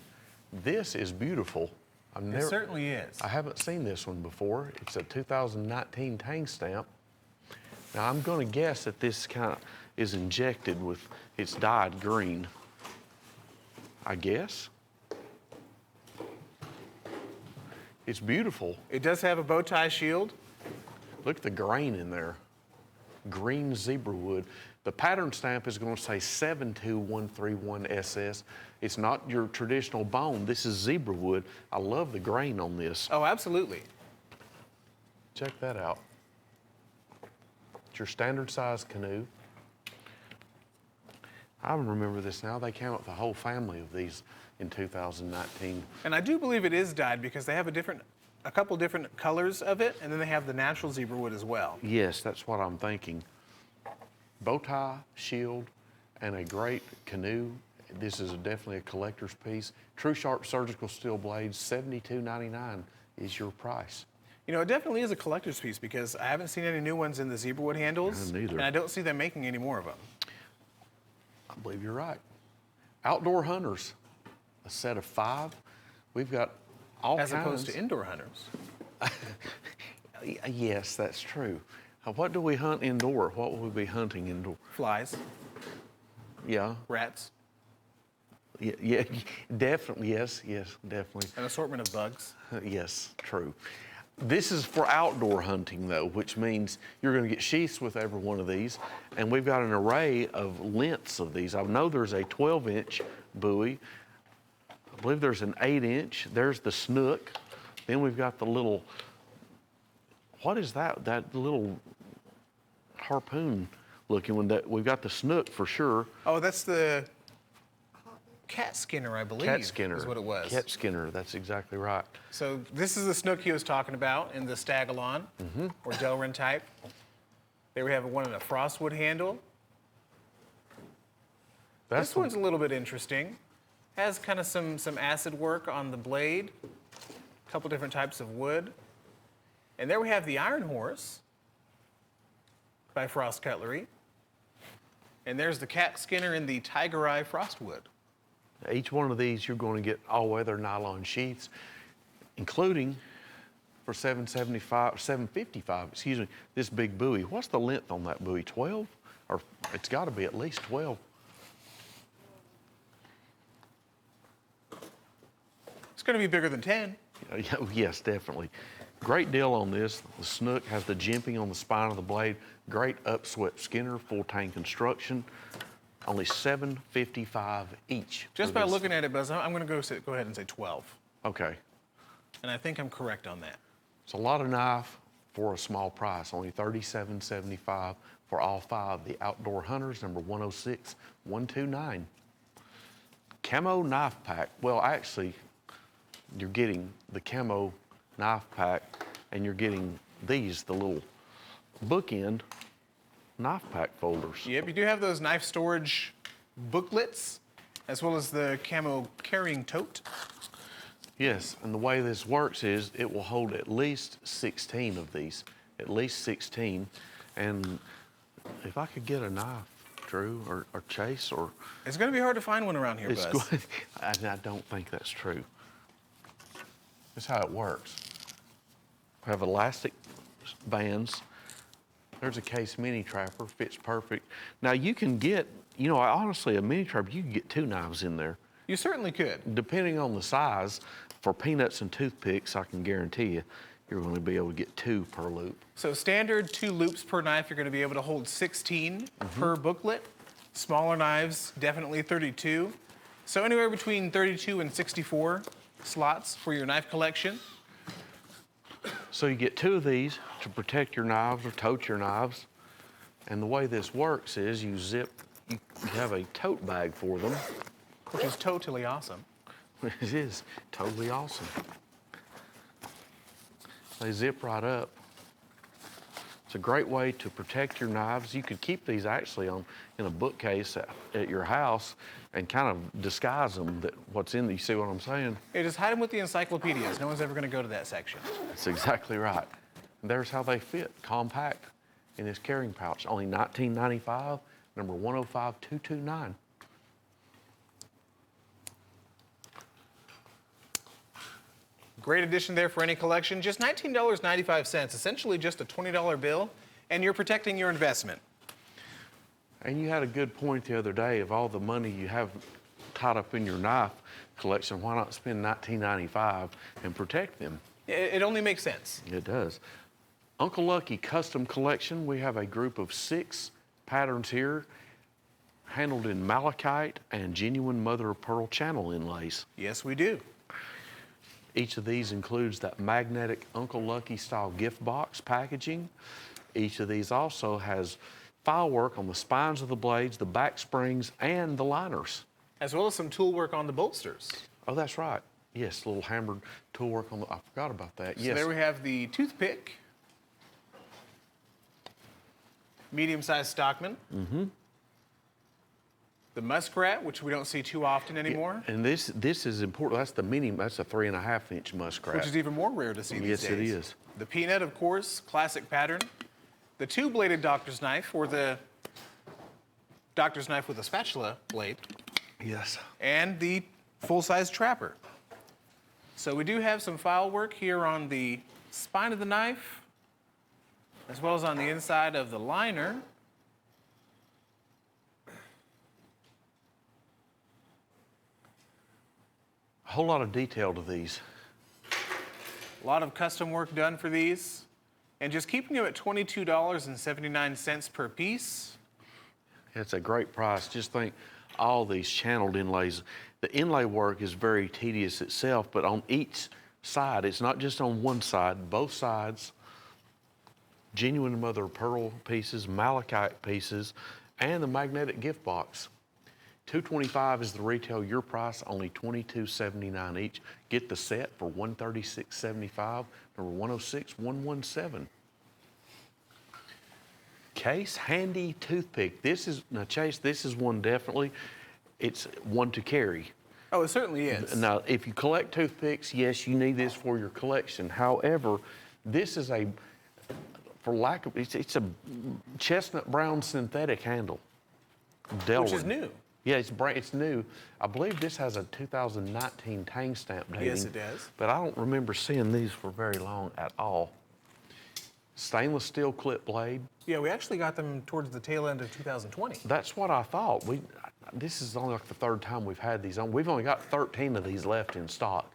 This is beautiful. It certainly is. I haven't seen this one before. It's a 2019 tang stamp. Now I'm going to guess that this kind of is injected with, it's dyed green. I guess. It's beautiful. It does have a bow tie shield. Look at the grain in there. green zebra wood. The pattern stamp is going to say 72131SS. It's not your traditional bone. This is zebra wood. I love the grain on this. Oh, absolutely. Check that out. It's your standard size canoe. I remember this now. They came up with a whole family of these in 2019. And I do believe it is dyed because they have a couple different colors of it, and then they have the natural zebra wood as well. Yes, that's what I'm thinking. Bow tie, shield, and a great canoe. This is definitely a collector's piece. True Sharp surgical steel blades, $72.99 is your price. You know, it definitely is a collector's piece because I haven't seen any new ones in the zebra wood handles. Neither. And I don't see them making any more of them. I believe you're right. Outdoor hunters, a set of 5. We've got all As kinds. opposed to indoor hunters. Yes, that's true. What do we hunt indoor? What will we be hunting indoor? Flies, Yeah, rats, yeah, definitely, yes, definitely. an assortment of bugs. Yes, true. This is for outdoor hunting, though, which means you're going to get sheaths with every one of these, and we've got an array of lengths of these. I know there's a 12-inch buoy. I believe there's an 8-inch. There's the snook. Then we've got the little, what is that? That little harpoon looking one. That we've got the snook for sure. Oh, that's the cat skinner, I believe. Cat skinner. Is what it was. Cat skinner, that's exactly right. So this is the snook he was talking about in the Stagalon or Delrin type. There we have one in a frostwood handle. This one's a little bit interesting. Has kind of some acid work on the blade, a couple different types of wood. And there we have the Iron Horse by Frost Cutlery. And there's the cat skinner in the Tiger Eye Frostwood. Each one of these, you're going to get all-weather nylon sheaths, including for $755, excuse me, this big buoy. What's the length on that buoy? 12? Or it's got to be at least 12. It's going to be bigger than 10. Yes, definitely. Great deal on this. The snook has the jimping on the spine of the blade. Great upswept skinner, full tank construction. Only $755 each. Just by looking at it, Buzz, I'm going to go ahead and say 12. Okay. And I think I'm correct on that. It's a lot of knife for a small price. Only $37.75 for all 5. The Outdoor Hunters, number 106129. Camo knife pack. Well, actually, you're getting the camo knife pack, and you're getting these, the little bookend knife pack folders. Yep, you do have those knife storage booklets, as well as the camo carrying tote. Yes, and the way this works is it will hold at least 16 of these, at least 16. And if I could get a knife, Drew, or Chase, or... It's going to be hard to find one around here, Buzz. I don't think that's true. That's how it works. We have elastic bands. There's a Case mini trapper, fits perfect. Now you can get, you know, honestly, a mini trapper, you can get 2 knives in there. You certainly could. Depending on the size, for peanuts and toothpicks, I can guarantee you, you're going to be able to get 2 per loop. So standard 2 loops per knife, you're going to be able to hold 16 per booklet. Smaller knives, definitely 32. So anywhere between 32 and 64 slots for your knife collection. So you get 2 of these to protect your knives or tote your knives. And the way this works is you have a tote bag for them. Which is totally awesome. It is totally awesome. They zip right up. It's a great way to protect your knives. You could keep these actually in a bookcase at your house and kind of disguise them, that what's in there. You see what I'm saying? Yeah, just hide them with the encyclopedias. No one's ever going to go to that section. That's exactly right. And there's how they fit, compact in this carrying pouch. Only $19.95, number 105229. Great addition there for any collection. Just $19.95, essentially just a $20 bill, and you're protecting your investment. And you had a good point the other day of all the money you have tied up in your knife collection, why not spend $19.95 and protect them? It only makes sense. It does. Uncle Lucky Custom Collection, we have a group of 6 patterns here, handled in malachite and genuine mother of pearl channel inlays. Yes, we do. Each of these includes that magnetic Uncle Lucky style gift box packaging. Each of these also has file work on the spines of the blades, the back springs, and the liners. As well as some tool work on the bolsters. Oh, that's right. Yes, little hammered tool work on the, I forgot about that. So Yes. there we have the toothpick, medium-sized Stockman, the muskrat, which we don't see too often anymore, And this is important. That's the mini, that's a 3.5-inch muskrat. which is even more rare to see these Yes, days. it is. The peanut, of course, classic pattern. The 2-bladed doctor's knife, or the doctor's knife with a spatula blade, Yes. and the full-size trapper. So we do have some file work here on the spine of the knife, as well as on the inside of the liner. A whole lot of detail to these. A lot of custom work done for these. And just keeping them at $22.79 per piece. It's a great price. Just think all these channeled inlays. The inlay work is very tedious itself, but on each side, it's not just on one side, both sides, genuine mother of pearl pieces, malachite pieces, and the magnetic gift box. $225 is the retail your price, only $22.79 each. Get the set for $136.75, number 106117. Case handy toothpick. This is, now Chase, this is one definitely, it's one to carry. Oh, it certainly is. Now, if you collect toothpicks, yes, you need this for your collection. However, this is a, for lack of, it's a chestnut brown synthetic handle. Which is new. Yeah, it's new. I believe this has a 2019 tang stamp dating. Yes, it does. But I don't remember seeing these for very long at all. Stainless steel clip blade. Yeah, we actually got them towards the tail end of 2020. That's what I thought. This is only like the 3rd time we've had these on. We've only got 13 of these left in stock.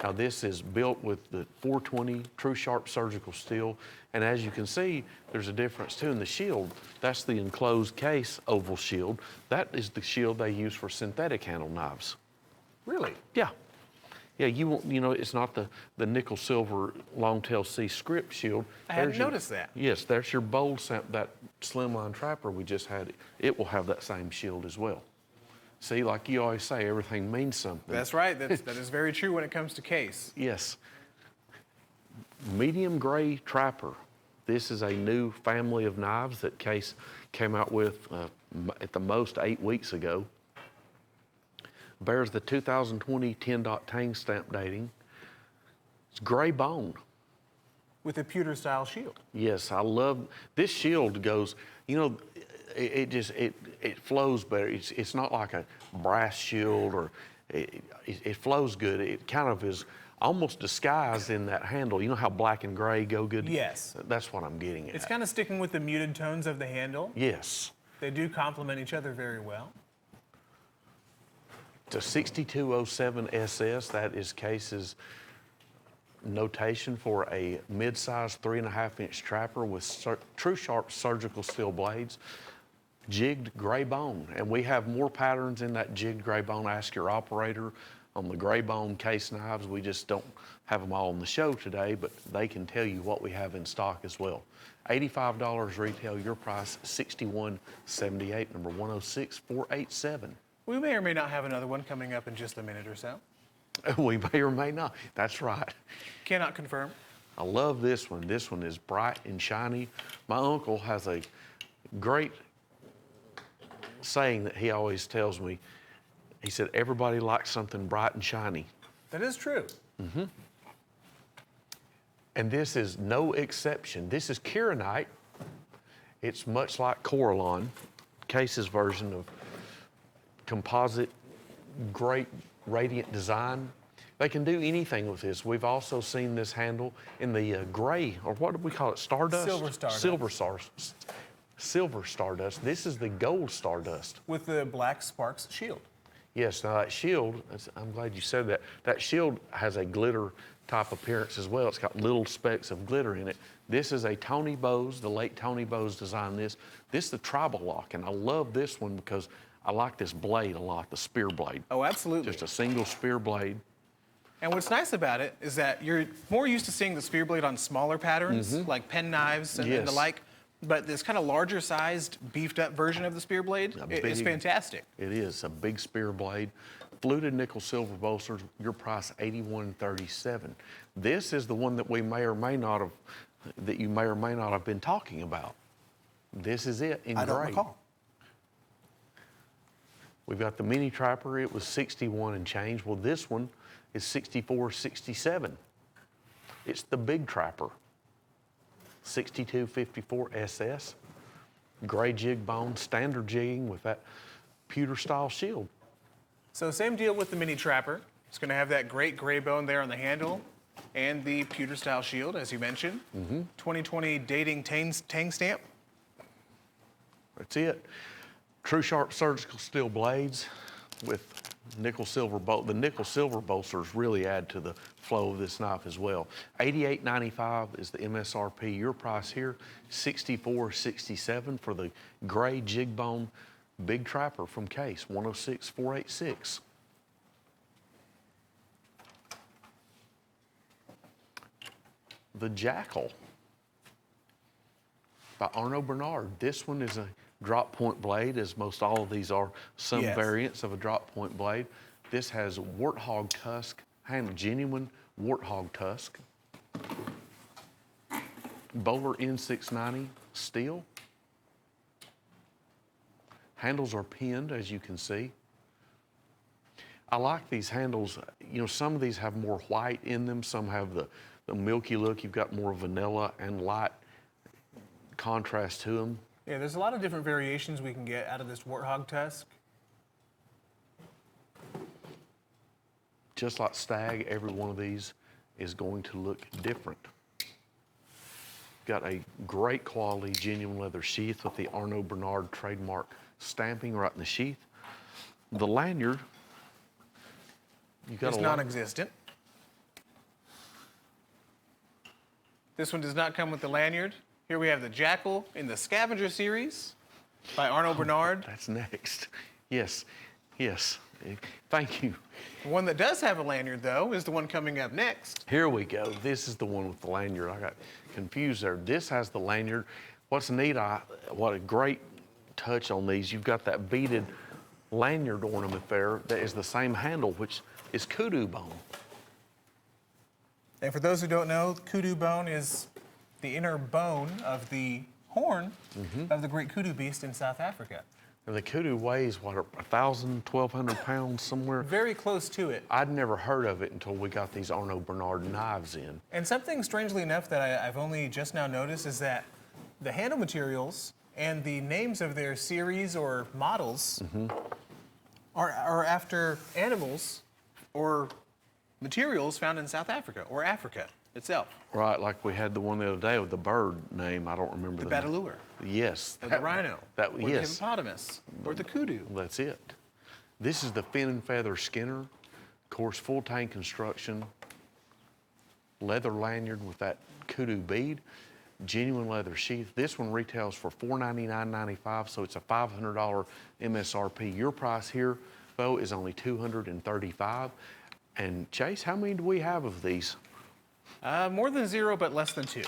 Now this is built with the 420 True Sharp surgical steel. And as you can see, there's a difference too in the shield. That's the enclosed case oval shield. That is the shield they use for synthetic handle knives. Really? Yeah. Yeah, you know, it's not the nickel silver long tail C script shield. I hadn't There's your- noticed that. Yes, there's your bold that slimline trapper we just had. It will have that same shield as well. See, like you always say, everything means something. That's right. That is very true when it comes to case. Yes. Medium gray trapper. This is a new family of knives that Case came out with at the most 8 weeks ago. Bears the 2020 10-dot tang stamp dating. It's gray bone. With a pewter style shield. Yes, I love this shield. Goes, you know, it flows better. It's not like a brass shield, or it flows good. It kind of is almost disguised in that handle. You know how black and gray go good? Yes. That's what I'm getting at. It's kind of sticking with the muted tones of the handle. Yes. They do complement each other very well. It's a 6207 SS. That is Case's notation for a mid-size 3.5-inch trapper with True Sharp surgical steel blades, jigged gray bone. And we have more patterns in that jigged gray bone. Ask your operator on the gray bone Case knives. We just don't have them all on the show today, but they can tell you what we have in stock as well. $85 retail, your price $61.78, number 106487. We may or may not have another one coming up in just a minute or so. We may or may not. That's right. Cannot confirm. I love this one. This one is bright and shiny. My uncle has a great saying that he always tells me. He said, everybody likes something bright and shiny. That is true. And this is no exception. This is Kieranite. It's much like Coralon, Case's version of composite, great radiant design. They can do anything with this. We've also seen this handle in the gray, or what do we call it, stardust? Silver stardust. Silver stardust. This is the gold stardust. With the black sparks shield. Yes, now that shield, I'm glad you said that. That shield has a glitter type appearance as well. It's got little specks of glitter in it. This is a Tony Bowes, the late Tony Bowes designed this. This is the tribal lock, and I love this one because I like this blade a lot, the spear blade. Oh, absolutely. Just a single spear blade. And what's nice about it is that you're more used to seeing the spear blade on smaller patterns, like pen knives and the Yes. like. But this kind of larger sized, beefed up version of the spear blade is big- fantastic. It is a big spear blade. Fluted nickel silver bolsters, your price $81.37. This is the one that we may or may not have, that you may or may not have been talking about. This is it in I don't gray. recall. We've got the mini trapper. It was 61 and change. Well, this one is 64.67. It's the big trapper. 6254 SS. Gray jig bone, standard jigging with that pewter style shield. So same deal with the mini trapper. It's going to have that great gray bone there on the handle and the pewter style shield, as you mentioned. 2020 dating tang stamp. That's it. True sharp surgical steel blades with nickel silver bolt. The nickel silver bolsters really add to the flow of this knife as well. $88.95 is the MSRP. Your price here, $64.67 for the gray jig bone big trapper from Case, 106,486. The Jackal by Arnaud Bernard. This one is a drop point blade, as most all of these are some Yes. variants of a drop point blade. This has warthog tusk, handle genuine warthog tusk. Bowler N690 steel. Handles are pinned, as you can see. I like these handles. You know, some of these have more white in them. Some have the milky look. You've got more vanilla and light contrast to them. Yeah, there's a lot of different variations we can get out of this warthog tusk. Just like Stag, every one of these is going to look different. Got a great quality genuine leather sheath with the Arnaud Bernard trademark stamping right in the sheath. The lanyard, you got It's a lot. non-existent. This one does not come with the lanyard. Here we have the Jackal in the Scavenger series by Arnaud Bernard. That's next. Yes, yes. Thank you. The one that does have a lanyard, though, is the one coming up next. Here we go. This is the one with the lanyard. I got confused there. This has the lanyard. What's neat, what a great touch on these. You've got that beaded lanyard ornament there that is the same handle, which is kudu bone. And for those who don't know, kudu bone is the inner bone of the horn of the great kudu beast in South Africa. And the kudu weighs, what, 1,000, 1,200 pounds somewhere? Very close to it. I'd never heard of it until we got these Arnaud Bernard knives in. And something strangely enough that I've only just now noticed is that the handle materials and the names of their series or models are after animals or materials found in South Africa or Africa itself. Right, like we had the one the other day with the bird name. I don't remember The name. bataleur, Yes. or the rhino, That, or the yes. hippopotamus, or the kudu. That's it. This is the fin and feather Skinner. Of course, full tank construction. Leather lanyard with that kudu bead. Genuine leather sheath. This one retails for $499.95, so it's a $500 MSRP. Your price here, though, is only $235. And Chase, how many do we have of these? More than 0, but less than 2.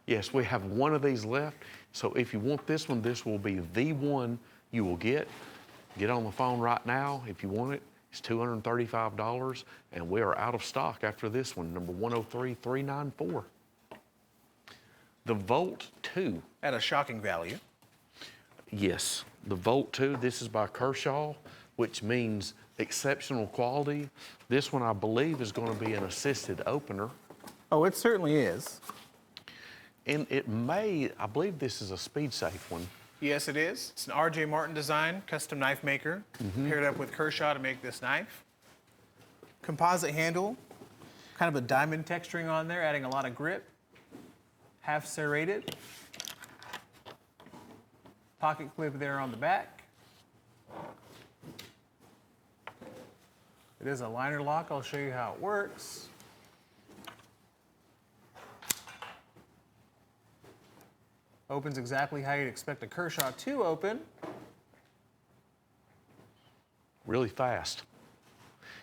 Yes, we have one of these left. So if you want this one, this will be the one you will get. Get on the phone right now if you want it. It's $235, and we are out of stock after this one, number 103394. The Volt 2. At a shocking value. Yes, the Volt 2. This is by Kershaw, which means exceptional quality. This one, I believe, is going to be an assisted opener. Oh, it certainly is. And it may, I believe this is a speed safe one. Yes, it is. It's an R.J. Martin design, custom knife maker, paired up with Kershaw to make this knife. Composite handle, kind of a diamond texturing on there, adding a lot of grip. Half serrated. Pocket clip there on the back. It is a liner lock. I'll show you how it works. Opens exactly how you'd expect a Kershaw to open. Really fast.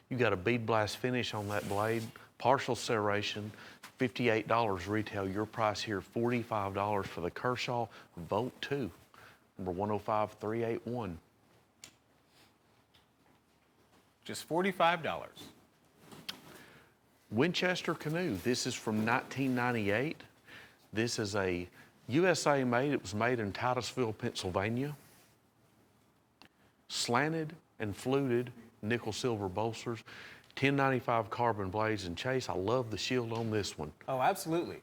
You got a bead blast finish on that blade, partial serration, $58 retail. Your price here, $45 for the Kershaw Volt 2, number 105381. Just $45. Winchester Canoe. This is from 1998. This is a USA made. It was made in Titusville, Pennsylvania. Slanted and fluted nickel silver bolsters, 1095 carbon blades. And Chase, I love the shield on this one. Oh, absolutely.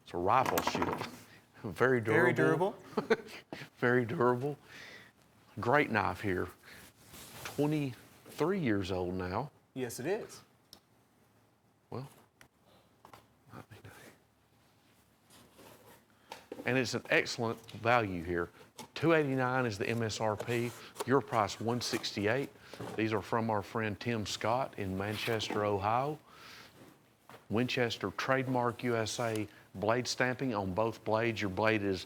It's a rifle shield. Very durable. Very durable. Very durable. Great knife here. 23 years old now. Yes, it is. Well, and it's an excellent value here. $289 is the MSRP. Your price $168. These are from our friend Tim Scott in Manchester, Ohio. Winchester Trademark USA blade stamping on both blades. Your blade is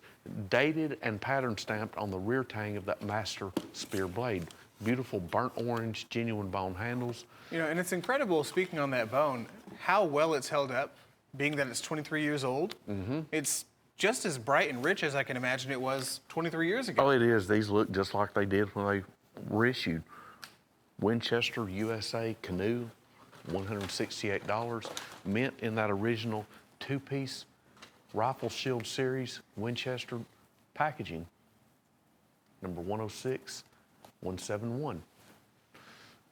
dated and pattern stamped on the rear tang of that master spear blade. Beautiful burnt orange, genuine bone handles. You know, and it's incredible, speaking on that bone, how well it's held up, being that it's 23 years old. Mm-hmm. It's just as bright and rich as I can imagine it was 23 years ago. Oh, it is. These look just like they did when they were issued. Winchester USA Canoe, $168. Mint in that original two-piece Rifle Shield Series Winchester packaging, number 106171.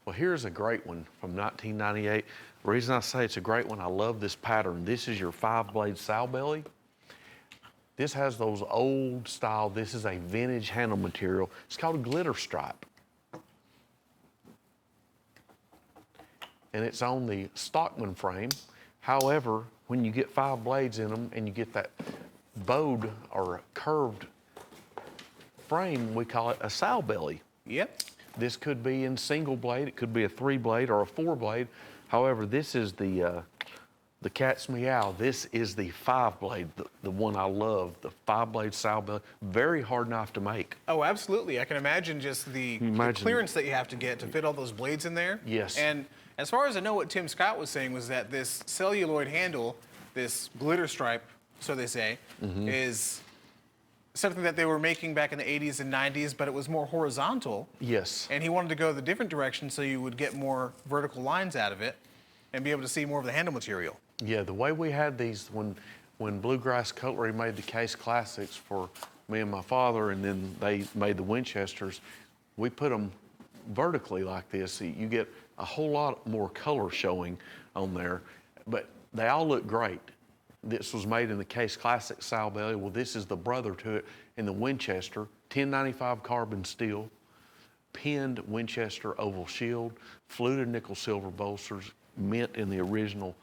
Well, here's a great one from 1998. The reason I say it's a great one, I love this pattern. This is your 5-blade sow belly. This has those old style, this is a vintage handle material. It's called a glitter stripe. And it's on the Stockman frame. However, when you get 5 blades in them and you get that bowed or curved frame, we call it a sow belly. Yep. This could be in single blade, it could be a 3-blade or a 4-blade. However, this is the cat's meow. This is the 5-blade, the one I love, the 5-blade sow belly. Very hard knife to make. Oh, absolutely. I can imagine just the clearance that you have to get to fit all those blades in there. Yes. And as far as I know, what Tim Scott was saying was that this celluloid handle, this glitter stripe, so they say, is something that they were making back in the 80s and 90s, but it was more horizontal. Yes. And he wanted to go the different direction so you would get more vertical lines out of it and be able to see more of the handle material. Yeah, the way we had these when Bluegrass Cutlery made the Case Classics for me and my father, and then they made the Winchesters, we put them vertically like this. So you get a whole lot more color showing on there, but they all look great. This was made in the Case Classic sow belly. Well, this is the brother to it in the Winchester, 1095 carbon steel, pinned Winchester oval shield, fluted nickel silver bolsters, mint in the original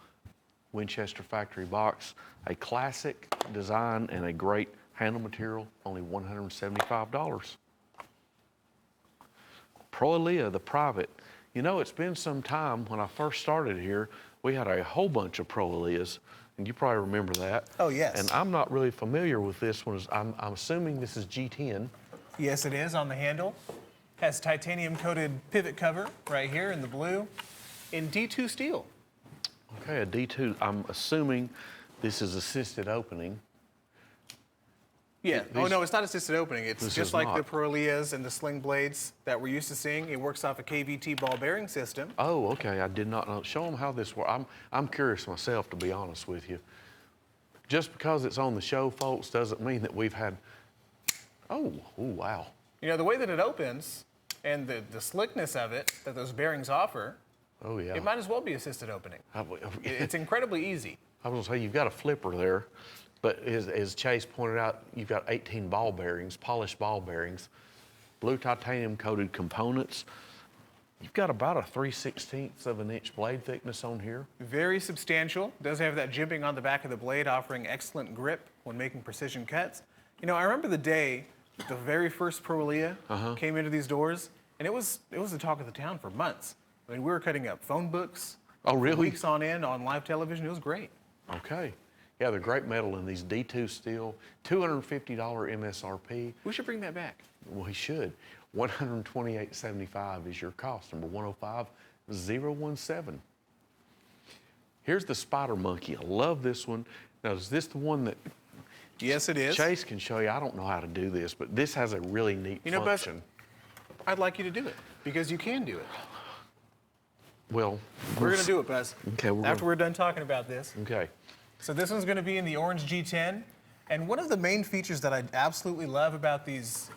Winchester factory box, a classic design and a great handle material, only $175. Proelia, the private. You know, it's been some time. When I first started here, we had a whole bunch of Proelias, and you probably remember that. Oh, yes. And I'm not really familiar with this one. I'm assuming this is G10. Yes, it is on the handle. Has titanium coated pivot cover right here in the blue in D2 steel. Okay, a D2. I'm assuming this is assisted opening. Yeah. Oh, no, it's not assisted opening. It's This just is like not. the Proelias and the sling blades that we're used to seeing. It works off a KVT ball bearing system. Oh, okay. I did not know. Show them how this works. I'm curious myself, to be honest with you. Just because it's on the show, folks, doesn't mean that we've had. Oh, wow. You know, the way that it opens and the slickness of it that those bearings offer, Oh, yeah. it might as well be assisted opening. It's incredibly easy. I was gonna say, you've got a flipper there, but as Chase pointed out, you've got 18 ball bearings, polished ball bearings, blue titanium coated components. You've got about a 3/16 of an inch blade thickness on here. Very substantial. Does have that jimping on the back of the blade, offering excellent grip when making precision cuts. You know, I remember the day the very first Proelia came into these doors, and it was the talk of the town for months. I mean, we were cutting up phone books. Oh, really? Weeks on end on live television. It was great. Okay. Yeah, they're great metal in these D2 steel, $250 MSRP. We should bring that back. We should. $128.75 is your cost. Number 105017. Here's the Spider Monkey. I love this one. Now, is this the one that Yes, it is. Chase can show you? I don't know how to do this, but this has a really neat You know, Buzz, function. I'd like you to do it because you can do it. Well, We're going to do it, Buzz. Okay, After we're done talking about this. Okay. So this one's going to be in the orange G10. And one of the main features that I absolutely love about these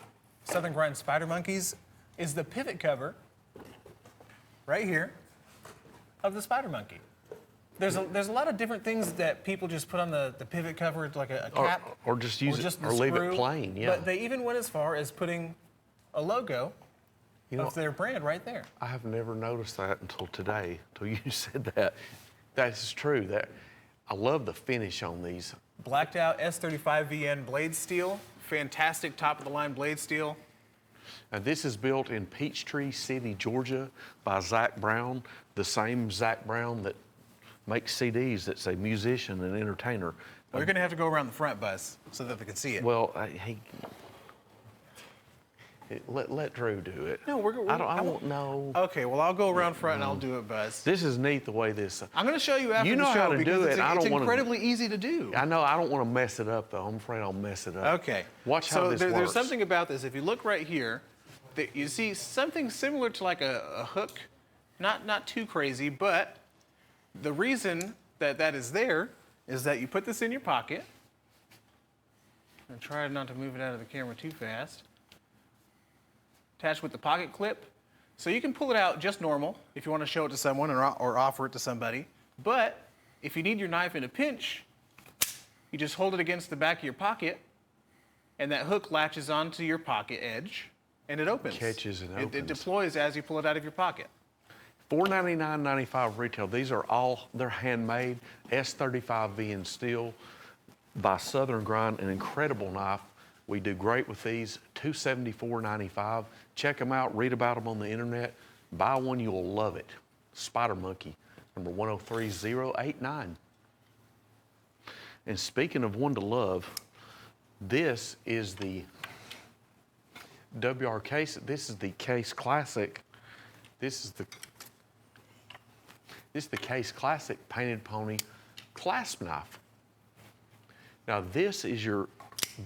Southern Grind Spider Monkeys is the pivot cover right here of the Spider Monkey. There's a lot of different things that people just put on the pivot cover, like a cap. Or just use it, the or leave it screw. plain, yeah. But they even went as far as putting a logo You know, of their brand right there. I have never noticed that until today, until you said that. That is true. I love the finish on these. Blacked out S35VN blade steel. Fantastic top of the line blade steel. Now, this is built in Peachtree City, Georgia by Zach Brown, the same Zach Brown that makes CDs, that's a musician and entertainer. Well, you're going to have to go around the front, Buzz, so that they can see it. Well, let Drew do it. No, I won't know. Okay, well, I'll go around front and I'll do it, Buzz. This is neat the way this. I'm going to show you after You know the show how to because do it. I it's don't wanna- incredibly easy to do. I know I don't want to mess it up though. I'm afraid I'll mess it up. Okay. Watch how this works. There's something about this. If you look right here, you see something similar to like a hook. Not too crazy, but the reason that is there is that you put this in your pocket. And try not to move it out of the camera too fast. Attached with the pocket clip. So you can pull it out just normal if you want to show it to someone or offer it to somebody. But if you need your knife in a pinch, you just hold it against the back of your pocket, and that hook latches onto your pocket edge, and it opens. Catches and opens. It deploys as you pull it out of your pocket. $499.95 retail. These are they're handmade, S35V in steel by Southern Grind, an incredible knife. We do great with these, $274.95. Check them out, read about them on the internet. Buy one, you'll love it. Spider Monkey, number 103089. And speaking of one to love, this is the WR Case. This is the Case Classic. This is the Case Classic Painted Pony clasp knife. Now this is your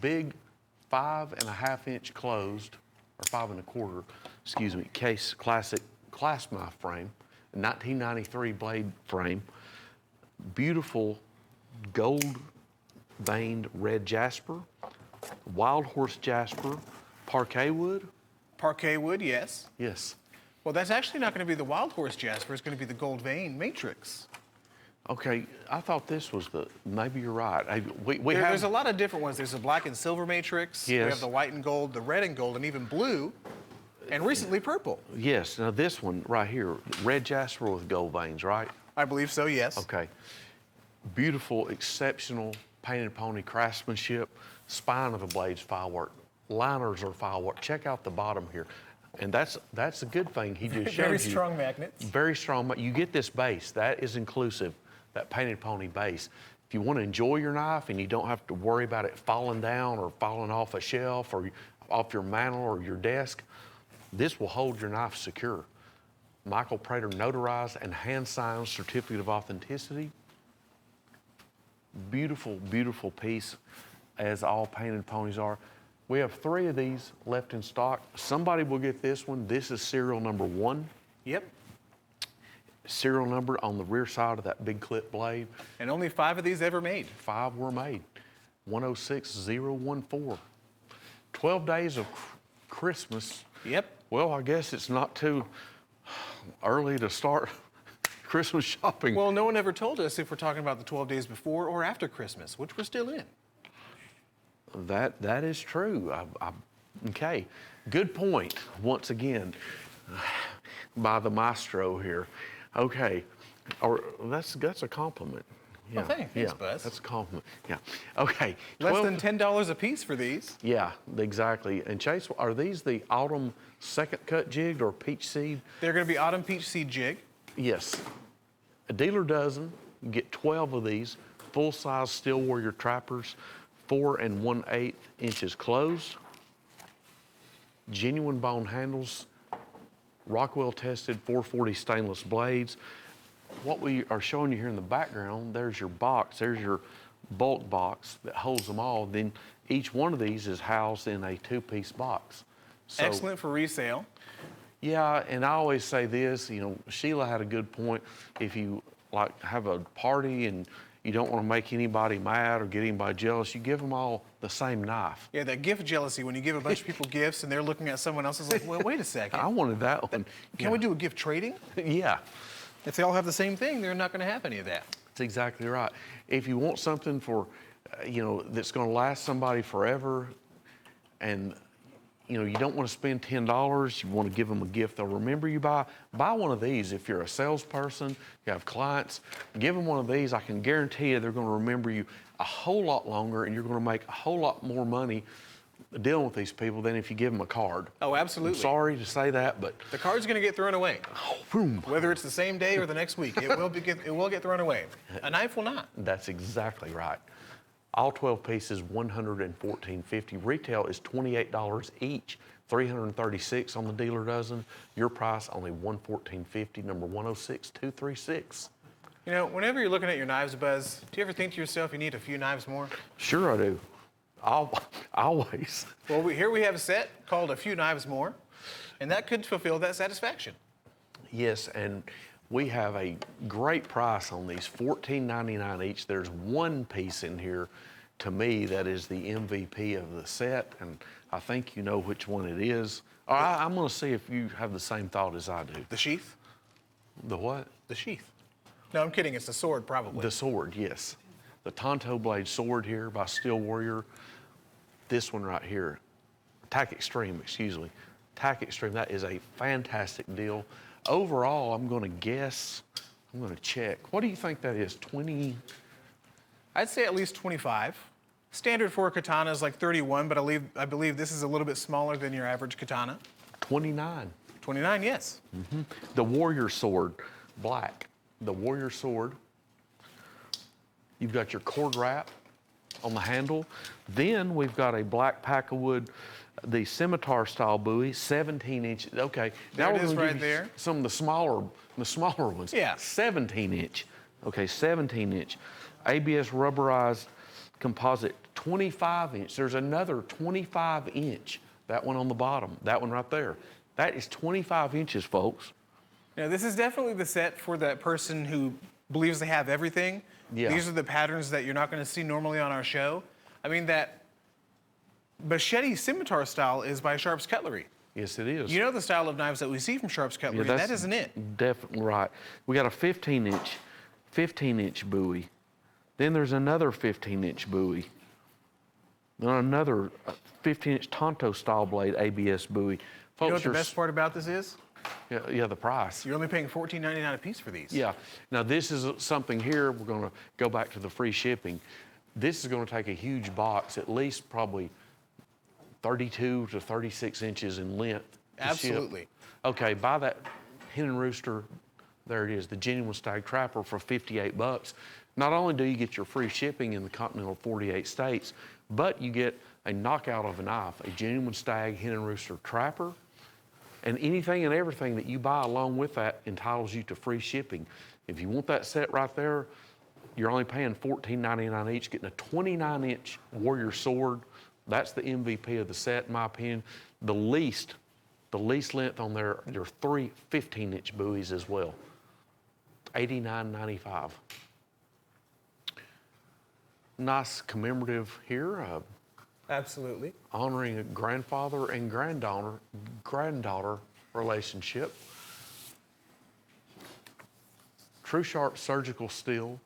big 5.5-inch closed, or 5 1/4, excuse me, Case Classic clasp knife frame, 1993 blade frame, beautiful gold veined red jasper, wild horse jasper, parquet wood. Parquet wood, yes. Yes. Well, that's actually not going to be the wild horse jasper. It's going to be the gold vein matrix. Okay, I thought this was maybe you're right. There's a lot of different ones. There's the black and silver matrix. Yes. We have the white and gold, the red and gold, and even blue, and recently purple. Yes, now this one right here, red jasper with gold veins, right? I believe so, yes. Okay. Beautiful, exceptional painted pony craftsmanship. Spine of the blades file work. Liners are file work. Check out the bottom here. And that's a good thing he just showed you. Very strong magnets. Very strong. You get this base. That is inclusive, that painted pony base. If you want to enjoy your knife and you don't have to worry about it falling down or falling off a shelf or off your mantle or your desk, this will hold your knife secure. Michael Prater notarized and hand-signed certificate of authenticity. Beautiful, beautiful piece, as all painted ponies are. We have 3 of these left in stock. Somebody will get this one. This is serial number 1. Yep. Serial number on the rear side of that big clip blade. And only 5 of these ever made. 5 were made. 106014. 12 days of Christmas. Yep. Well, I guess it's not too early to start Christmas shopping. Well, no one ever told us if we're talking about the 12 days before or after Christmas, which we're still in. That is true. Okay, good point. Once again, by the maestro here. Okay, that's a compliment. Yeah, Thanks, Buzz. That's a compliment. Yeah. Okay. Less than $10 a piece for these. Yeah, exactly. And Chase, are these the autumn second cut jigged or peach seed? They're going to be autumn peach seed jig. Yes. A dealer dozen. You get 12 of these full-size Steel Warrior trappers, 4 1/8 inches closed, genuine bone handles, Rockwell tested 440 stainless blades. What we are showing you here in the background, there's your box, there's your bulk box that holds them all. Then each one of these is housed in a 2-piece box. So, Excellent for resale. yeah, and I always say this, you know, Sheila had a good point. If you like have a party and you don't want to make anybody mad or get anybody jealous, you give them all the same knife. Yeah, that gift jealousy, when you give a bunch of people gifts and they're looking at someone else's like, well, wait a second. I wanted that one. Can we do a gift trading? Yeah, If they all have the same thing, they're not going to have any of that. that's exactly right. If you want something for, you know, that's going to last somebody forever, and you know, you don't want to spend $10, you want to give them a gift they'll remember you by, buy one of these. If you're a salesperson, you have clients, give them one of these. I can guarantee you they're going to remember you a whole lot longer, and you're going to make a whole lot more money dealing with these people than if you give them a card. Oh, absolutely. I'm sorry to say that, but The card's going to get thrown away. boom, Whether it's the same day or the next week, it will get thrown away. A knife will not. that's exactly right. All 12 pieces, $114.50. Retail is $28 each, $336 on the dealer dozen. Your price only $114.50. Number 106236. You know, whenever you're looking at your knives, Buzz, do you ever think to yourself you need a few knives more? Sure I do. Always. Well, here we have a set called A Few Knives More, and that could fulfill that satisfaction. Yes, and we have a great price on these, $14.99 each. There's one piece in here, to me, that is the MVP of the set, and I think you know which one it is. I'm going to see if you have the same thought as I do. The sheath? The what? The sheath. No, I'm kidding. It's the sword, probably. The sword, yes. The Tonto Blade sword here by Steel Warrior. This one right here, Tack Extreme, excuse me. Tack Extreme, that is a fantastic deal. Overall, I'm going to check. What do you think that is, 20? I'd say at least 25. Standard for a katana is like 31, but I believe this is a little bit smaller than your average katana. 29. 29, yes. The Warrior Sword, black. The Warrior Sword. You've got your cord wrap on the handle. Then we've got a black Packawood, the scimitar style buoy, 17 inches. Okay, There it we're is gonna right give you there. Some of the smaller ones. Yeah. 17 inch. Okay, 17 inch. ABS rubberized composite, 25 inch. There's another 25 inch. That one on the bottom. That one right there. That is 25 inches, folks. Now, this is definitely the set for that person who believes they have everything. Yeah. These are the patterns that you're not going to see normally on our show. I mean, that machete scimitar style is by Sharp's Cutlery. Yes, it is. You know the style of knives that we see from Sharp's Cutlery, and that isn't it. Definitely right. We got a 15 inch buoy. Then there's another 15 inch buoy. Then another 15 inch Tonto style blade ABS buoy. Folks, You know what the best part about this is? Yeah, the price. You're only paying $14.99 a piece for these. Yeah. Now this is something here. We're going to go back to the free shipping. This is going to take a huge box, at least probably 32 to 36 inches in length. to ship. Absolutely. Okay, buy that Hen and Rooster. There it is, the genuine stag trapper for $58. Not only do you get your free shipping in the continental 48 states, but you get a knockout of a knife, a genuine stag Hen and Rooster trapper, and anything and everything that you buy along with that entitles you to free shipping. If you want that set right there, you're only paying $14.99 each, getting a 29-inch Warrior sword. That's the MVP of the set, in my opinion. The least length on there, there are 3 15-inch buoys as well. $89.95. Nice commemorative here, Absolutely. honoring a grandfather and granddaughter relationship. True Sharp surgical steel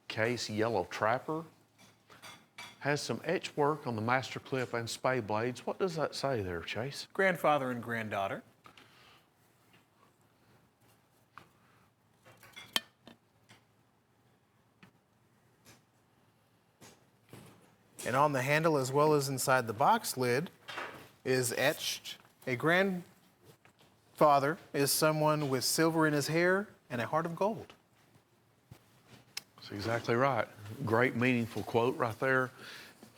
case, yellow trapper. Has some etch work on the master clip and spay blades. What does that say there, Chase? Grandfather and granddaughter. And on the handle, as well as inside the box lid, is etched a grandfather is someone with silver in his hair and a heart of gold. That's exactly right. Great, meaningful quote right there.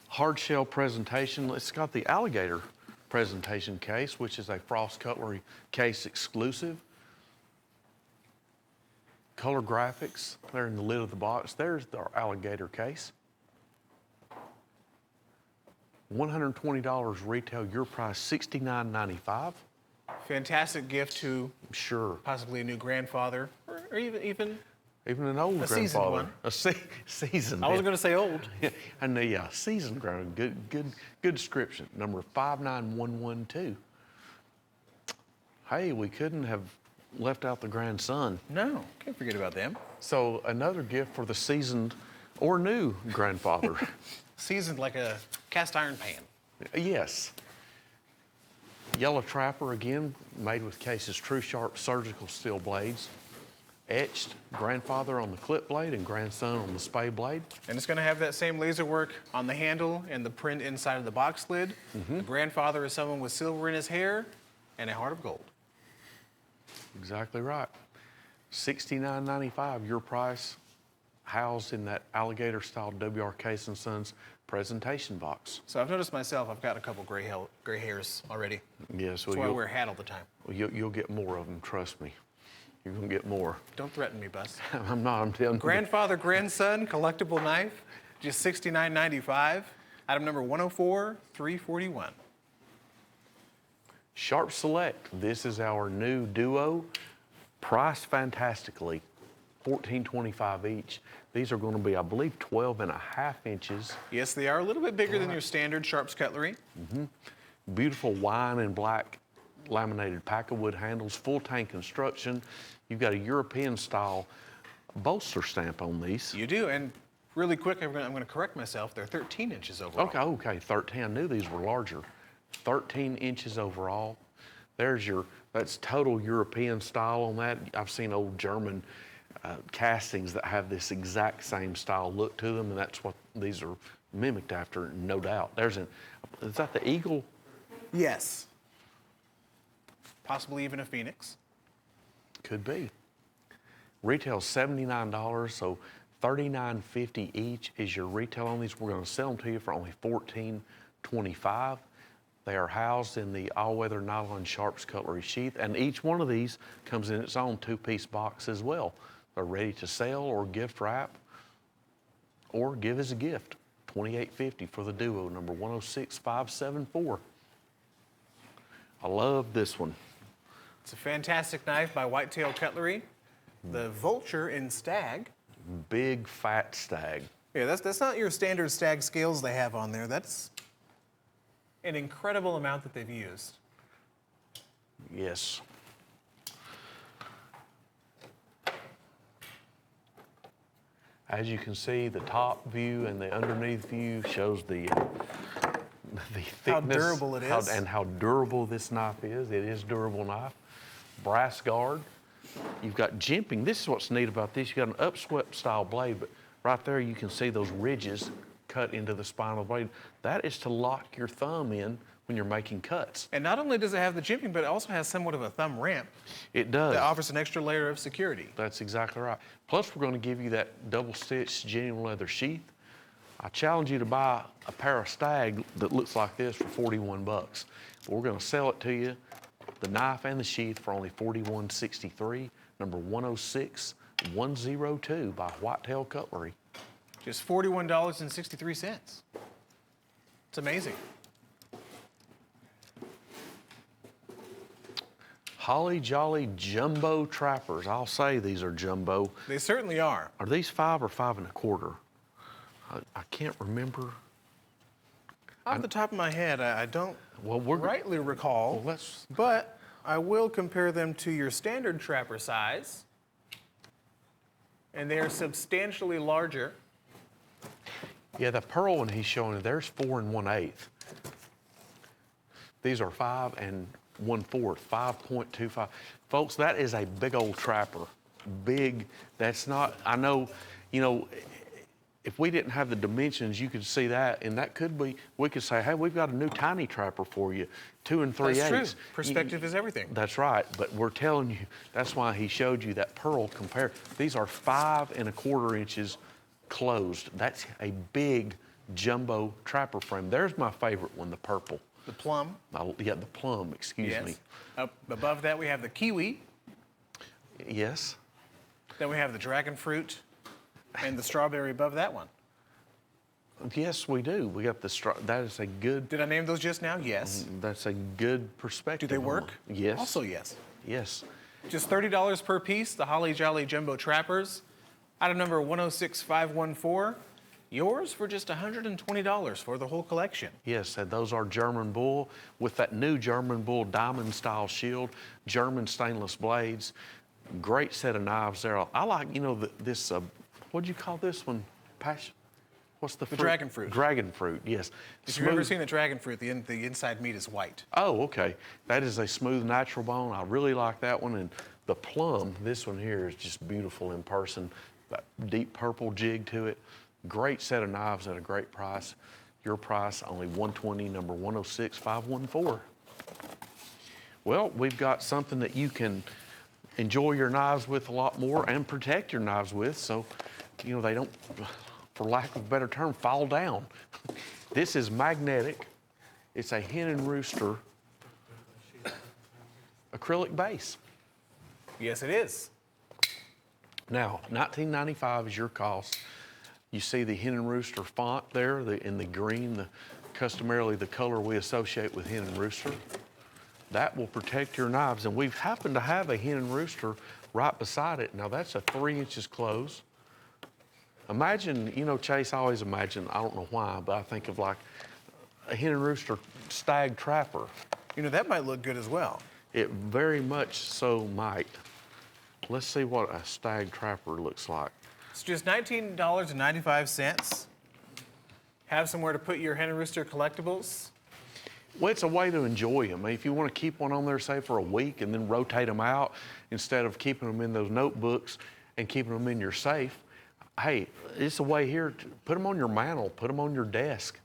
Hard shell presentation. It's got the alligator presentation case, which is a Frost Cutlery case exclusive. Color graphics there in the lid of the box. There's our alligator case. $120 retail, your price $69.95. Fantastic gift to Sure. possibly a new grandfather, or even Even an old A seasoned grandfather. one. A seasoned. I wasn't going to say old. I know, yeah, seasoned grown. Good description. Number 59112. Hey, we couldn't have left out the grandson. No, can't forget about them. So another gift for the seasoned or new grandfather. Seasoned like a cast iron pan. Yes. Yellow Trapper, again, made with Case's True Sharp surgical steel blades. Etched grandfather on the clip blade and grandson on the spade blade. And it's going to have that same laser work on the handle and the print inside of the box lid. The grandfather is someone with silver in his hair and a heart of gold. Exactly right. $69.95, your price, housed in that alligator-style W.R. Case & Sons presentation box. So I've noticed myself, I've got a couple gray hairs already. Yes, That's why I wear a hat all the time. you'll get more of them, trust me. You're gonna get more. Don't threaten me, Bus. I'm not, I'm telling you. Grandfather, grandson, collectible knife, just $69.95. Item number 104-341. Sharp Select, this is our new duo, priced fantastically, $14.25 each. These are gonna be, I believe, 12.5 inches. Yes, they are a little bit bigger than your standard Sharps cutlery. Beautiful wine and black laminated pack of wood handles, full tank construction. You've got a European style bolster stamp on these. You do, and really quick, I'm going to correct myself. They're 13 inches overall. Okay, 13. I knew these were larger. 13 inches overall. That's total European style on that. I've seen old German castings that have this exact same style look to them, and that's what these are mimicked after, no doubt. Is that the eagle? Yes. Possibly even a phoenix. Could be. Retail $79, so $39.50 each is your retail on these. We're going to sell them to you for only $14.25. They are housed in the all-weather nylon Sharps cutlery sheath, and each one of these comes in its own two-piece box as well. They're ready to sell or gift wrap or give as a gift. $28.50 for the duo, number 106574. I love this one. It's a fantastic knife by Whitetail Cutlery. The vulture in stag. Big fat stag. Yeah, that's not your standard stag scales they have on there. That's an incredible amount that they've used. Yes. As you can see, the top view and the underneath view shows the thickness. How durable it is. And how durable this knife is. It is a durable knife. Brass guard. You've got jimping. This is what's neat about this. You've got an upswept style blade, but right there you can see those ridges cut into the spine of the blade. That is to lock your thumb in when you're making cuts. And not only does it have the jimping, but it also has somewhat of a thumb ramp It does. that offers an extra layer of security. That's exactly right. Plus, we're going to give you that double-stitched genuine leather sheath. I challenge you to buy a pair of stag that looks like this for 41 bucks. But we're going to sell it to you, the knife and the sheath, for only $41.63, number 106102 by Whitetail Cutlery. Just $41.63. It's amazing. Holly Jolly Jumbo Trappers. I'll say these are jumbo. They certainly are. Are these 5 or 5 1/4? I can't remember. Off the top of my head, I don't rightly recall, Well, let's. but I will compare them to your standard trapper size, and they are substantially larger. Yeah, the pearl one he's showing you, there's 4 1/8. These are 5 1/4, 5.25. Folks, that is a big old trapper. Big, that's not, I know, if we didn't have the dimensions, you could see that, and that could be, we could say, hey, we've got a new tiny trapper for you, 2 3/8. That's true. Perspective is everything. That's right, but we're telling you, that's why he showed you that pearl compare. These are 5 1/4 inches closed. That's a big jumbo trapper frame. There's my favorite one, the purple. The plum. Yeah, the plum, excuse me. Up above that, we have the kiwi. Yes. Then we have the dragon fruit and the strawberry above that one. Yes, we do. We got the that is a good. Did I name those just now? Yes. That's a good perspective. Do they on work? them. Yes. Also, yes. Yes. Just $30 per piece, the Holly Jolly Jumbo Trappers. Item number 106514. Yours for just $120 for the whole collection. Yes, and those are German bull with that new German bull diamond style shield, German stainless blades. Great set of knives there. I like, this, what'd you call this one? Passion? What's the fruit? Dragon fruit. Dragon fruit, yes. If you've ever seen the dragon fruit, the inside meat is white. Oh, okay. That is a smooth natural bone. I really like that one. And the plum, this one here is just beautiful in person. That deep purple jig to it. Great set of knives at a great price. Your price, only $120, number 106514. Well, we've got something that you can enjoy your knives with a lot more and protect your knives with, so they don't, for lack of a better term, fall down. This is magnetic. It's a hen and rooster acrylic base. Yes, it is. Now, $19.95 is your cost. You see the hen and rooster font there in the green, customarily the color we associate with hen and rooster. That will protect your knives, and we've happened to have a hen and rooster right beside it. Now that's a 3 inches close. Imagine, Chase, I always imagine, I don't know why, but I think of like a hen and rooster stag trapper. That might look good as well. It very much so might. Let's see what a stag trapper looks like. It's just $19.95. Have somewhere to put your hen and rooster collectibles. Well, it's a way to enjoy them. If you want to keep one on there, say, for a week and then rotate them out instead of keeping them in those notebooks and keeping them in your safe, hey, it's a way here to put them on your mantle, put them on your desk,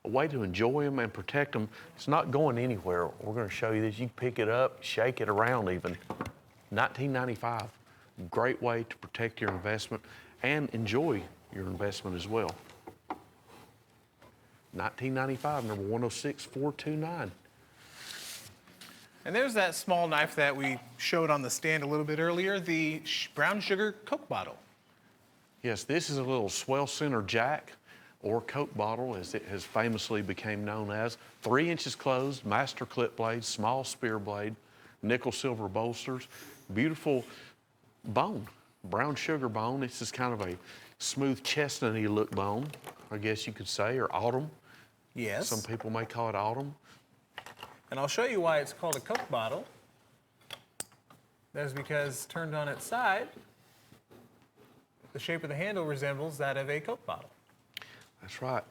a way to enjoy them and protect them. It's not going anywhere. We're going to show you this. You can pick it up, shake it around even. $19.95. Great way to protect your investment and enjoy your investment as well. $19.95, number 106429. And there's that small knife that we showed on the stand a little bit earlier, the brown sugar Coke bottle. Yes, this is a little swell center jack or Coke bottle, as it has famously become known as. 3 inches closed, master clip blades, small spear blade, nickel silver bolsters, beautiful bone, brown sugar bone. This is kind of a smooth chestnutty look bone, I guess you could say, or autumn. Yes. Some people may call it autumn. And I'll show you why it's called a Coke bottle. That is because turned on its side, the shape of the handle resembles that of a Coke bottle. That's right.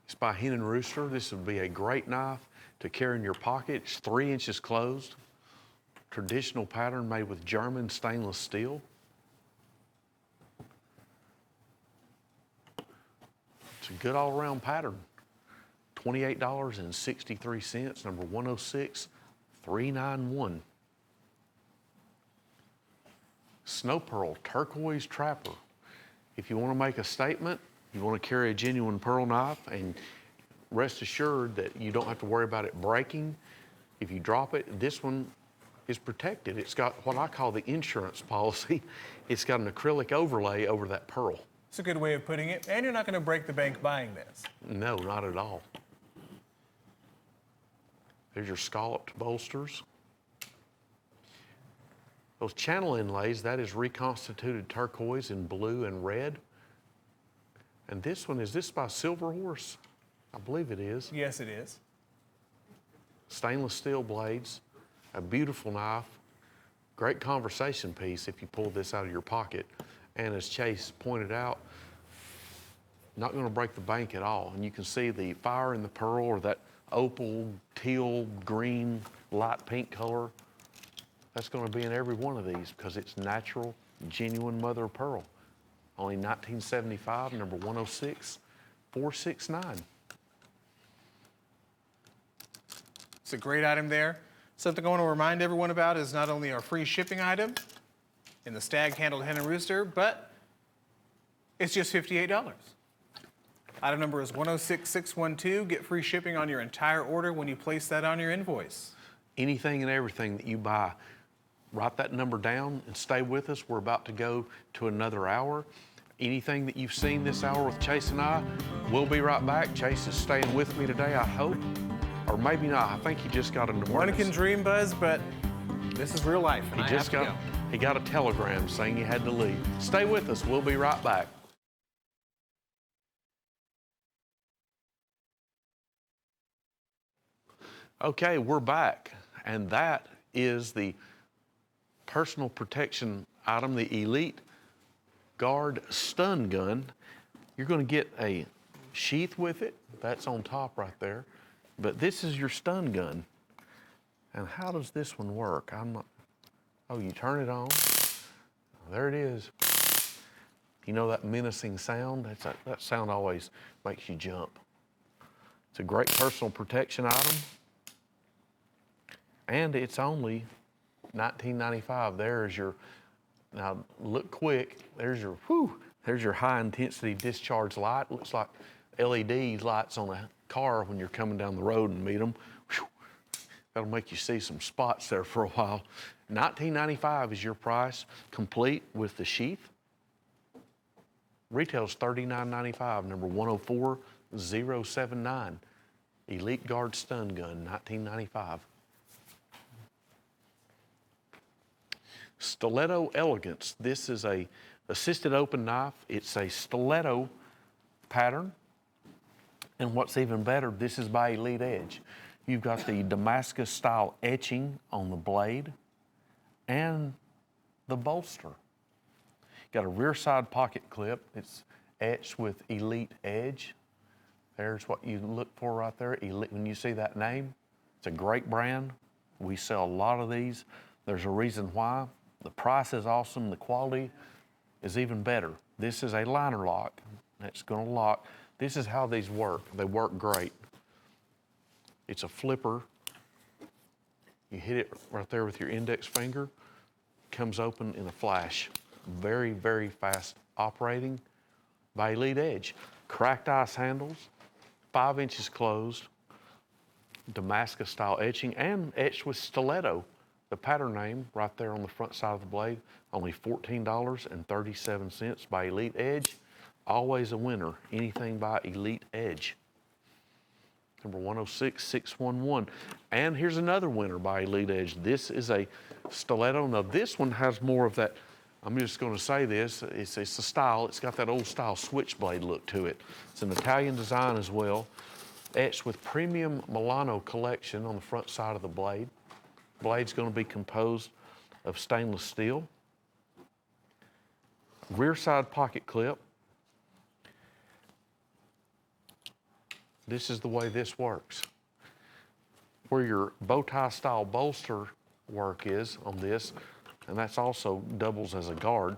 It's by Hen and Rooster. This would be a great knife to carry in your pocket. It's 3 inches closed. Traditional pattern made with German stainless steel. It's a good all-around pattern. $28.63, number 106391. Snow Pearl Turquoise Trapper. If you want to make a statement, you want to carry a genuine pearl knife, and rest assured that you don't have to worry about it breaking. If you drop it, this one is protected. It's got what I call the insurance policy. It's got an acrylic overlay over that pearl. It's a good way of putting it, and you're not going to break the bank buying this. No, not at all. There's your scalloped bolsters. Those channel inlays, that is reconstituted turquoise in blue and red. And this one, is this by Silver Horse? I believe it is. Yes, it is. Stainless steel blades, a beautiful knife, great conversation piece if you pull this out of your pocket. And as Chase pointed out, not going to break the bank at all. And you can see the fire in the pearl, or that opal, teal, green, light pink color. That's going to be in every one of these because it's natural, genuine mother of pearl. Only $19.75, number 106469. It's a great item there. Something I want to remind everyone about is not only our free shipping item in the stag handled hen and rooster, but It's just $58. Item number is 106612. Get free shipping on your entire order when you place that on your invoice. Anything and everything that you buy, write that number down and stay with us. We're about to go to another hour. Anything that you've seen this hour with Chase and I, we'll be right back. Chase is staying with me today, I hope. Or maybe not. I think he just got an One emergency. can dream, Buzz, but this is real life, and He got a telegram saying he had to leave. Stay with us. We'll be right back. Okay, we're back, and that is the personal protection item, the Elite Guard stun gun. You're going to get a sheath with it. That's on top right there. But this is your stun gun. And how does this one work? Oh, you turn it on. There it is. You know that menacing sound? That sound always makes you jump. It's a great personal protection item. And it's only $19.95. There's your, now look quick, there's your high intensity discharge light. Looks like LED lights on a car when you're coming down the road and meet them. Whew. That'll make you see some spots there for a while. $19.95 is your price, complete with the sheath. Retails $39.95, number 104079. Elite Guard stun gun, $19.95. Stiletto Elegance. This is a assisted open knife. It's a stiletto pattern. And what's even better, this is by Elite Edge. You've got the Damascus style etching on the blade and the bolster. Got a rear side pocket clip. It's etched with Elite Edge. There's what you look for right there. Elite, when you see that name, it's a great brand. We sell a lot of these. There's a reason why. The price is awesome. The quality is even better. This is a liner lock. That's going to lock. This is how these work. They work great. It's a flipper. You hit it right there with your index finger. Comes open in a flash. Very, very fast operating by Elite Edge. Cracked ice handles, 5 inches closed, Damascus style etching, and etched with stiletto. The pattern name right there on the front side of the blade, only $14.37 by Elite Edge. Always a winner, anything by Elite Edge. Number 106611. And here's another winner by Elite Edge. This is a stiletto. Now this one has more of that, I'm just going to say this, it's a style, it's got that old style switchblade look to it. It's an Italian design as well. Etched with premium Milano collection on the front side of the blade. Blade's going to be composed of stainless steel. Rear side pocket clip. This is the way this works. Where your bow tie style bolster work is on this, and that's also doubles as a guard.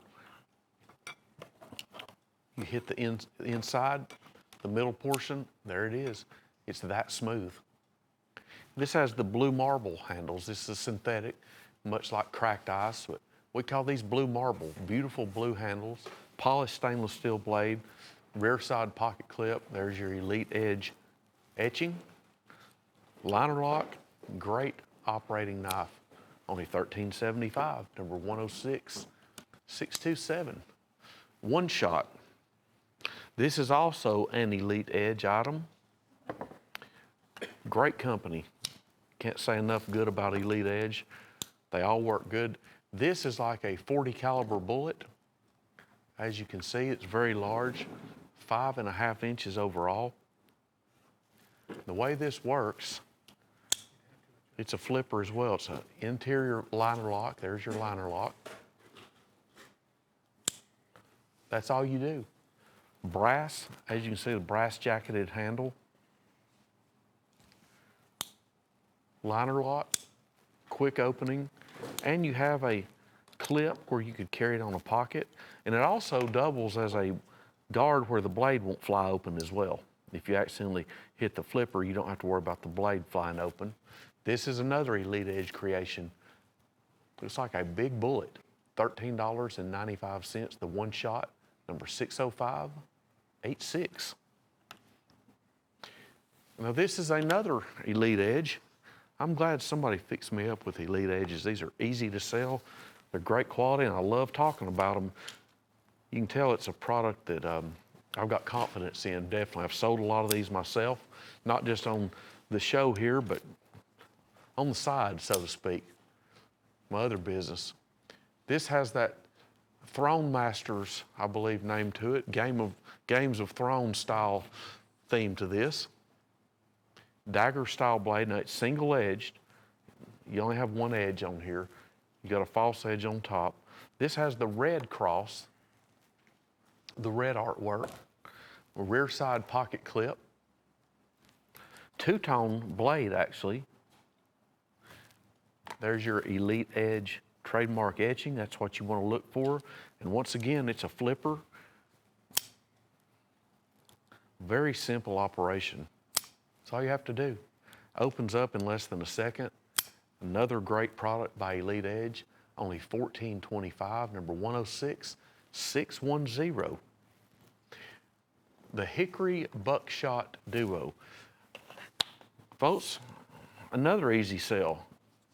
You hit the inside, the middle portion, there it is. It's that smooth. This has the blue marble handles. This is synthetic, much like cracked ice, but we call these blue marble. Beautiful blue handles, polished stainless steel blade, rear side pocket clip. There's your Elite Edge etching. Liner lock, great operating knife. Only $13.75, number 106627. One Shot. This is also an Elite Edge item. Great company. Can't say enough good about Elite Edge. They all work good. This is like a .40 caliber bullet. As you can see, it's very large, 5.5 inches overall. The way this works, it's a flipper as well. It's an interior liner lock. There's your liner lock. That's all you do. Brass, as you can see, the brass jacketed handle. Liner lock, quick opening, and you have a clip where you could carry it on a pocket, and it also doubles as a guard where the blade won't fly open as well. If you accidentally hit the flipper, you don't have to worry about the blade flying open. This is another Elite Edge creation. Looks like a big bullet, $13.95, the One Shot number 60586. Now this is another Elite Edge. I'm glad somebody fixed me up with Elite Edges. These are easy to sell. They're great quality, and I love talking about them. You can tell it's a product that I've got confidence in, definitely. I've sold a lot of these myself, not just on the show here, but on the side, so to speak, my other business. This has that Throne Masters, I believe, name to it, Games of Thrones style theme to this. Dagger style blade. Now it's single edged. You only have one edge on here. You got a false edge on top. This has the red cross, the red artwork, a rear side pocket clip, two-tone blade actually. There's your Elite Edge trademark etching. That's what you want to look for. And once again, it's a flipper. Very simple operation. That's all you have to do. Opens up in less than a second. Another great product by Elite Edge, only $14.25, number 106610. The Hickory Buckshot Duo. Folks, another easy sell.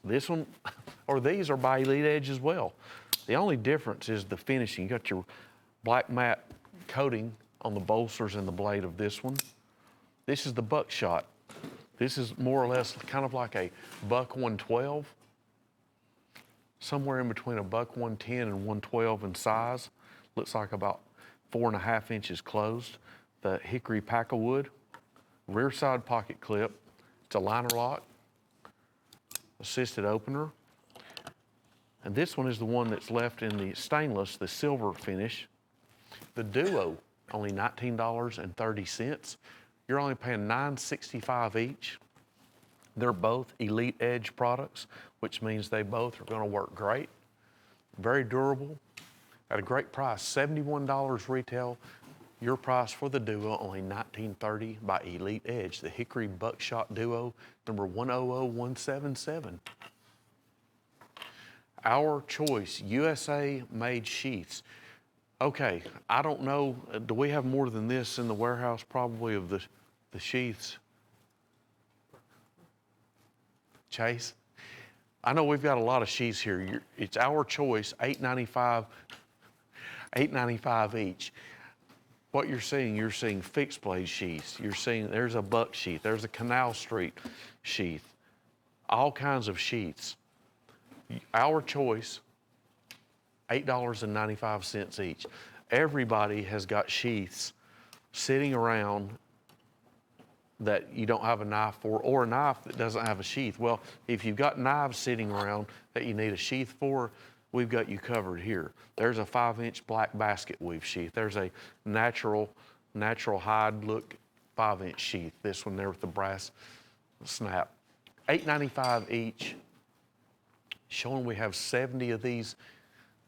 This one, or these are by Elite Edge as well. The only difference is the finishing. You got your black matte coating on the bolsters and the blade of this one. This is the Buckshot. This is more or less kind of like a Buck 112, somewhere in between a Buck 110 and 112 in size. Looks like about 4.5 inches closed. The Hickory Packawood, rear side pocket clip. It's a liner lock, assisted opener. And this one is the one that's left in the stainless, the silver finish. The Duo, only $19.30. You're only paying $9.65 each. They're both Elite Edge products, which means they both are going to work great. Very durable, at a great price, $71 retail. Your price for the Duo, only $19.30 by Elite Edge. The Hickory Buckshot Duo, number 100177. Our Choice, USA made sheaths. Okay, I don't know, do we have more than this in the warehouse probably of the sheaths? Chase? I know we've got a lot of sheaths here. It's Our Choice, $8.95 each. What you're seeing fixed blade sheaths. You're seeing there's a buck sheath, there's a Canal Street sheath, all kinds of sheaths. Our Choice, $8.95 each. Everybody has got sheaths sitting around that you don't have a knife for, or a knife that doesn't have a sheath. Well, if you've got knives sitting around that you need a sheath for, we've got you covered here. There's a 5-inch black basket weave sheath. There's a natural hide look 5-inch sheath. This one there with the brass snap. $8.95 each. Showing we have 70 of these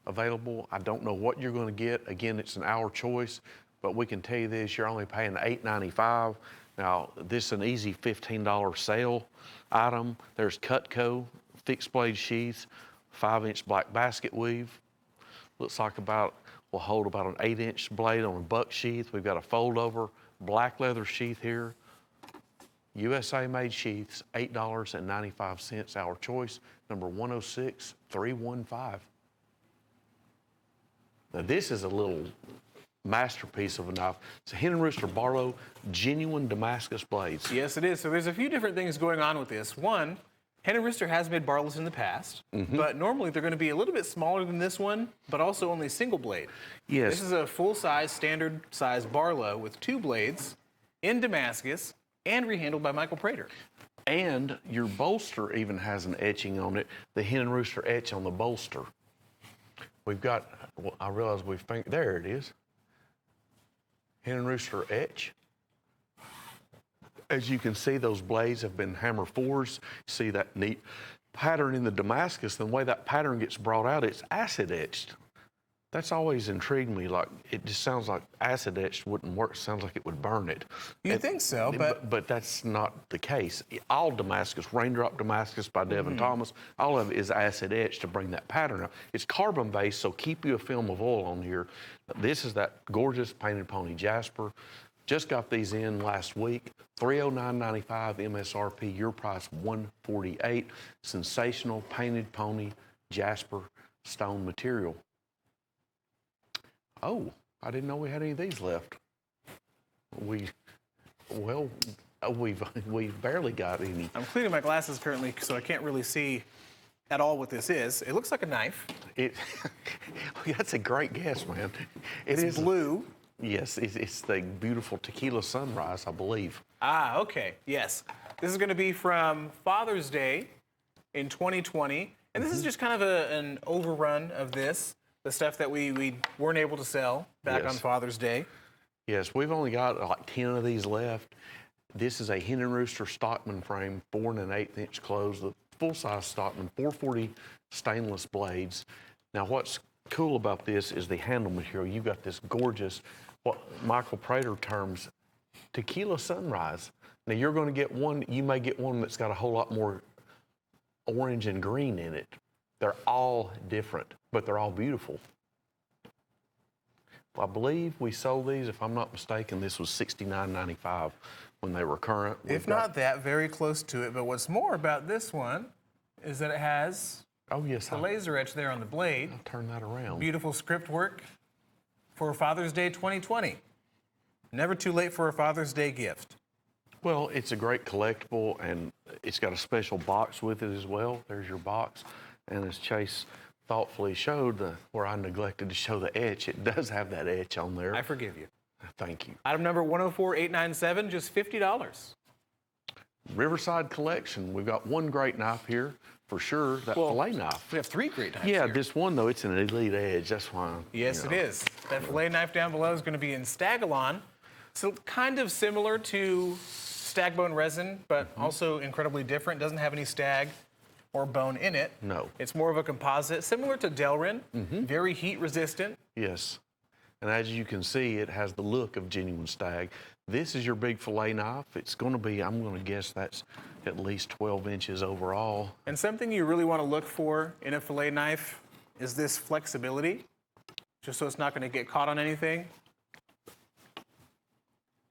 available. I don't know what you're going to get. Again, it's an Our Choice, but we can tell you this, you're only paying $8.95. Now, this is an easy $15 sale item. There's Cutco fixed blade sheaths, 5-inch black basket weave. Looks like will hold about an 8-inch blade on a buck sheath. We've got a fold over black leather sheath here. USA made sheaths, $8.95, Our Choice, number 106315. Now this is a little masterpiece of a knife. It's a Hen and Rooster Barlow genuine Damascus blades. Yes, it is. So there's a few different things going on with this. One, Hen and Rooster has made Barlows in the past, but normally they're going to be a little bit smaller than this one, but also only single blade. Yes. This is a full-size, standard-size Barlow with 2 blades in Damascus and rehandled by Michael Prater. And your bolster even has an etching on it, the Hen and Rooster etch on the bolster. We've got, well, I realize there it is. Hen and Rooster etch. As you can see, those blades have been hammer 4s. See that neat pattern in the Damascus. The way that pattern gets brought out, it's acid etched. That's always intrigued me. Like, it just sounds like acid etched wouldn't work. It sounds like it would burn it. You'd think so, But that's not the case. All Damascus, Raindrop Damascus by Devin Thomas, all of it is acid etched to bring that pattern out. It's carbon based, so keep you a film of oil on here. This is that gorgeous Painted Pony Jasper. Just got these in last week. $309.95 MSRP. Your price $148. Sensational Painted Pony Jasper stone material. Oh, I didn't know we had any of these left. We've barely got any. I'm cleaning my glasses currently, so I can't really see at all what this is. It looks like a knife. That's a great guess, man. It's blue. Yes, it's the beautiful Tequila Sunrise, I believe. Ah, okay, yes. This is gonna be from Father's Day in 2020. And this is just kind of an overrun of this, the stuff that we weren't able to sell back on Father's Day. Yes, we've only got like 10 of these left. This is a Hen and Rooster Stockman frame, 4 1/8 inch close, the full-size Stockman, 440 stainless blades. Now, what's cool about this is the handle material. You've got this gorgeous, what Michael Prater terms Tequila Sunrise. Now, you're going to get one, you may get one that's got a whole lot more orange and green in it. They're all different, but they're all beautiful. I believe we sold these, if I'm not mistaken, this was $69.95 when they were current. If not that, very close to it. But what's more about this one is that it has the laser etch there on the blade. I'll turn that around. Beautiful script work for Father's Day 2020. Never too late for a Father's Day gift. Well, it's a great collectible, and it's got a special box with it as well. There's your box. And as Chase thoughtfully showed, where I neglected to show the etch, it does have that etch on there. I forgive you. Thank you. Item number 104897, just $50. Riverside Collection. We've got one great knife here, for sure, that fillet knife. We have 3 great knives Yeah, here. this one, though, it's an elite edge. That's why. Yes, it is. That fillet knife down below is going to be in Staggalon. So kind of similar to stag bone resin, but also incredibly different. Doesn't have any stag or bone in it. No. It's more of a composite, similar to Delrin, very heat resistant. Yes. And as you can see, it has the look of genuine stag. This is your big fillet knife. It's going to be, I'm going to guess that's at least 12 inches overall. And something you really want to look for in a fillet knife is this flexibility, just so it's not going to get caught on anything.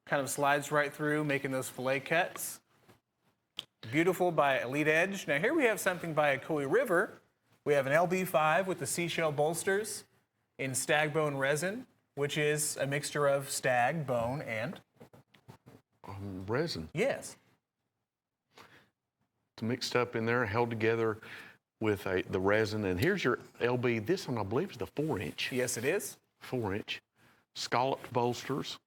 Kind of slides right through, making those fillet cuts. Beautiful by Elite Edge. Now here we have something by Coy River. We have an LB5 with the seashell bolsters in stag bone resin, which is a mixture of stag, bone, and resin. yes. It's mixed up in there, held together with the resin. And here's your LB. This one, I believe, is the 4-inch. Yes, it is. 4-inch. Scalloped bolsters.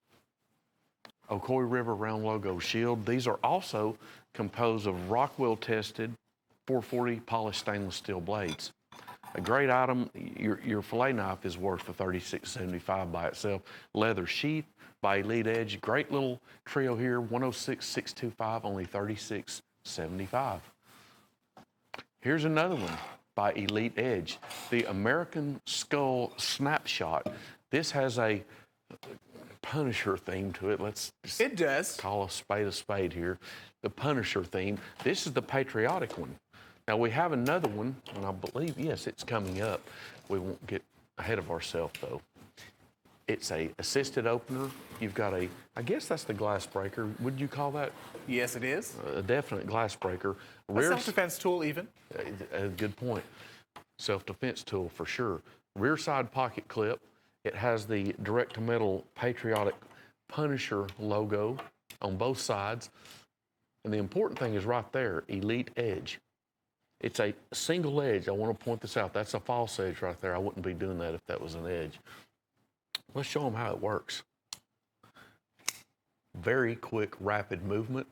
Coy River round logo shield. These are also composed of Rockwell tested 440 polished stainless steel blades. A great item. Your fillet knife is worth the $36.75 by itself. Leather sheath by Elite Edge. Great little trio here. 106,625, only $36.75. Here's another one by Elite Edge. The American Skull Snapshot. This has a Punisher theme to it. Let's just call a spade here. The Punisher theme. This is the patriotic one. Now we have another one, and I believe, yes, it's coming up. We won't get ahead of ourselves though. It's a assisted opener. You've got I guess that's the glass breaker. Would you call that? Yes, it is. A definite glass breaker. A self-defense tool even. A good point. Self-defense tool for sure. Rear side pocket clip. It has the direct-to-metal patriotic Punisher logo on both sides. And the important thing is right there, Elite Edge. It's a single edge. I want to point this out. That's a false edge right there. I wouldn't be doing that if that was an edge. Let's show them how it works. Very quick, rapid movement.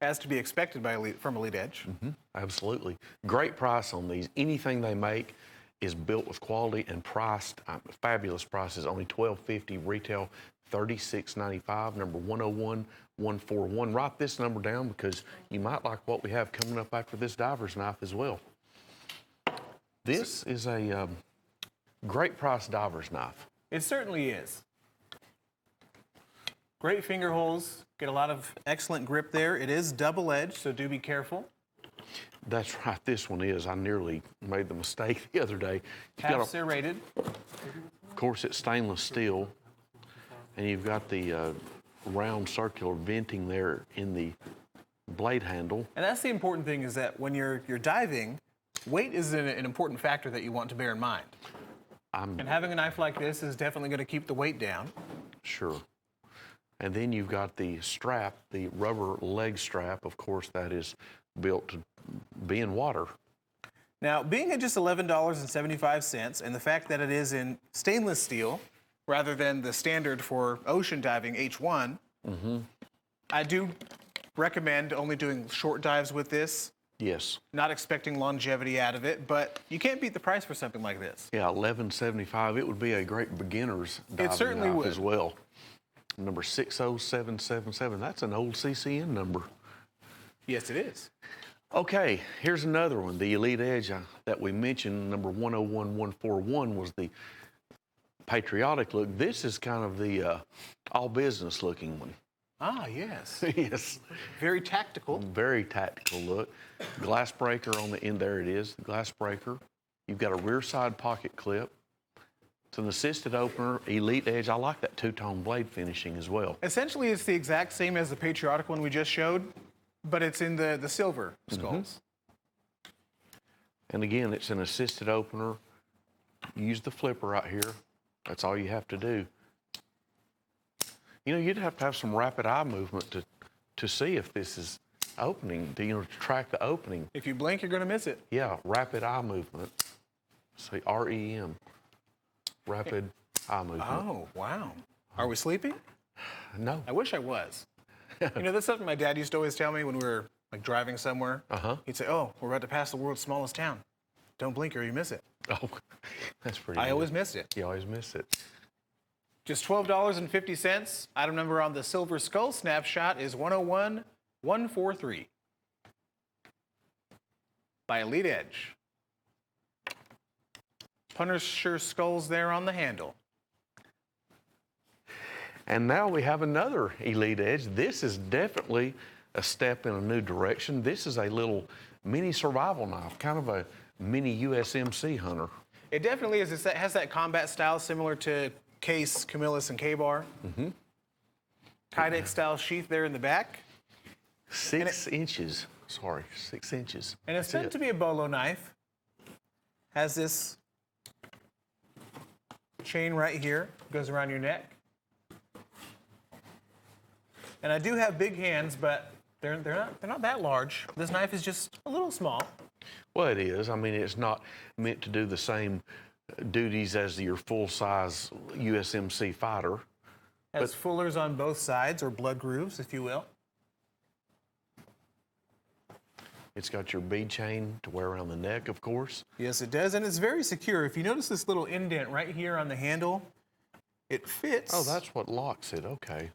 As to be expected from Elite Edge. Absolutely. Great price on these. Anything they make is built with quality and priced, fabulous prices, only $12.50 retail, $36.95, number 101141. Write this number down because you might like what we have coming up after this diver's knife as well. This is a Great price diver's knife. It certainly is. Great finger holes. Get a lot of excellent grip there. It is double-edged, so do be careful. That's right, this one is. I nearly made the mistake the other day. Half serrated. Of course, it's stainless steel, and you've got the round circular venting there in the blade handle. And that's the important thing, is that when you're diving, weight is an important factor that you want to bear in mind. And having a knife like this is definitely going to keep the weight down. Sure. And then you've got the strap, the rubber leg strap. Of course, that is built to be in water. Now, being at just $11.75, and the fact that it is in stainless steel rather than the standard for ocean diving H1, I do recommend only doing short dives with this. Yes. Not expecting longevity out of it, but you can't beat the price for something like this. Yeah, $11.75. It would be a great beginner's diving certainly knife would. as well. Number 60777. That's an old CCN number. Yes, it is. Okay, here's another one. The Elite Edge that we mentioned, number 101141, was the patriotic look. This is kind of the all business looking one. Ah, yes. Yes. Very tactical. Very tactical look. Glass breaker on the end. There it is, the glass breaker. You've got a rear side pocket clip. It's an assisted opener, Elite Edge. I like that two-tone blade finishing as well. Essentially, it's the exact same as the patriotic one we just showed, but it's in the silver skulls. And again, it's an assisted opener. Use the flipper right here. That's all you have to do. You know, you'd have to have some rapid eye movement to see if this is opening, to track the opening. If you blink, you're going to miss it. Yeah, rapid eye movement. Say REM. Rapid eye movement. Oh, wow. Are we sleeping? No. I wish I was. You know, that's something my dad used to always tell me when we were like driving somewhere. He'd say, "Oh, we're about to pass the world's smallest town. Don't blink or you miss it." Oh, that's pretty I good. always missed it. You always miss it. Just $12.50. Item number on the silver skull snapshot is 101143 by Elite Edge. Punisher skulls there on the handle. And now we have another Elite Edge. This is definitely a step in a new direction. This is a little mini survival knife, kind of a mini USMC hunter. It definitely is. It has that combat style similar to Case, Camillus, and K-Bar. Kydex style sheath there in the back. 6 inches. Sorry, 6 inches. And it's That's meant it. to be a bolo knife. Has this chain right here, goes around your neck. And I do have big hands, but they're not that large. This knife is just a little small. Well, it is. I mean, it's not meant to do the same duties as your full-size USMC fighter. Has fullers on both sides, or blood grooves, if you will. It's got your bead chain to wear around the neck, of course. Yes, it does, and it's very secure. If you notice this little indent right here on the handle, it fits. Oh, that's what locks it. Okay.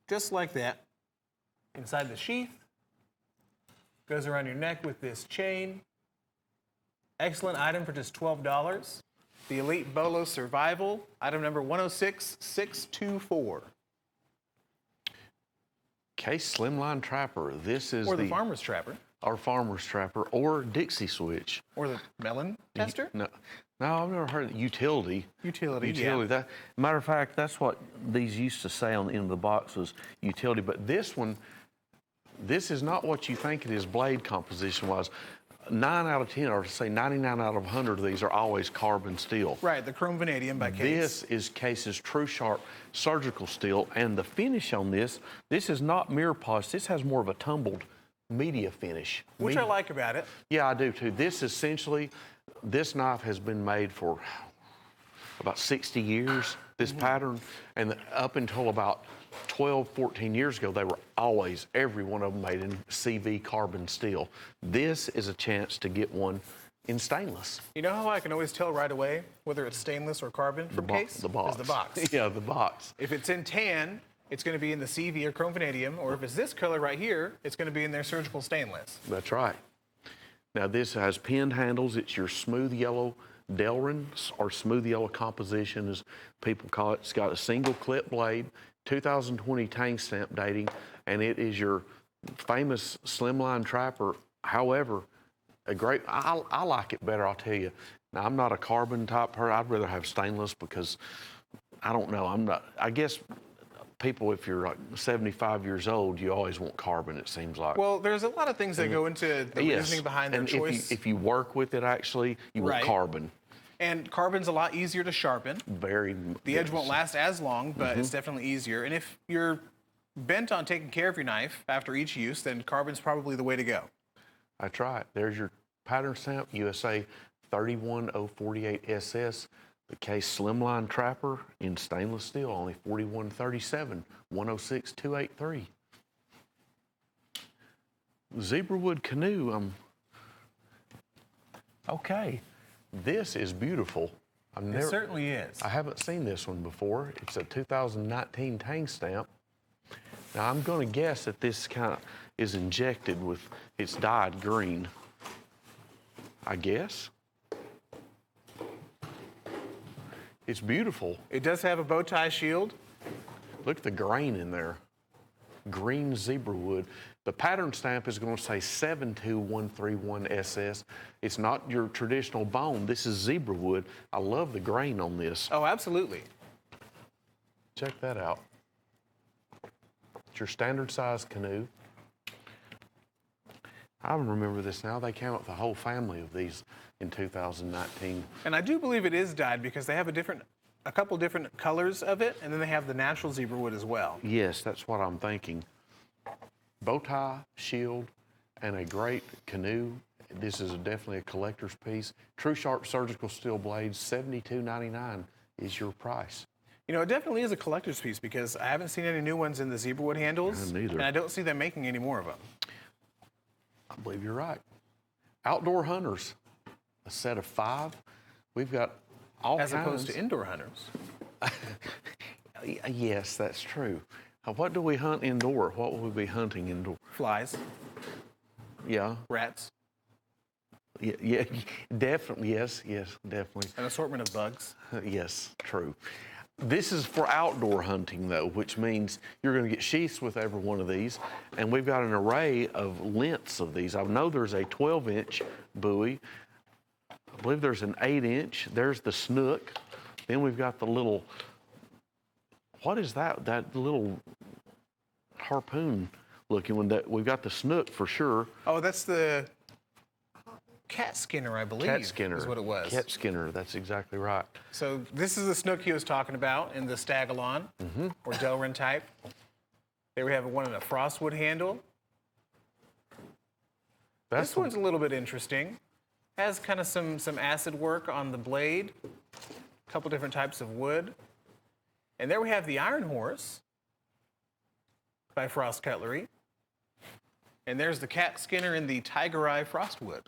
Just like that. Inside the sheath. Goes around your neck with this chain. Excellent item for just $12. The Elite Bolo Survival, item number 106624. Case Slimline Trapper. This is Or the Farmer's Trapper. Our Farmer's Trapper, or Dixie Switch. Or the Melon Tester. No, I've never heard of utility. Utility, Utility. yeah. Matter of fact, that's what these used to say on the end of the box was utility. But this one, this is not what you think it is blade composition-wise. 9 out of 10, or say 99 out of 100 of these are always carbon steel. Right, the chrome vanadium by Case. This is Case's True Sharp surgical steel, and the finish on this is not mirror polish. This has more of a tumbled media finish. Which I like about it. Yeah, I do too. This essentially, this knife has been made for about 60 years, this pattern, and up until about 12, 14 years ago, they were always, every one of them made in CV carbon steel. This is a chance to get one in stainless. You know how I can always tell right away whether it's stainless or carbon from Case? The box. Is the box. Yeah, the box. If it's in tan, it's going to be in the CV or chrome vanadium, or if it's this color right here, it's going to be in their surgical stainless. That's right. Now this has pinned handles. It's your smooth yellow Delrin, or smooth yellow composition as people call it. It's got a single clip blade, 2020 tank stamp dating, and it is your famous slimline trapper. However, I like it better, I'll tell you. Now, I'm not a carbon type person. I'd rather have stainless because, I don't know, I guess people, if you're like 75 years old, you always want carbon, it seems like. Well, there's a lot of things that go into the reasoning behind their and choice. if you work with it, actually, you want carbon. And carbon's a lot easier to sharpen. The edge won't last as long, but it's definitely easier. And if you're bent on taking care of your knife after each use, then carbon's probably the way to go. That's right. There's your pattern stamp, USA 31048 SS. The case slimline trapper in stainless steel, only 4137, 106283. Zebrawood canoe. Okay, this is beautiful. It certainly is. I haven't seen this one before. It's a 2019 tang stamp. Now I'm going to guess that this kind of is injected with, it's dyed green. I guess. It's beautiful. It does have a bow tie shield. Look at the grain in there. Green zebra wood. The pattern stamp is going to say 72131 SS. It's not your traditional bone. This is zebra wood. I love the grain on this. Oh, absolutely. Check that out. It's your standard size canoe. I remember this now. They came up with a whole family of these in 2019. And I do believe it is dyed because they have a couple different colors of it, and then they have the natural zebra wood as well. Yes, that's what I'm thinking. Bow tie, shield, and a great canoe. This is definitely a collector's piece. True Sharp surgical steel blades, $72.99 is your price. You know, it definitely is a collector's piece because I haven't seen any new ones in the zebra wood handles. Neither. And I don't see them making any more of them. I believe you're right. Outdoor hunters, a set of 5. We've got all As kinds. opposed to indoor hunters. Yes, that's true. What do we hunt indoor? What will we be hunting indoor? Flies, Yeah, rats, yeah, definitely. Yes, definitely. an assortment of bugs. Yes, true. This is for outdoor hunting, though, which means you're going to get sheaths with every one of these, and we've got an array of lengths of these. I know there's a 12-inch buoy. I believe there's an 8-inch. There's the snook. Then we've got the little, what is that? That little harpoon-looking one. That we've got the snook for sure. Oh, that's the cat skinner, I believe. Cat skinner is what it was. Cat skinner. That's exactly right. So this is the snook he was talking about in the Stagalon or Delrin type. There we have one in a frostwood handle. This one's a little bit interesting. Has kind of some acid work on the blade. A couple different types of wood. And there we have the Iron Horse by Frost Cutlery. And there's the cat skinner in the Tiger Eye Frostwood.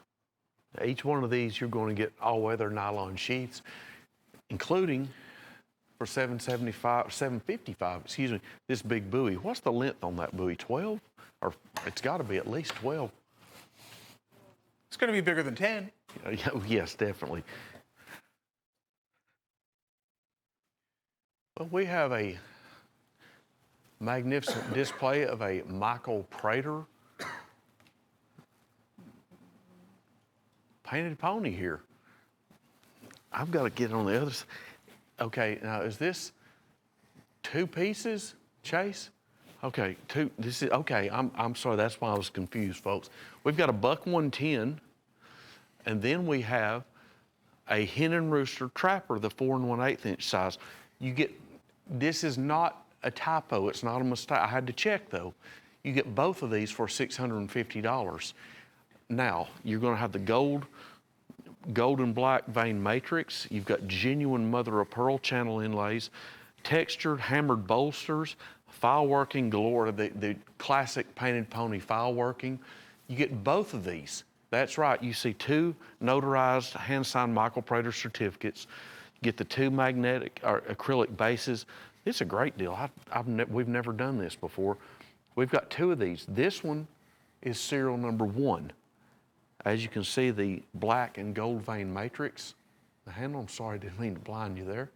Each one of these, you're going to get all-weather nylon sheaths, including for $755, excuse me, this big buoy. What's the length on that buoy? 12? Or it's got to be at least 12. It's going to be bigger than 10. Yes, definitely. Well, we have a magnificent display of a Michael Prater painted pony here. I've got to get on the other side. Okay, now is this 2 pieces, Chase? Okay, 2. This is okay. I'm sorry. That's why I was confused, folks. We've got a buck 110, and then we have a hen and rooster trapper, the 4 1/8 inch size. You get. This is not a typo. It's not a mistake. I had to check though. You get both of these for $650. Now, you're going to have the gold and black vein matrix. You've got genuine mother of pearl channel inlays, textured hammered bolsters, file working galore, the classic painted pony file working. You get both of these. That's right. You see 2 notarized hand-signed Michael Prater certificates. You get the 2 magnetic or acrylic bases. It's a great deal. We've never done this before. We've got 2 of these. This one is serial number 1. As you can see, the black and gold vein matrix. The handle, I'm sorry, I didn't mean to blind you there.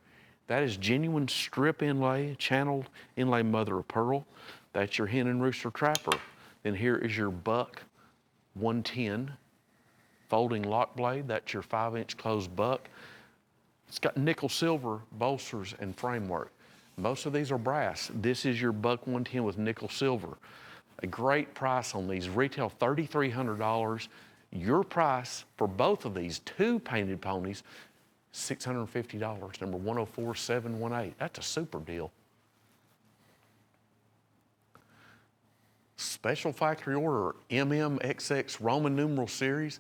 That is genuine strip inlay, channeled inlay mother of pearl. That's your hen and rooster trapper. Then here is your buck 110 folding lock blade. That's your 5-inch closed buck. It's got nickel silver bolsters and framework. Most of these are brass. This is your buck 110 with nickel silver. A great price on these. Retail $3,300. Your price for both of these two painted ponies, $650, number 104718. That's a super deal. Special factory order, MMXX Roman numeral series.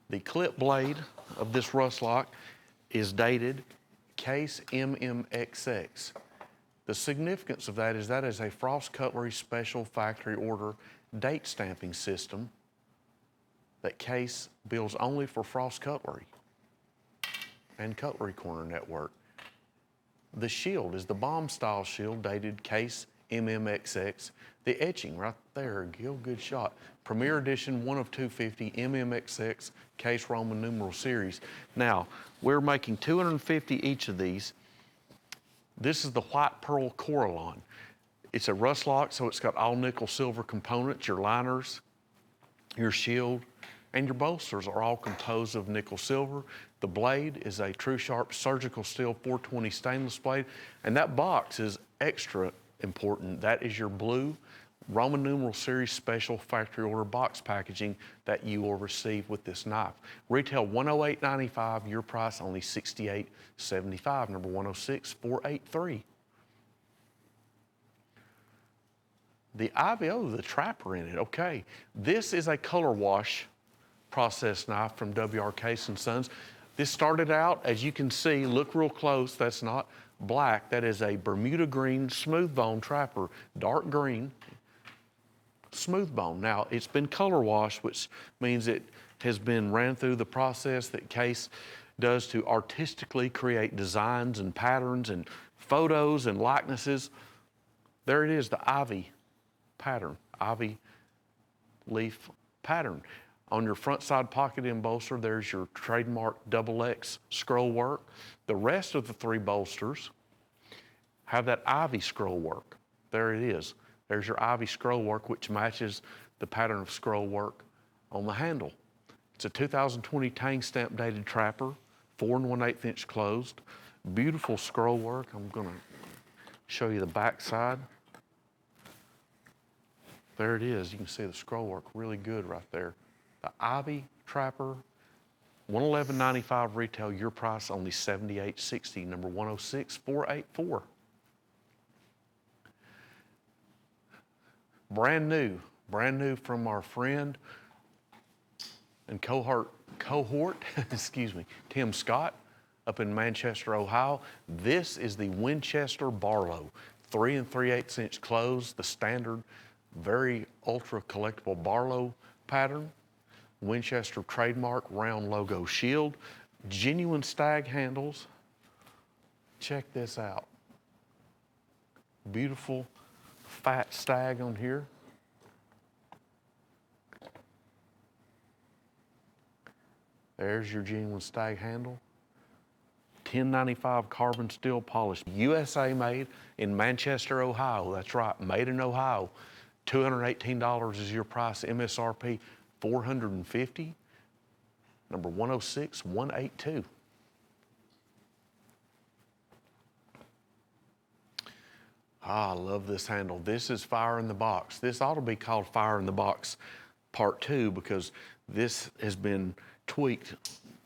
The clip blade of this rust lock is dated case MMXX. The significance of that is a Frost Cutlery special factory order date stamping system that Case builds only for Frost Cutlery and Cutlery Corner Network. The shield is the bomb style shield dated case MMXX. The etching right there, Gil, good shot. Premier edition 1 of 250 MMXX case Roman numeral series. Now, we're making 250 each of these. This is the white pearl Coralon. It's a rust lock, so it's got all nickel silver components. Your liners, your shield, and your bolsters are all composed of nickel silver. The blade is a True Sharp surgical steel 420 stainless blade, and that box is extra important. That is your blue Roman numeral series special factory order box packaging that you will receive with this knife. Retail $108.95, your price only $68.75, number 106483. The IVO, the trapper in it, okay. This is a color wash process knife from WR Case & Sons. This started out, as you can see, look real close, that's not black, that is a Bermuda green smooth bone trapper, dark green, smooth bone. Now, it's been color washed, which means it has been ran through the process that Case does to artistically create designs and patterns and photos and likenesses. There it is, the ivy pattern, ivy leaf pattern. On your front side pocket end bolster, there's your trademark XX scroll work. The rest of the three bolsters have that ivy scroll work. There it is. There's your ivy scroll work, which matches the pattern of scroll work on the handle. It's a 2020 Tang stamp dated trapper, 4 1/8 inch closed. Beautiful scroll work. I'm gonna show you the back side. There it is. You can see the scroll work really good right there. The Ivy Trapper, $111.95 retail, your price only $78.60, number 106484. Brand new from our friend and cohort, excuse me, Tim Scott up in Manchester, Ohio. This is the Winchester Barlow, 3 3/8 inch closed, the standard, very ultra collectible Barlow pattern. Winchester trademark round logo shield, genuine stag handles. Check this out. Beautiful fat stag on here. There's your genuine stag handle. 1095 carbon steel polish, USA made in Manchester, Ohio. That's right, made in Ohio. $218 is your price, MSRP $450, number 106182. I love this handle. This is Fire in the Box. This ought to be called Fire in the Box Part 2 because this has been tweaked,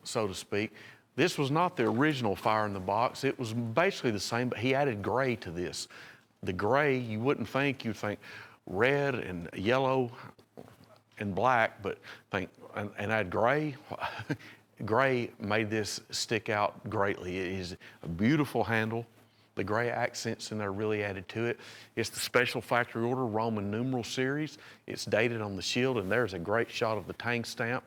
so to speak. This was not the original Fire in the Box. It was basically the same, but he added gray to this. The gray, you wouldn't think, you'd think red and yellow and black, but and add gray. Gray made this stick out greatly. It is a beautiful handle. The gray accents in there really added to it. It's the special factory order Roman numeral series. It's dated on the shield, and there's a great shot of the Tang stamp,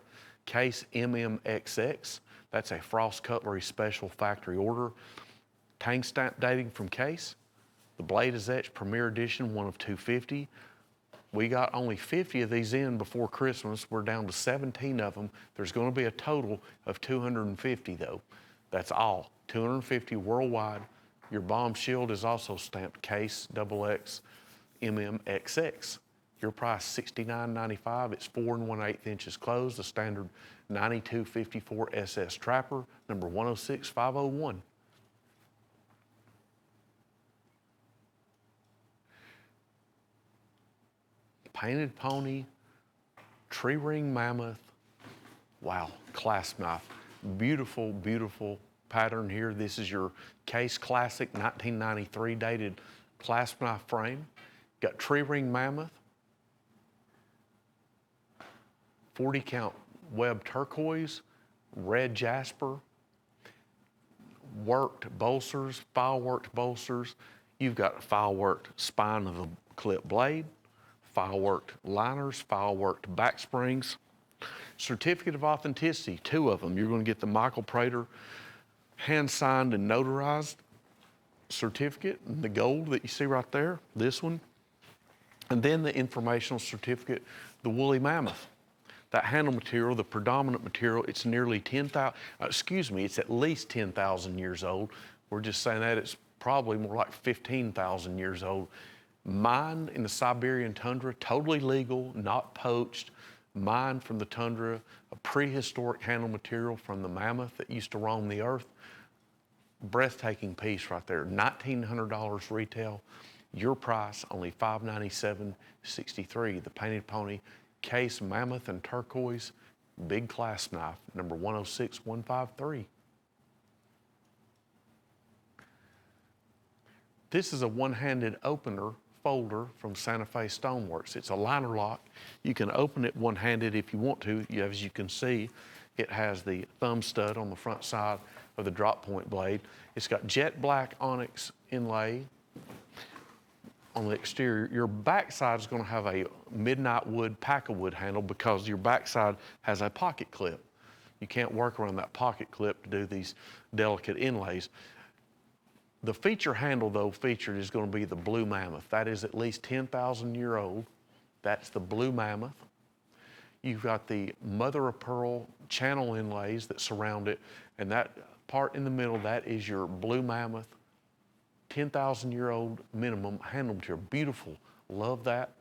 case MMXX. That's a Frost Cutlery special factory order. Tang stamp dating from Case. The blade is etched Premier Edition 1 of 250. We got only 50 of these in before Christmas. We're down to 17 of them. There's going to be a total of 250 though. That's all, 250 worldwide. Your bomb shield is also stamped Case XX MMXX. Your price $69.95. It's 4 1/8 inches closed, the standard 9254 SS Trapper, number 106501. Painted Pony, Tree Ring Mammoth. Wow, clasp knife. Beautiful, beautiful pattern here. This is your Case Classic 1993 dated clasp knife frame. Got Tree Ring Mammoth, 40 count web turquoise, red jasper, worked bolsters, file worked bolsters. You've got file worked spine of the clip blade, file worked liners, file worked back springs. Certificate of authenticity, 2 of them. You're going to get the Michael Prater hand signed and notarized certificate, the gold that you see right there, this one. And then the informational certificate, the woolly mammoth. That handle material, the predominant material, it's nearly 10,000, it's at least 10,000 years old. We're just saying that it's probably more like 15,000 years old. Mined in the Siberian tundra, totally legal, not poached, mined from the tundra, a prehistoric handle material from the mammoth that used to roam the earth. Breathtaking piece right there, $1,900 retail. Your price, only $597.63. The Painted Pony Case Mammoth and Turquoise Big Clasp Knife, number 106153. This is a one-handed opener folder from Santa Fe Stoneworks. It's a liner lock. You can open it one-handed if you want to. As you can see, it has the thumb stud on the front side of the drop point blade. It's got jet black onyx inlay on the exterior. Your backside is going to have a midnight wood pack-a-wood handle because your backside has a pocket clip. You can't work around that pocket clip to do these delicate inlays. The feature handle, though, featured is going to be the Blue Mammoth. That is at least 10,000 year old. That's the Blue Mammoth. You've got the mother of pearl channel inlays that surround it, and that part in the middle, that is your Blue Mammoth, 10,000 year old minimum handle material. Beautiful, love that.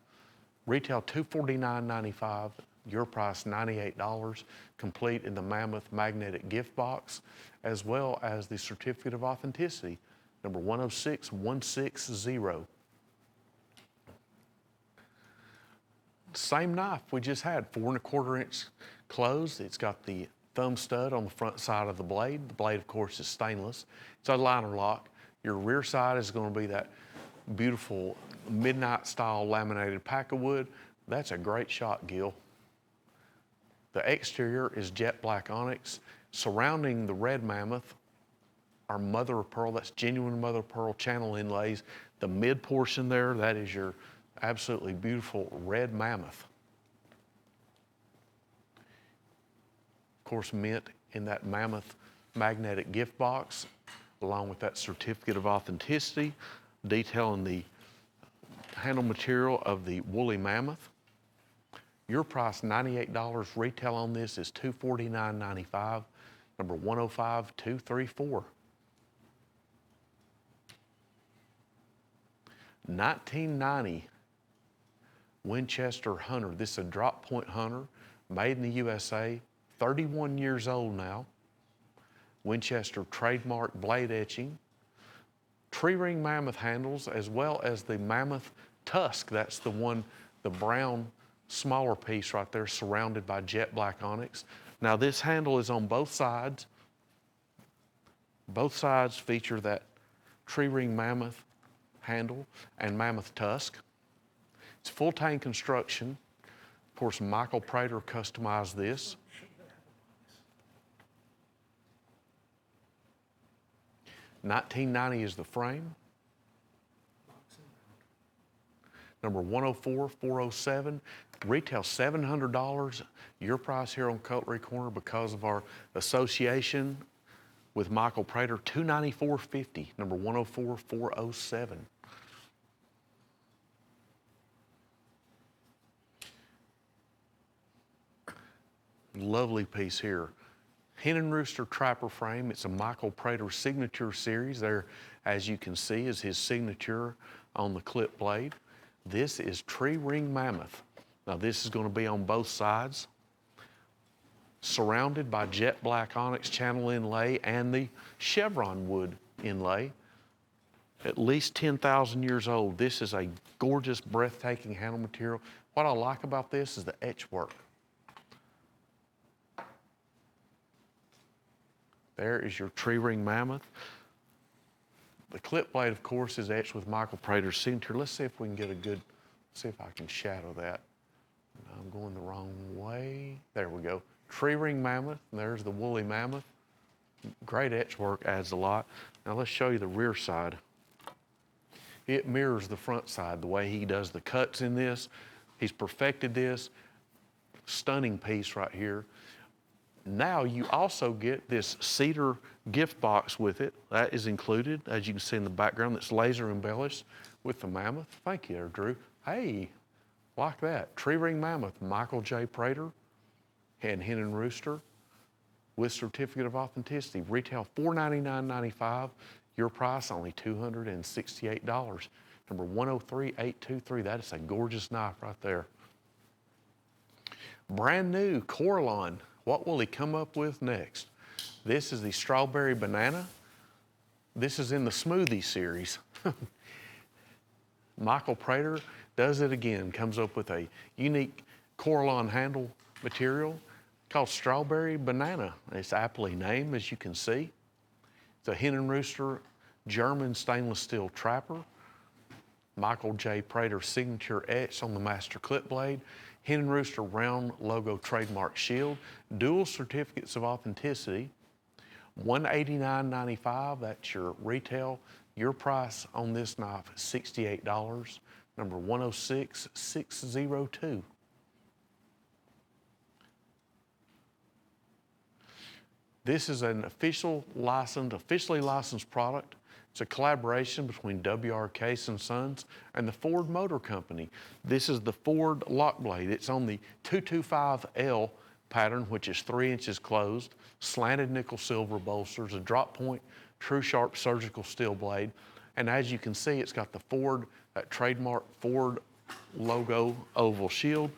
Retail $249.95, your price $98, complete in the Mammoth magnetic gift box, as well as the certificate of authenticity, number 106160. Same knife we just had, 4 1/4 inch closed. It's got the thumb stud on the front side of the blade. The blade, of course, is stainless. It's a liner lock. Your rear side is going to be that beautiful midnight style laminated pack of wood. That's a great shot, Gil. The exterior is jet black onyx. Surrounding the red mammoth are mother of pearl. That's genuine mother of pearl channel inlays. The mid portion there, that is your absolutely beautiful red mammoth. Of course, mint in that mammoth magnetic gift box, along with that certificate of authenticity, detailing the handle material of the woolly mammoth. Your price, $98 retail on this, is $249.95, number 105234. 1990 Winchester Hunter. This is a drop point hunter, made in the USA, 31 years old now. Winchester trademark blade etching, tree ring mammoth handles, as well as the mammoth tusk. That's the one, the brown smaller piece right there, surrounded by jet black onyx. Now this handle is on both sides. Both sides feature that tree ring mammoth handle and mammoth tusk. It's full tang construction. Of course, Michael Prater customized this. $19.90 is the frame. Number 104407. Retail $700. Your price here on Cutlery Corner, because of our association with Michael Prater, $294.50. Number 104407. Lovely piece here. Hen and Rooster Trapper frame. It's a Michael Prater signature series. There, as you can see, is his signature on the clip blade. This is Tree Ring Mammoth. Now this is going to be on both sides, surrounded by jet black onyx channel inlay and the chevron wood inlay. At least 10,000 years old. This is a gorgeous, breathtaking handle material. What I like about this is the etch work. There is your Tree Ring Mammoth. The clip blade, of course, is etched with Michael Prater's signature. Let's see if we can get a good, see if I can shadow that. I'm going the wrong way. There we go. Tree Ring Mammoth, and there's the woolly mammoth. Great etch work, adds a lot. Now let's show you the rear side. It mirrors the front side, the way he does the cuts in this. He's perfected this. Stunning piece right here. Now you also get this cedar gift box with it. That is included, as you can see in the background, that's laser embellished with the mammoth. Thank you there, Drew. Hey, like that. Tree Ring Mammoth, Michael J. Prater and Hen and Rooster with certificate of authenticity. Retail $499.95. Your price only $268. Number 103823. That is a gorgeous knife right there. Brand new Coralon. What will he come up with next? This is the Strawberry Banana. This is in the Smoothie series. Michael Prater does it again, comes up with a unique Coralon handle material called Strawberry Banana. It's aptly named, as you can see. It's a Hen and Rooster German stainless steel trapper. Michael J. Prater signature etched on the master clip blade. Hen and Rooster round logo trademark shield. Dual certificates of authenticity. $189.95. That's your retail. Your price on this knife is $68. Number 106602. This is an officially licensed product. It's a collaboration between W.R. Case & Sons and the Ford Motor Company. This is the Ford lock blade. It's on the 225L pattern, which is 3 inches closed, slanted nickel silver bolsters, a drop point, true sharp surgical steel blade. And as you can see, it's got the Ford, that trademark Ford logo oval shield.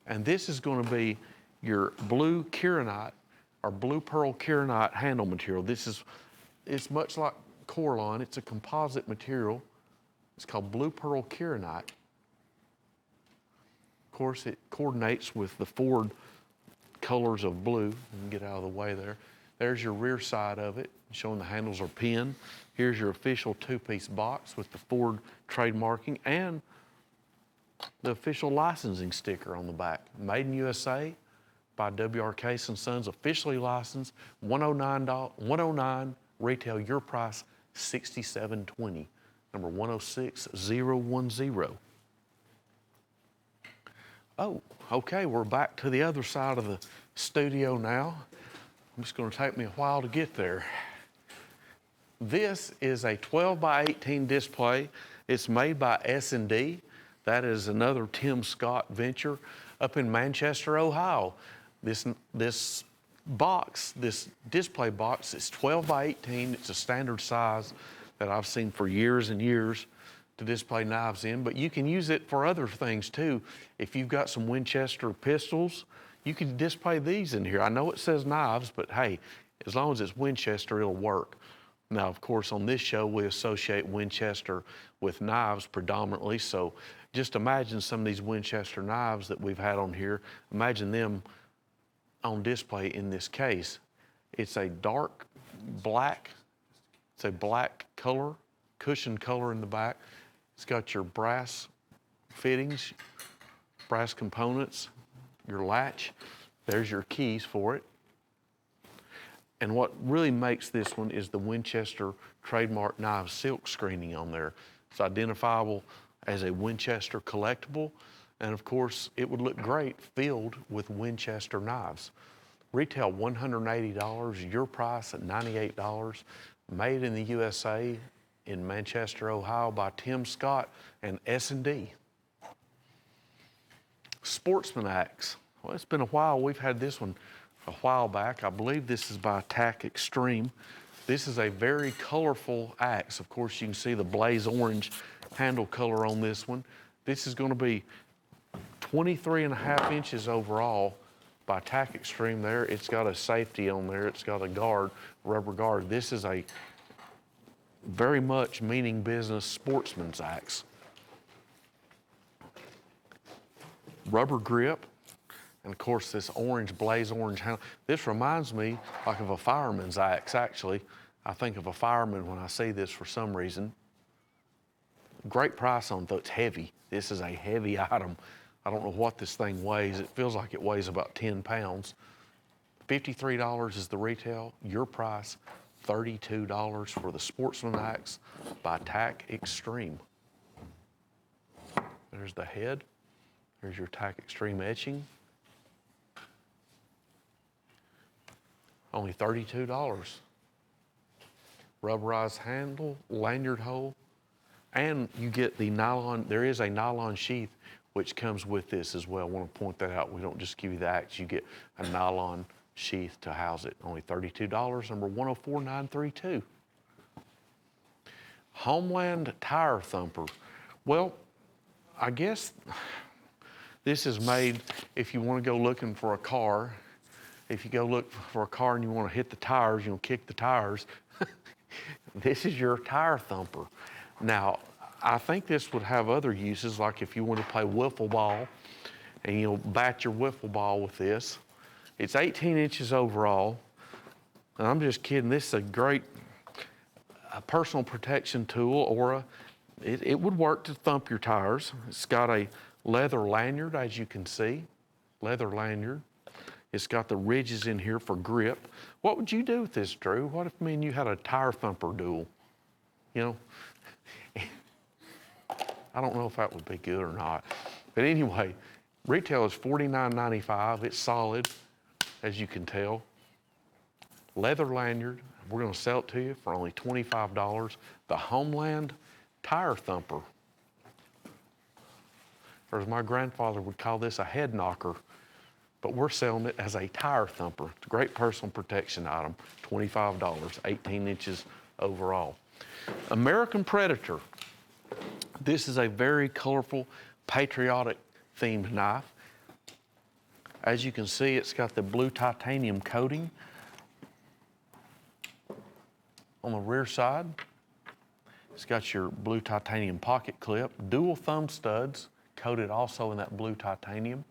And this is going to be your blue Kironite or blue pearl Kironite handle material. It's much like Coralon. It's a composite material. It's called blue pearl Kironite. Of course, it coordinates with the Ford colors of blue. Get out of the way there. There's your rear side of it, showing the handles are pinned. Here's your official two-piece box with the Ford trademarking and the official licensing sticker on the back. Made in USA by W.R. Case & Sons, officially licensed. $109 retail. Your price $67.20. Number 106010. Oh, okay, we're back to the other side of the studio now. It's going to take me a while to get there. This is a 12 by 18 display. It's made by S&D. That is another Tim Scott venture up in Manchester, Ohio. This display box is 12 by 18. It's a standard size that I've seen for years and years to display knives in, but you can use it for other things too. If you've got some Winchester pistols, you can display these in here. I know it says knives, but hey, as long as it's Winchester, it'll work. Now, of course, on this show, we associate Winchester with knives predominantly, so just imagine some of these Winchester knives that we've had on here. Imagine them on display in this case. It's a dark black, it's a black color, cushion color in the back. It's got your brass fittings, brass components, your latch. There's your keys for it. And what really makes this one is the Winchester trademark knife silk screening on there. It's identifiable as a Winchester collectible. And of course, it would look great filled with Winchester knives. Retail $180, your price at $98. Made in the USA in Manchester, Ohio by Tim Scott and S&D. Sportsman Axe. Well, it's been a while. We've had this one a while back. I believe this is by Tack Extreme. This is a very colorful axe. Of course, you can see the blaze orange handle color on this one. This is going to be 23.5 inches overall by Tack Extreme there. It's got a safety on there. It's got a guard, rubber guard. This is a very much meaning business sportsman's axe. Rubber grip, and of course this orange, blaze orange handle. This reminds me like of a fireman's axe, actually. I think of a fireman when I see this for some reason. Great price on it, though it's heavy. This is a heavy item. I don't know what this thing weighs. It feels like it weighs about 10 pounds. $53 is the retail. Your price, $32 for the Sportsman Axe by Tack Extreme. There's the head. There's your Tack Extreme etching. Only $32. Rubberized handle, lanyard hole, and you get the nylon. There is a nylon sheath which comes with this as well. I want to point that out. We don't just give you the axe, you get a nylon sheath to house it. Only $32, number 104932. Homeland Tire Thumper. Well, I guess this is made if you want to go looking for a car. If you go look for a car and you want to hit the tires, kick the tires, this is your tire thumper. Now, I think this would have other uses, like if you want to play wiffle ball and bat your wiffle ball with this. It's 18 inches overall. And I'm just kidding, this is a great personal protection tool, or it would work to thump your tires. It's got a leather lanyard, as you can see, leather lanyard. It's got the ridges in here for grip. What would you do with this, Drew? What if me and you had a tire thumper duel? I don't know if that would be good or not. But anyway, retail is $49.95. It's solid, as you can tell. Leather lanyard. We're going to sell it to you for only $25. The Homeland Tire Thumper. Or as my grandfather would call this, a head knocker. But we're selling it as a tire thumper. It's a great personal protection item, $25, 18 inches overall. American Predator. This is a very colorful, patriotic themed knife. As you can see, it's got the blue titanium coating on the rear side. It's got your blue titanium pocket clip, dual thumb studs, coated also in that blue titanium.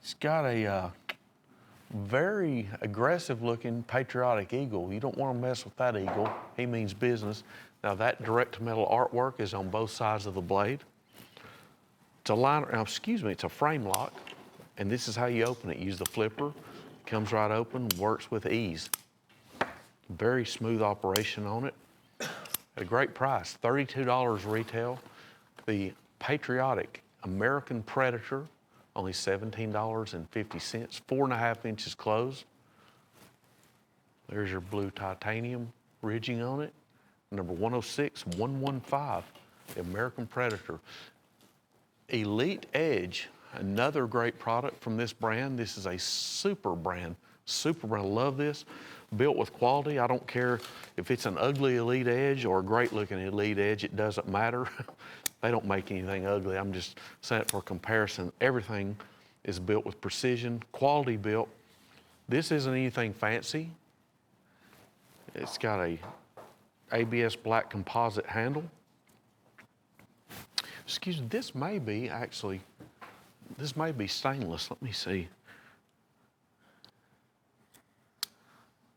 It's got a very aggressive looking patriotic eagle. You don't want to mess with that eagle. He means business. Now that direct metal artwork is on both sides of the blade. It's a liner, it's a frame lock, and this is how you open it. Use the flipper, comes right open, works with ease. Very smooth operation on it. At a great price, $32 retail. The patriotic American Predator, only $17.50, 4.5 inches closed. There's your blue titanium ridging on it. Number 106115, the American Predator. Elite Edge, another great product from this brand. This is a super brand. Love this. Built with quality. I don't care if it's an ugly Elite Edge or a great looking Elite Edge, it doesn't matter. They don't make anything ugly. I'm just saying it for comparison. Everything is built with precision, quality built. This isn't anything fancy. It's got a ABS black composite handle. Excuse me, this may be stainless. Let me see.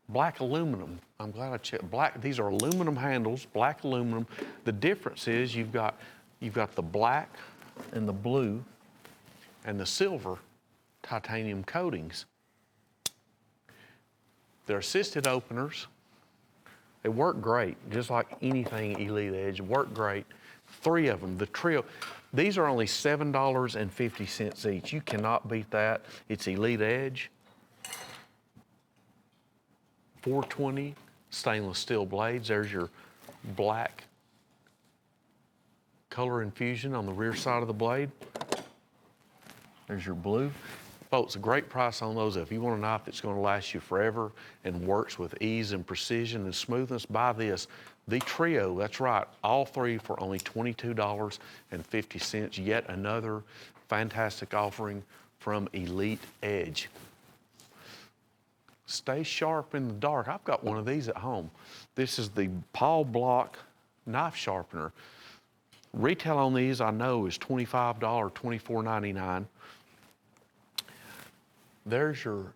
Black aluminum. I'm glad I checked. Black. These are aluminum handles, black aluminum. The difference is you've got the black and the blue and the silver titanium coatings. They're assisted openers. They work great, just like anything Elite Edge, work great. 3 of them, the trio. These are only $7.50 each. You cannot beat that. It's Elite Edge. 420 stainless steel blades. There's your black color infusion on the rear side of the blade. There's your blue. Folks, a great price on those. If you want a knife that's going to last you forever and works with ease and precision and smoothness, buy this. The Trio, that's right, all three for only $22.50. Yet another fantastic offering from Elite Edge. Stay sharp in the dark. I've got one of these at home. This is the Paul Block knife sharpener. Retail on these, I know, is $25, $24.99. There's your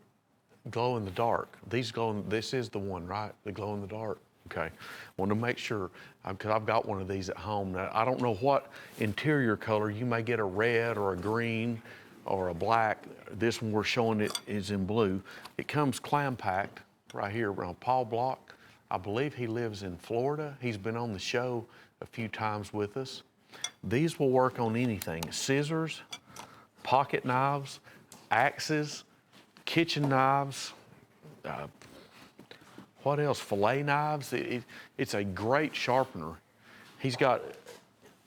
glow in the dark. This is the one, right? The glow in the dark. Okay. Want to make sure, because I've got one of these at home. Now, I don't know what interior color. You may get a red or a green or a black. This one we're showing it is in blue. It comes clam packed right here around Paul Block. I believe he lives in Florida. He's been on the show a few times with us. These will work on anything. Scissors, pocket knives, axes, kitchen knives, what else? Fillet knives. It's a great sharpener. He's got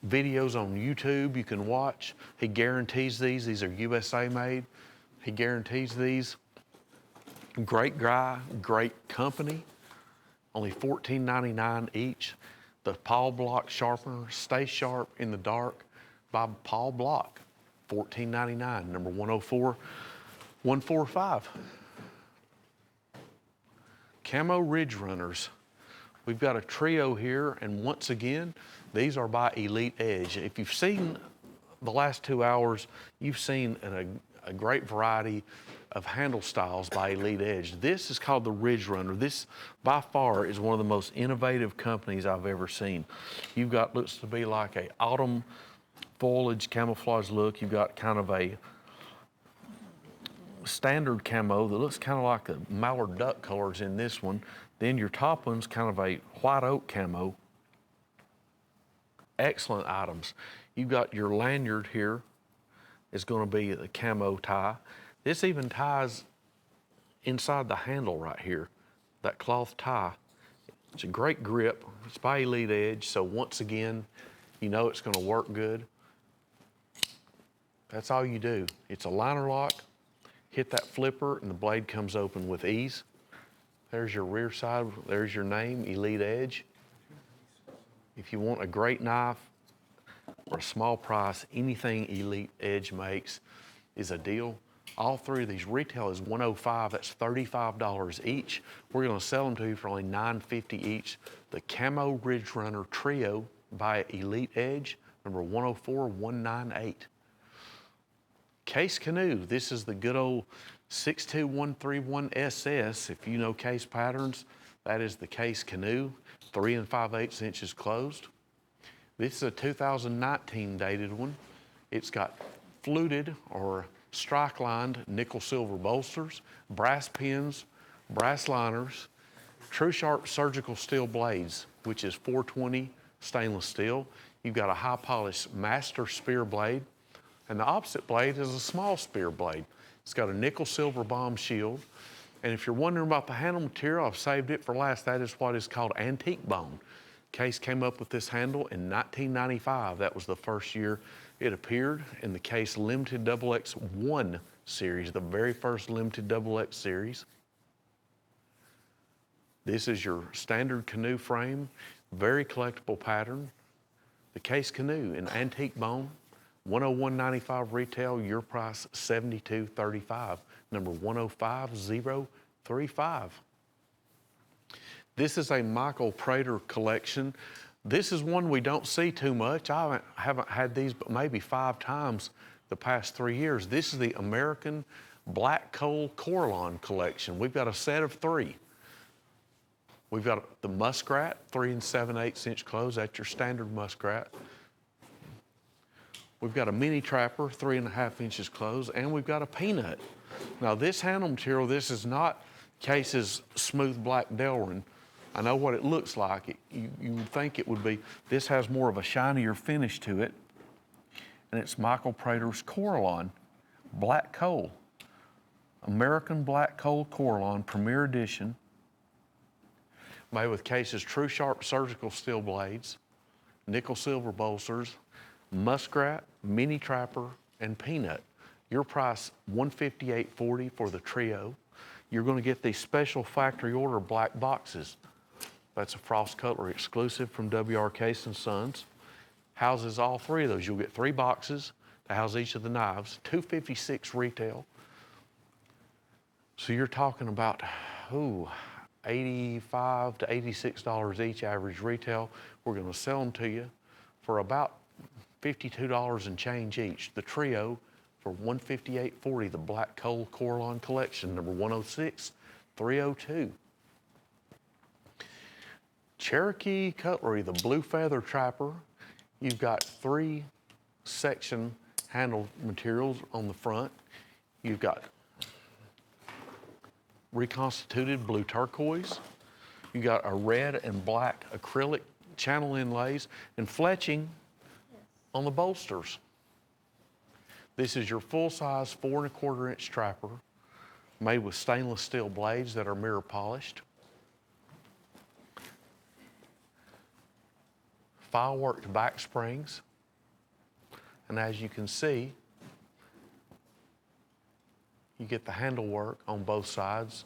videos on YouTube you can watch. He guarantees these. These are USA made. He guarantees these. Great guy, great company. Only $14.99 each. The Paul Block sharpener. Stay sharp in the dark by Paul Block. $14.99, number 104-145. Camo Ridge Runners. We've got a trio here, and once again, these are by Elite Edge. If you've seen the last 2 hours, you've seen a great variety of handle styles by Elite Edge. This is called the Ridge Runner. This, by far, is one of the most innovative companies I've ever seen. You've got, looks to be like a autumn foliage camouflage look. You've got kind of a standard camo that looks kind of like the mallard duck colors in this one. Then your top one's kind of a white oak camo. Excellent items. You've got your lanyard here is going to be the camo tie. This even ties inside the handle right here, that cloth tie. It's a great grip. It's by Elite Edge, so once again, you know it's going to work good. That's all you do. It's a liner lock. Hit that flipper and the blade comes open with ease. There's your rear side. There's your name, Elite Edge. If you want a great knife or a small price, anything Elite Edge makes is a deal. All three of these retail is $105. That's $35 each. We're going to sell them to you for only $9.50 each. The Camo Ridge Runner Trio by Elite Edge, number 104-198. Case Canoe. This is the good old 62131 SS. If you know case patterns, that is the Case Canoe, 3 5/8 inches closed. This is a 2019 dated one. It's got fluted or strike-lined nickel-silver bolsters, brass pins, brass liners, true sharp surgical steel blades, which is 420 stainless steel. You've got a high-polished master spear blade, and the opposite blade is a small spear blade. It's got a nickel-silver bomb shield. And if you're wondering about the handle material, I've saved it for last. That is what is called antique bone. Case came up with this handle in 1995. That was the first year it appeared in the Case Limited XX1 series, the very first Limited XX series. This is your standard canoe frame, very collectible pattern. The Case Canoe in antique bone, $101.95 retail, your price $72.35, number 105-035. This is a Michael Prater collection. This is one we don't see too much. I haven't had these but maybe 5 times the past 3 years. This is the American Black Coal Coralon collection. We've got a set of 3. We've got the Muskrat, 3 7/8 inch close. That's your standard Muskrat. We've got a Mini Trapper, 3 1/2 inches close, and we've got a Peanut. Now this handle material, this is not Case's smooth black Delrin. I know what it looks like. You would think it would be. This has more of a shinier finish to it, and it's Michael Prater's Coralon Black Coal. American Black Coal Coralon Premier Edition, made with Case's true sharp surgical steel blades, nickel silver bolsters, Muskrat, Mini Trapper, and Peanut. Your price, $158.40 for the trio. You're going to get these special factory order black boxes. That's a Frost Cutlery exclusive from W.R. Case & Sons. Houses all three of those. You'll get 3 boxes to house each of the knives, $256 retail. So you're talking about, $85 to $86 each average retail. We're going to sell them to you for about $52 and change each. The trio for $158.40, the Black Coal Coralon Collection, number 106-302. Cherokee Cutlery, the Blue Feather Trapper. You've got 3 section handle materials on the front. You've got reconstituted blue turquoise. You got a red and black acrylic channel inlays and fletching on the bolsters. This is your full-size 4 1/4 inch trapper made with stainless steel blades that are mirror polished. File-worked back springs. And as you can see, you get the handle work on both sides.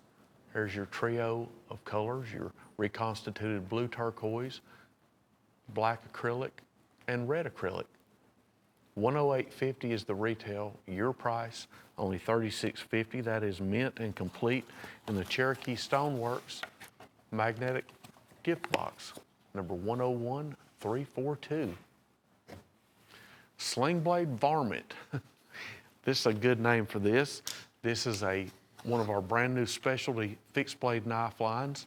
There's your trio of colors, your reconstituted blue turquoise, black acrylic, and red acrylic. $108.50 is the retail. Your price, only $36.50. That is mint and complete in the Cherokee Stoneworks magnetic gift box, number 101-342. Sling Blade Varmint. This is a good name for this. This is one of our brand new specialty fixed blade knife lines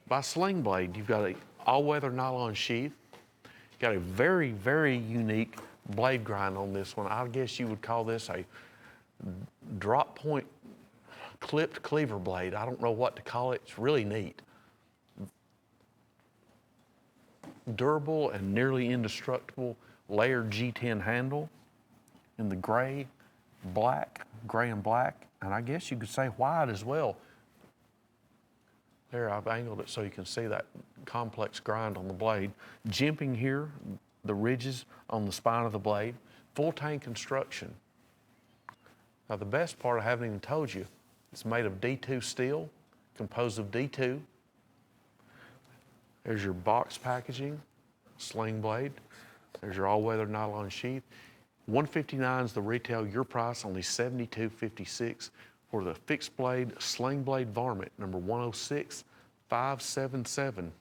by Sling Blade. You've got a all-weather nylon sheath. You've got a very, very unique blade grind on this one. I guess you would call this a drop point clipped cleaver blade. I don't know what to call it. It's really neat. Durable and nearly indestructible layered G10 handle in the gray and black, and I guess you could say white as well. There, I've angled it so you can see that complex grind on the blade. Jimping here, the ridges on the spine of the blade. Full tank construction. Now the best part I haven't even told you, it's made of D2 steel, composed of D2. There's your box packaging, Sling Blade. There's your all-weather nylon sheath. $159 is the retail. Your price, only $72.56 for the fixed blade Sling Blade Varmint, number 106-577.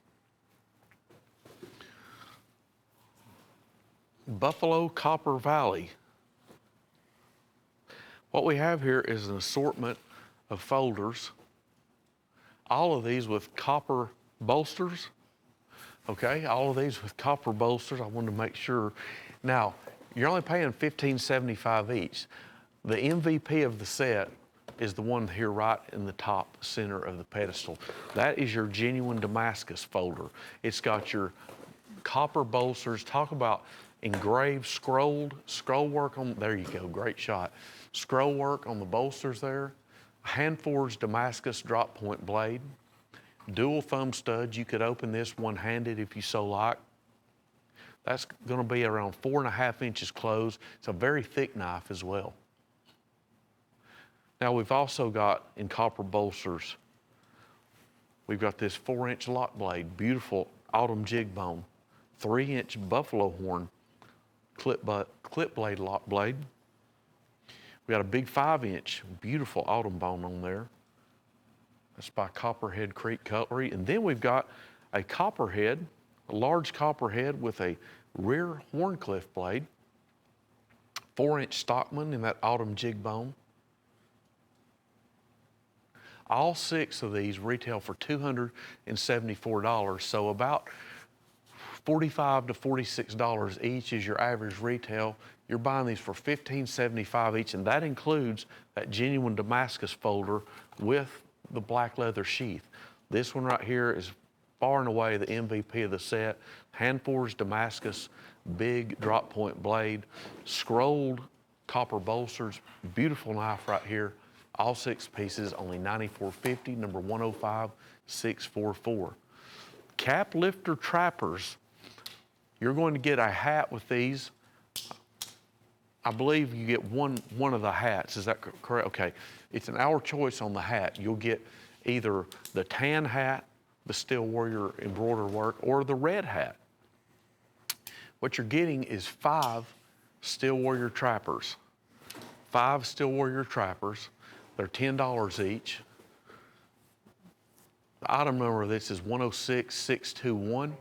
Buffalo Copper Valley. What we have here is an assortment of folders, all of these with copper bolsters. Okay, all of these with copper bolsters. I wanted to make sure. Now, you're only paying $15.75 each. The MVP of the set is the one here right in the top center of the pedestal. That is your genuine Damascus folder. It's got your copper bolsters. Talk about engraved, scroll work on, there you go, great shot. Scroll work on the bolsters there. Hand-forged Damascus drop point blade. Dual thumb studs. You could open this one-handed if you so like. That's going to be around 4.5 inches closed. It's a very thick knife as well. Now we've also got in copper bolsters, we've got this 4-inch lock blade, beautiful autumn jig bone, 3-inch buffalo horn clip blade lock blade. We got a big 5-inch, beautiful autumn bone on there. That's by Copperhead Creek Cutlery. And then we've got a copperhead, a large copperhead with a rear horncliff blade, 4-inch Stockman in that autumn jig bone. All 6 of these retail for $274, so about $45 to $46 each is your average retail. You're buying these for $15.75 each, and that includes that genuine Damascus folder with the black leather sheath. This one right here is far and away the MVP of the set. Hand-forged Damascus, big drop point blade, scrolled copper bolsters, beautiful knife right here. All 6 pieces, only $94.50, number 105-644. Cap lifter trappers. You're going to get a hat with these. I believe you get one of the hats. Is that correct? Okay. It's an hour choice on the hat. You'll get either the tan hat, the Steel Warrior embroidered work, or the red hat. What you're getting is 5 Steel Warrior trappers. 5 Steel Warrior trappers. They're $10 each. The item number of this is 106621.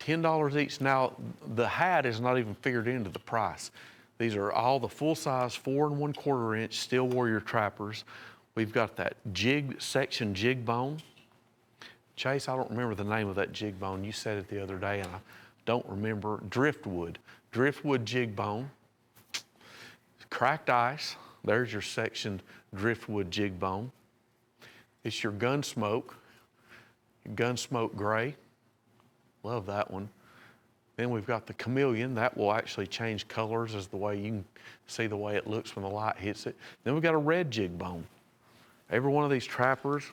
$10 each. Now, the hat is not even figured into the price. These are all the full-size 4 1/4 inch Steel Warrior trappers. We've got that section jig bone. Chase, I don't remember the name of that jig bone. You said it the other day, and I don't remember. Driftwood jig bone. Cracked ice. There's your sectioned driftwood jig bone. It's your Gunsmoke gray. Love that one. Then we've got the Chameleon. That will actually change colors as the way you can see the way it looks when the light hits it. Then we've got a red jig bone. Every one of these trappers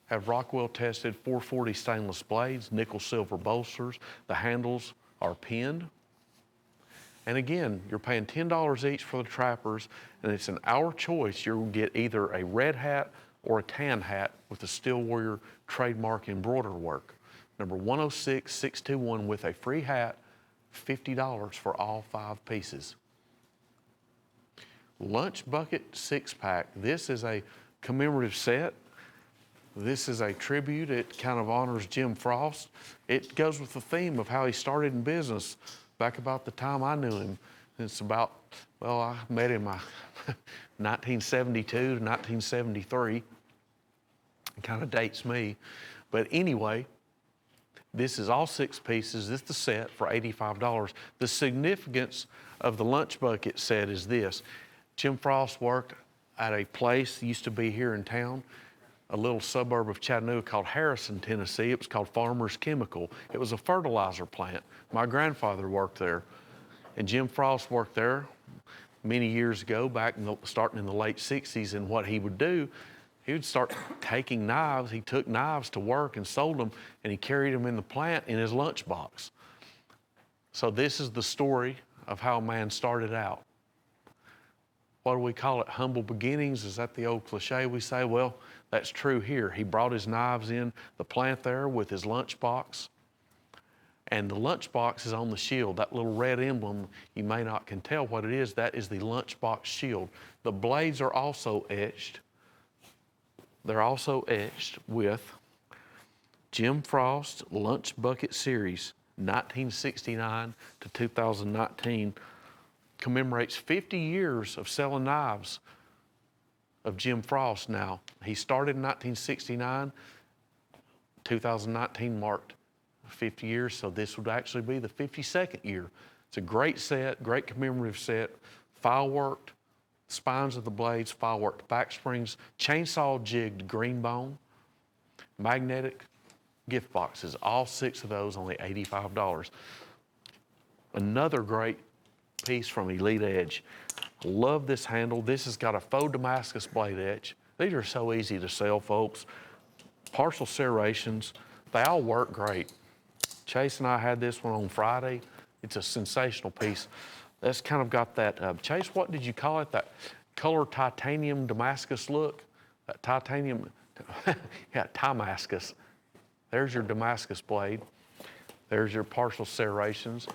have Rockwell tested 440 stainless blades, nickel silver bolsters. The handles are pinned. And again, you're paying $10 each for the trappers, and it's an hour choice. You'll get either a red hat or a tan hat with the Steel Warrior trademark embroidered work. Number 106621 with a free hat, $50 for all 5 pieces. Lunch Bucket 6-pack. This is a commemorative set. This is a tribute. It kind of honors Jim Frost. It goes with the theme of how he started in business back about the time I knew him. It's about, well, I met him 1972 to 1973. It kind of dates me. But anyway, this is all 6 pieces. This is the set for $85. The significance of the Lunch Bucket set is this. Jim Frost worked at a place that used to be here in town, a little suburb of Chattanooga called Harrison, Tennessee. It was called Farmers Chemical. It was a fertilizer plant. My grandfather worked there, and Jim Frost worked there many years ago, starting in the late 60s, and what he would do, he would start taking knives. He took knives to work and sold them, and he carried them in the plant in his lunchbox. So this is the story of how a man started out. What do we call it? Humble beginnings? Is that the old cliche we say? Well, that's true here. He brought his knives in the plant there with his lunchbox, and the lunchbox is on the shield. That little red emblem, you may not can tell what it is. That is the lunchbox shield. The blades are also etched. They're also etched with Jim Frost Lunch Bucket Series, 1969 to 2019, commemorates 50 years of selling knives of Jim Frost now. He started in 1969, 2019 marked 50 years, so this would actually be the 52nd year. It's a great set, great commemorative set, file worked, spines of the blades, file worked back springs, chainsaw jigged green bone, magnetic gift boxes, all 6 of those, only $85. Another great piece from Elite Edge. Love this handle. This has got a faux Damascus blade etch. These are so easy to sell, folks. Partial serrations, they all work great. Chase and I had this one on Friday. It's a sensational piece. That's kind of got that, Chase, what did you call it? That color titanium Damascus look? That titanium, yeah, Damascus. There's your Damascus blade. There's your partial serrations.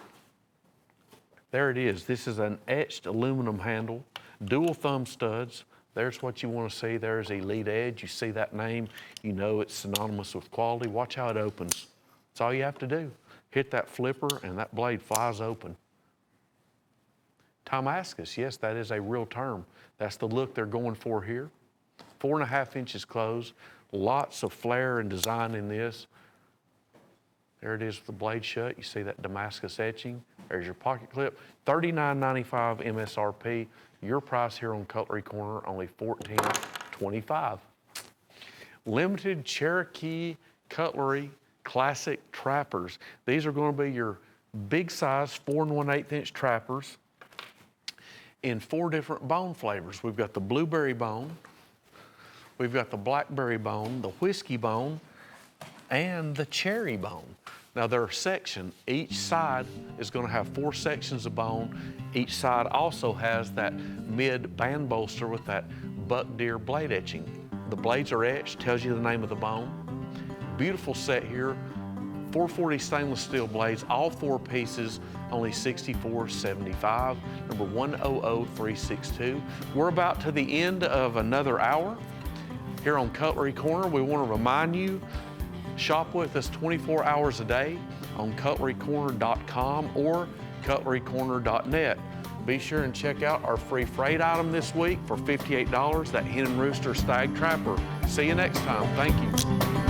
There it is. This is an etched aluminum handle, dual thumb studs. There's what you want to see. There's Elite Edge. You see that name, you know it's synonymous with quality. Watch how it opens. That's all you have to do. Hit that flipper and that blade flies open. Damascus, yes, that is a real term. That's the look they're going for here. 4.5 inches closed. Lots of flair and design in this. There it is with the blade shut. You see that Damascus etching. There's your pocket clip. $39.95 MSRP. Your price here on Cutlery Corner, only $14.25. Limited Cherokee Cutlery Classic Trappers. These are going to be your big size 4 1/8 inch trappers in 4 different bone flavors. We've got the blueberry bone, we've got the blackberry bone, the whiskey bone, and the cherry bone. Now they're sectioned. Each side is going to have 4 sections of bone. Each side also has that mid band bolster with that buck deer blade etching. The blades are etched, tells you the name of the bone. Beautiful set here. 440 stainless steel blades, all 4 pieces, only $64.75, number 100362. We're about to the end of another hour. Here on Cutlery Corner, we want to remind you, shop with us 24 hours a day on cutlerycorner.com or cutlerycorner.net. Be sure and check out our free freight item this week for $58, that Hen and Rooster Stag Trapper. See you next time. Thank you.